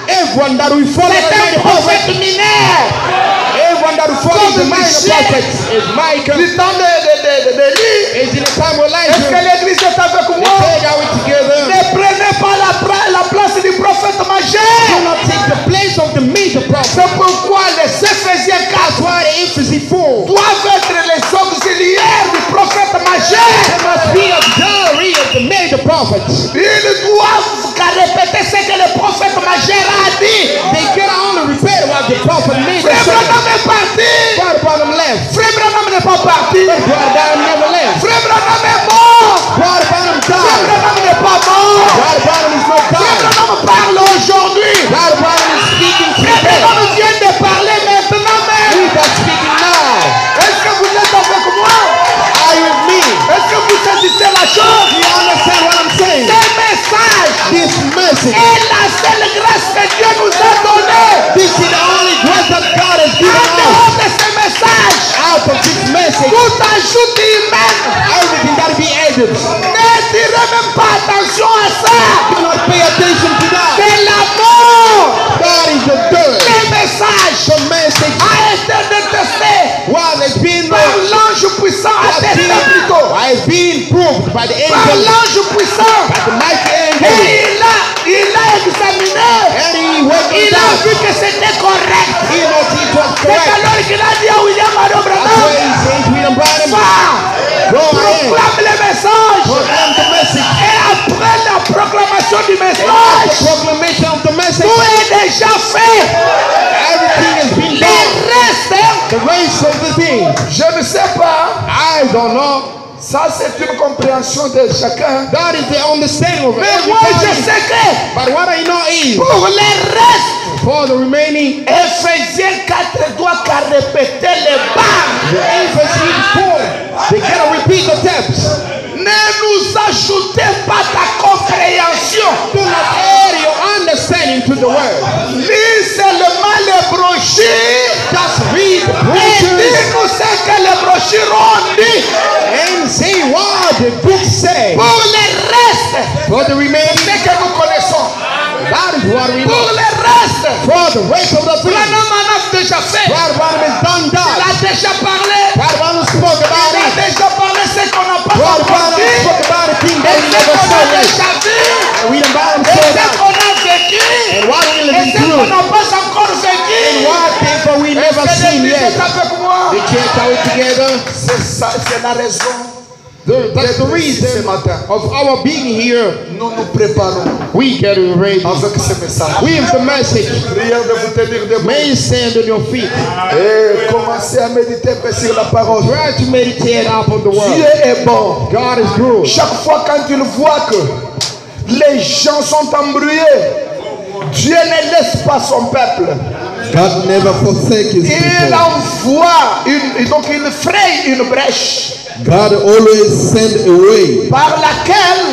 Speaker 4: everyone that will follow
Speaker 2: c'est
Speaker 4: the
Speaker 2: un
Speaker 4: major prophet,
Speaker 2: prophète mineur.
Speaker 4: everyone that will follow the minor prophet is Michael.
Speaker 2: Du temps d'Élie,
Speaker 4: Is in the time of
Speaker 2: est-ce que
Speaker 4: Elijah.
Speaker 2: l'église est avec
Speaker 4: They
Speaker 2: moi?
Speaker 4: said, are we together?
Speaker 2: Ne prenez pas la place du prophète
Speaker 4: Do
Speaker 2: majeur.
Speaker 4: not take the place of the major prophet.
Speaker 2: C'est pourquoi les Éphésiens 4
Speaker 4: That's why the Ephesus 4.
Speaker 2: doivent être les auxiliaires du prophète majeur.
Speaker 4: There must be a gallery of the major prophets.
Speaker 2: Ils doivent qu'à répéter ce que le prophète majeur a dit.
Speaker 4: They can only repeat what the prophet made them
Speaker 2: Frère
Speaker 4: say.
Speaker 2: Branham est parti.
Speaker 4: God Branham left.
Speaker 2: Frère Branham n'est pas parti.
Speaker 4: God Branham never left.
Speaker 2: Frère Branham est mort.
Speaker 4: God Branham
Speaker 2: Frère
Speaker 4: died.
Speaker 2: Branham n'est pas mort.
Speaker 4: God Branham is not
Speaker 2: Frère
Speaker 4: died.
Speaker 2: Branham parle aujourd'hui.
Speaker 4: God Branham is speaking
Speaker 2: Frère
Speaker 4: today.
Speaker 2: Branham vient de parler maintenant même.
Speaker 4: He is speaking now.
Speaker 2: Est-ce que vous êtes avec moi?
Speaker 4: Are you with me?
Speaker 2: Est-ce que vous saisissez la chose?
Speaker 4: Do you understand what I'm saying?
Speaker 2: Ce message
Speaker 4: This message,
Speaker 2: est la seule grâce que Dieu nous a donnée.
Speaker 4: this is the only grace that God has given
Speaker 2: En
Speaker 4: us.
Speaker 2: dehors de ce message,
Speaker 4: Out of this message,
Speaker 2: tout ajoute humain.
Speaker 4: everything that be added.
Speaker 2: Ne tirez même pas attention à ça.
Speaker 4: Do not pay attention to that.
Speaker 2: C'est la mort.
Speaker 4: God is the third.
Speaker 2: Ce message
Speaker 4: The message
Speaker 2: a été détesté
Speaker 4: has been
Speaker 2: par l'ange puissant, attesté plutôt.
Speaker 4: has been proved by the
Speaker 2: Par
Speaker 4: angel,
Speaker 2: l'ange puissant.
Speaker 4: by the mighty angel,
Speaker 2: Et il a examiné.
Speaker 4: and he went
Speaker 2: Il a
Speaker 4: down.
Speaker 2: vu que c'était correct.
Speaker 4: He knows it was
Speaker 2: C'est
Speaker 4: correct.
Speaker 2: alors qu'il a dit à William
Speaker 4: That's why
Speaker 2: Branham,
Speaker 4: he says, William Branham,
Speaker 2: va,
Speaker 4: go ahead,
Speaker 2: proclame le message.
Speaker 4: proclaim the message.
Speaker 2: Et après la proclamation du
Speaker 4: And after
Speaker 2: message,
Speaker 4: proclamation of the message,
Speaker 2: tout est déjà fait.
Speaker 4: everything has been
Speaker 2: Le
Speaker 4: done.
Speaker 2: reste,
Speaker 4: The rest of the thing,
Speaker 2: je ne sais pas.
Speaker 4: I don't know.
Speaker 2: Ça, c'est une compréhension de chacun.
Speaker 4: That is the understanding of
Speaker 2: Mais moi, je
Speaker 4: everybody.
Speaker 2: sais que
Speaker 4: But what I know is,
Speaker 2: pour le reste,
Speaker 4: for the remaining,
Speaker 2: Éphésiens 4 doit qu'à répéter les barres.
Speaker 4: the Ephesus 4, they gotta repeat the steps.
Speaker 2: Ne nous ajoutez pas ta compréhension.
Speaker 4: Do not add your understanding to the word.
Speaker 2: Lis seulement les brochures.
Speaker 4: Just read the
Speaker 2: Et
Speaker 4: brochures
Speaker 2: dis-nous ce que les brochures ont dit.
Speaker 4: and say what the book says.
Speaker 2: Pour le reste,
Speaker 4: For the remaining,
Speaker 2: c'est que nous connaissons.
Speaker 4: that is what we
Speaker 2: Pour
Speaker 4: know.
Speaker 2: le reste,
Speaker 4: For the rest of the things,
Speaker 2: Branham en a déjà fait.
Speaker 4: Brother Branham has done
Speaker 2: Il
Speaker 4: that.
Speaker 2: a déjà parlé.
Speaker 4: Brother Branham spoke about
Speaker 2: Il a
Speaker 4: it.
Speaker 2: déjà parlé ce qu'on n'a pas
Speaker 4: Brother
Speaker 2: encore
Speaker 4: Branham
Speaker 2: dit.
Speaker 4: spoke about a thing
Speaker 2: Et
Speaker 4: that we
Speaker 2: ce
Speaker 4: never
Speaker 2: qu'on a
Speaker 4: saw yet.
Speaker 2: déjà vu.
Speaker 4: And we about him
Speaker 2: Et
Speaker 4: saw
Speaker 2: ce
Speaker 4: that.
Speaker 2: qu'on a vécu.
Speaker 4: And what we
Speaker 2: Et
Speaker 4: living
Speaker 2: ce qu'on
Speaker 4: through.
Speaker 2: n'a pas encore vécu.
Speaker 4: And what things that we never
Speaker 2: Est-ce que
Speaker 4: seen
Speaker 2: l'église
Speaker 4: yet.
Speaker 2: est avec moi?
Speaker 4: The church are we together.
Speaker 2: C'est ça, c'est la raison
Speaker 4: That's the
Speaker 2: ce
Speaker 4: reason
Speaker 2: matin.
Speaker 4: of our being here.
Speaker 2: Nous nous préparons
Speaker 4: We get ready
Speaker 2: avec ce message.
Speaker 4: with the message.
Speaker 2: Prière de vous tenir debout.
Speaker 4: May you stand on your feet.
Speaker 2: Et commencez à méditer un peu sur la parole.
Speaker 4: Try to meditate upon the word.
Speaker 2: Dieu est bon.
Speaker 4: God is good.
Speaker 2: Chaque fois quand il voit que les gens sont embrouillés, Dieu ne laisse pas son peuple.
Speaker 1: God never forsakes his
Speaker 2: Il
Speaker 1: people.
Speaker 2: envoie, donc il fraye une brèche
Speaker 1: God always send a way
Speaker 2: par laquelle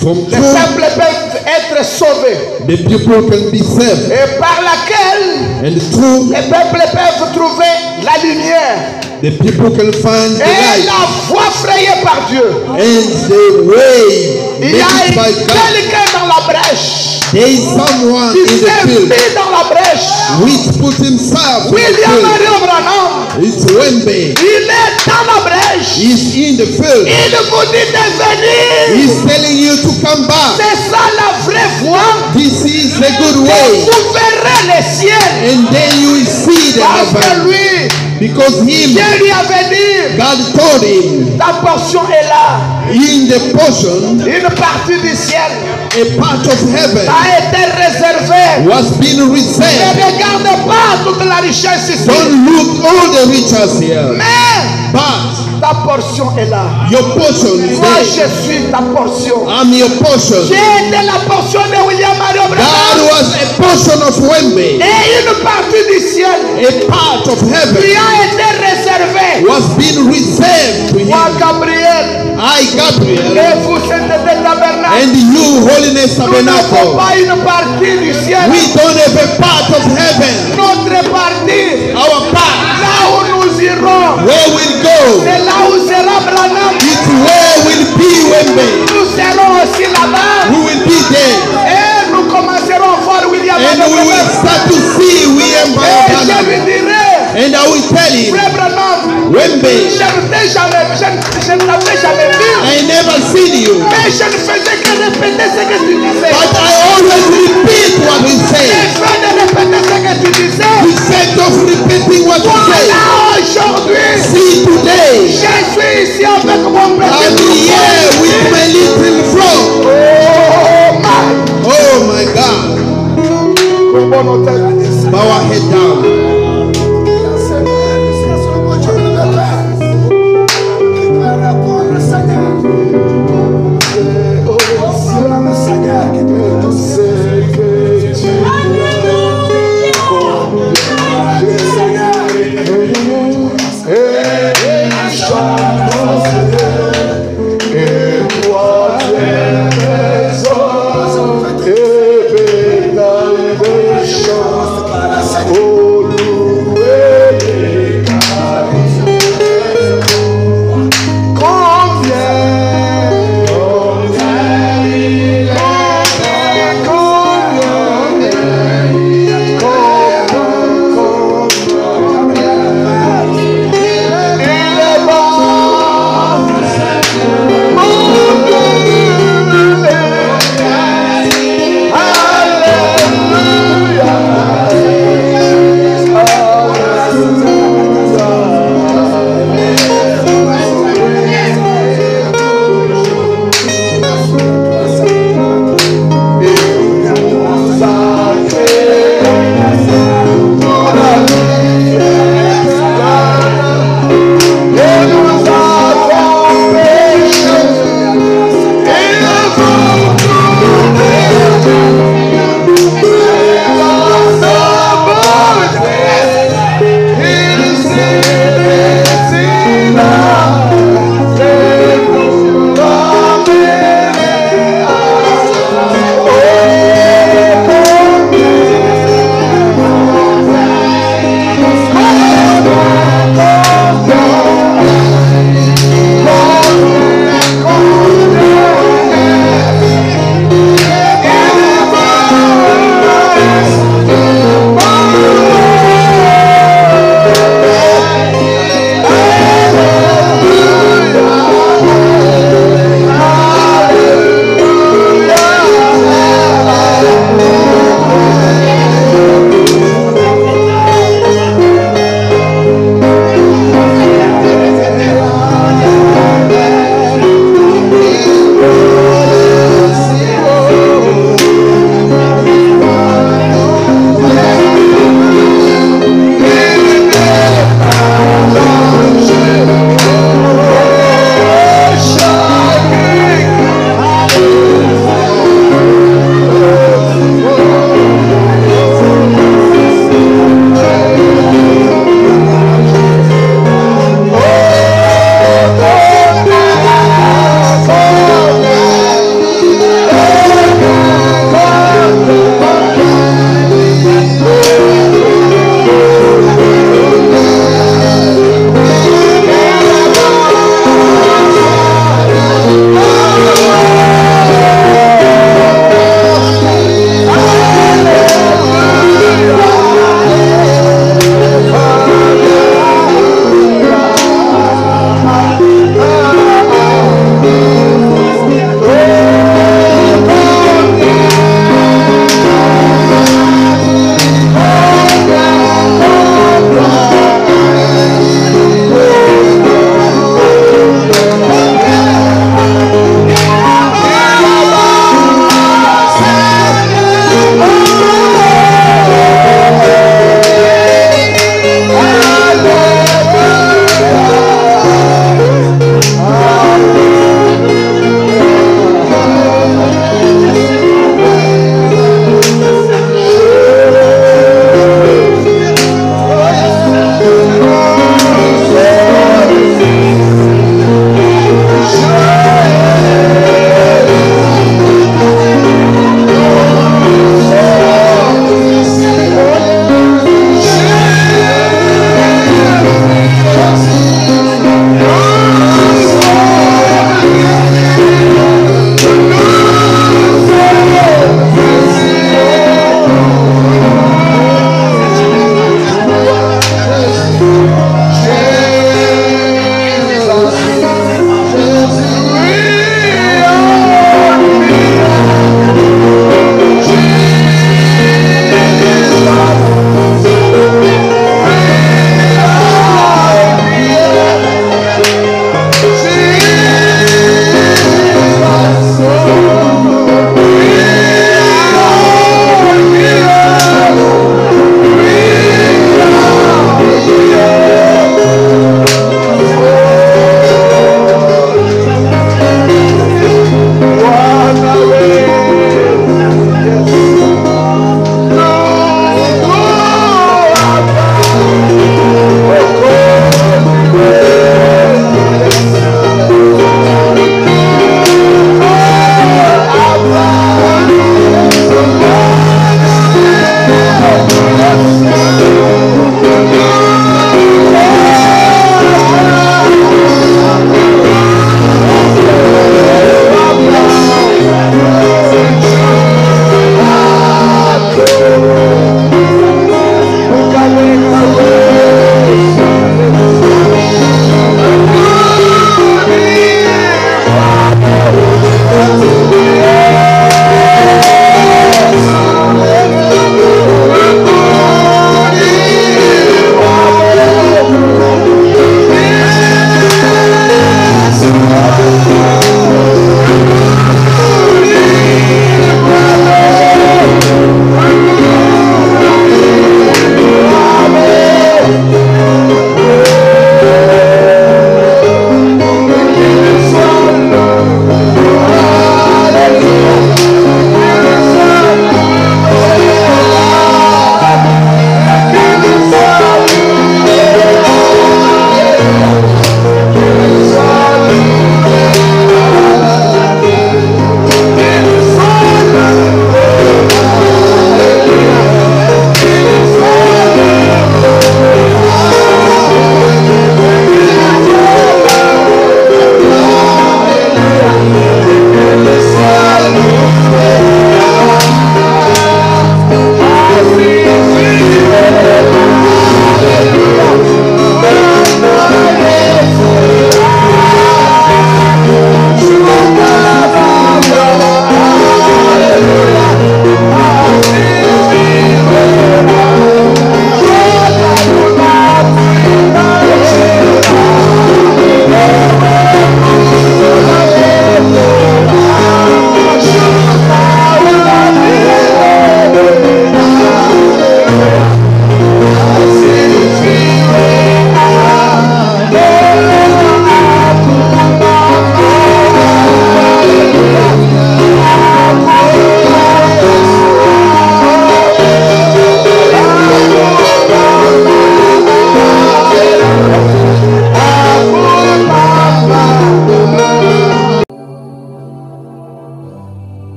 Speaker 1: from
Speaker 2: les
Speaker 1: truth.
Speaker 2: peuples peuvent être sauvés
Speaker 1: The people can be saved,
Speaker 2: et par laquelle
Speaker 1: and through
Speaker 2: les peuples peuvent trouver la lumière
Speaker 1: the people can find the
Speaker 2: et
Speaker 1: light,
Speaker 2: la voie frayée par Dieu.
Speaker 1: and the way
Speaker 2: Il y a
Speaker 1: made by God.
Speaker 2: quelqu'un dans la brèche
Speaker 1: There is someone
Speaker 2: qui
Speaker 1: in the
Speaker 2: s'est
Speaker 1: field
Speaker 2: mis dans la brèche.
Speaker 1: which put himself in the
Speaker 2: William
Speaker 1: field.
Speaker 2: Mario Branham,
Speaker 1: It's Wembe.
Speaker 2: il est dans la brèche.
Speaker 1: He's in the field.
Speaker 2: Il vous dit de venir.
Speaker 1: He's telling you to come back.
Speaker 2: C'est ça la vraie voie.
Speaker 1: This is the good
Speaker 2: Et
Speaker 1: way.
Speaker 2: vous verrez les ciels.
Speaker 1: And then you will see the
Speaker 2: Parce que
Speaker 1: heaven.
Speaker 2: lui,
Speaker 1: Because him,
Speaker 2: Dieu lui avait dit,
Speaker 1: God told him,
Speaker 2: ta portion est là.
Speaker 1: in the portion,
Speaker 2: Une partie du ciel
Speaker 1: a part of heaven
Speaker 2: a été réservée.
Speaker 1: was being
Speaker 2: Ne
Speaker 1: reserved.
Speaker 2: regarde pas toute la richesse ici.
Speaker 1: Don't look all the riches here.
Speaker 2: Mais
Speaker 1: But
Speaker 2: ta portion est là.
Speaker 1: your portion is
Speaker 2: Moi,
Speaker 1: there.
Speaker 2: je suis ta portion.
Speaker 1: I'm your portion.
Speaker 2: J'ai été la portion de William Mario
Speaker 1: God
Speaker 2: Branham.
Speaker 1: was a portion of Wembe.
Speaker 2: Et une partie du ciel
Speaker 1: A part of
Speaker 2: qui
Speaker 1: heaven
Speaker 2: a été réservée.
Speaker 1: was being reserved to
Speaker 2: Moi,
Speaker 1: him.
Speaker 2: Gabriel,
Speaker 1: I, Gabriel,
Speaker 2: et vous, Sainte des Tabernacles,
Speaker 1: and you, Holiness
Speaker 2: nous n'avons
Speaker 1: Tabernacle.
Speaker 2: pas une partie du ciel.
Speaker 1: We don't have a part of heaven.
Speaker 2: Notre partie,
Speaker 1: Our part,
Speaker 2: là où nous irons,
Speaker 1: where we'll go,
Speaker 2: c'est là où sera Branham.
Speaker 1: it's where we'll be Wembe.
Speaker 2: Nous serons aussi là-bas.
Speaker 1: We will be there.
Speaker 2: Et nous commencerons à voir William
Speaker 1: And
Speaker 2: Mario
Speaker 1: we will
Speaker 2: Branham.
Speaker 1: start to see William
Speaker 2: Et je lui
Speaker 1: Branham.
Speaker 2: dirai,
Speaker 1: And I will tell him,
Speaker 2: frère Branham,
Speaker 1: Wembe,
Speaker 2: je ne t'avais jamais vu.
Speaker 1: I never seen you.
Speaker 2: Mais je ne faisais que répéter ce que tu disais.
Speaker 1: But I always repeat what he
Speaker 2: J'ai
Speaker 1: said.
Speaker 2: fait de répéter ce que tu disais.
Speaker 1: Instead of repeating what he said.
Speaker 2: Voilà aujourd'hui.
Speaker 1: See today,
Speaker 2: Je suis ici avec mon
Speaker 1: I'm
Speaker 2: petit
Speaker 1: here with my little frog.
Speaker 2: Oh my.
Speaker 1: Oh my God. Bow our head down.
Speaker 2: Et toi, tu es maison, et bétail de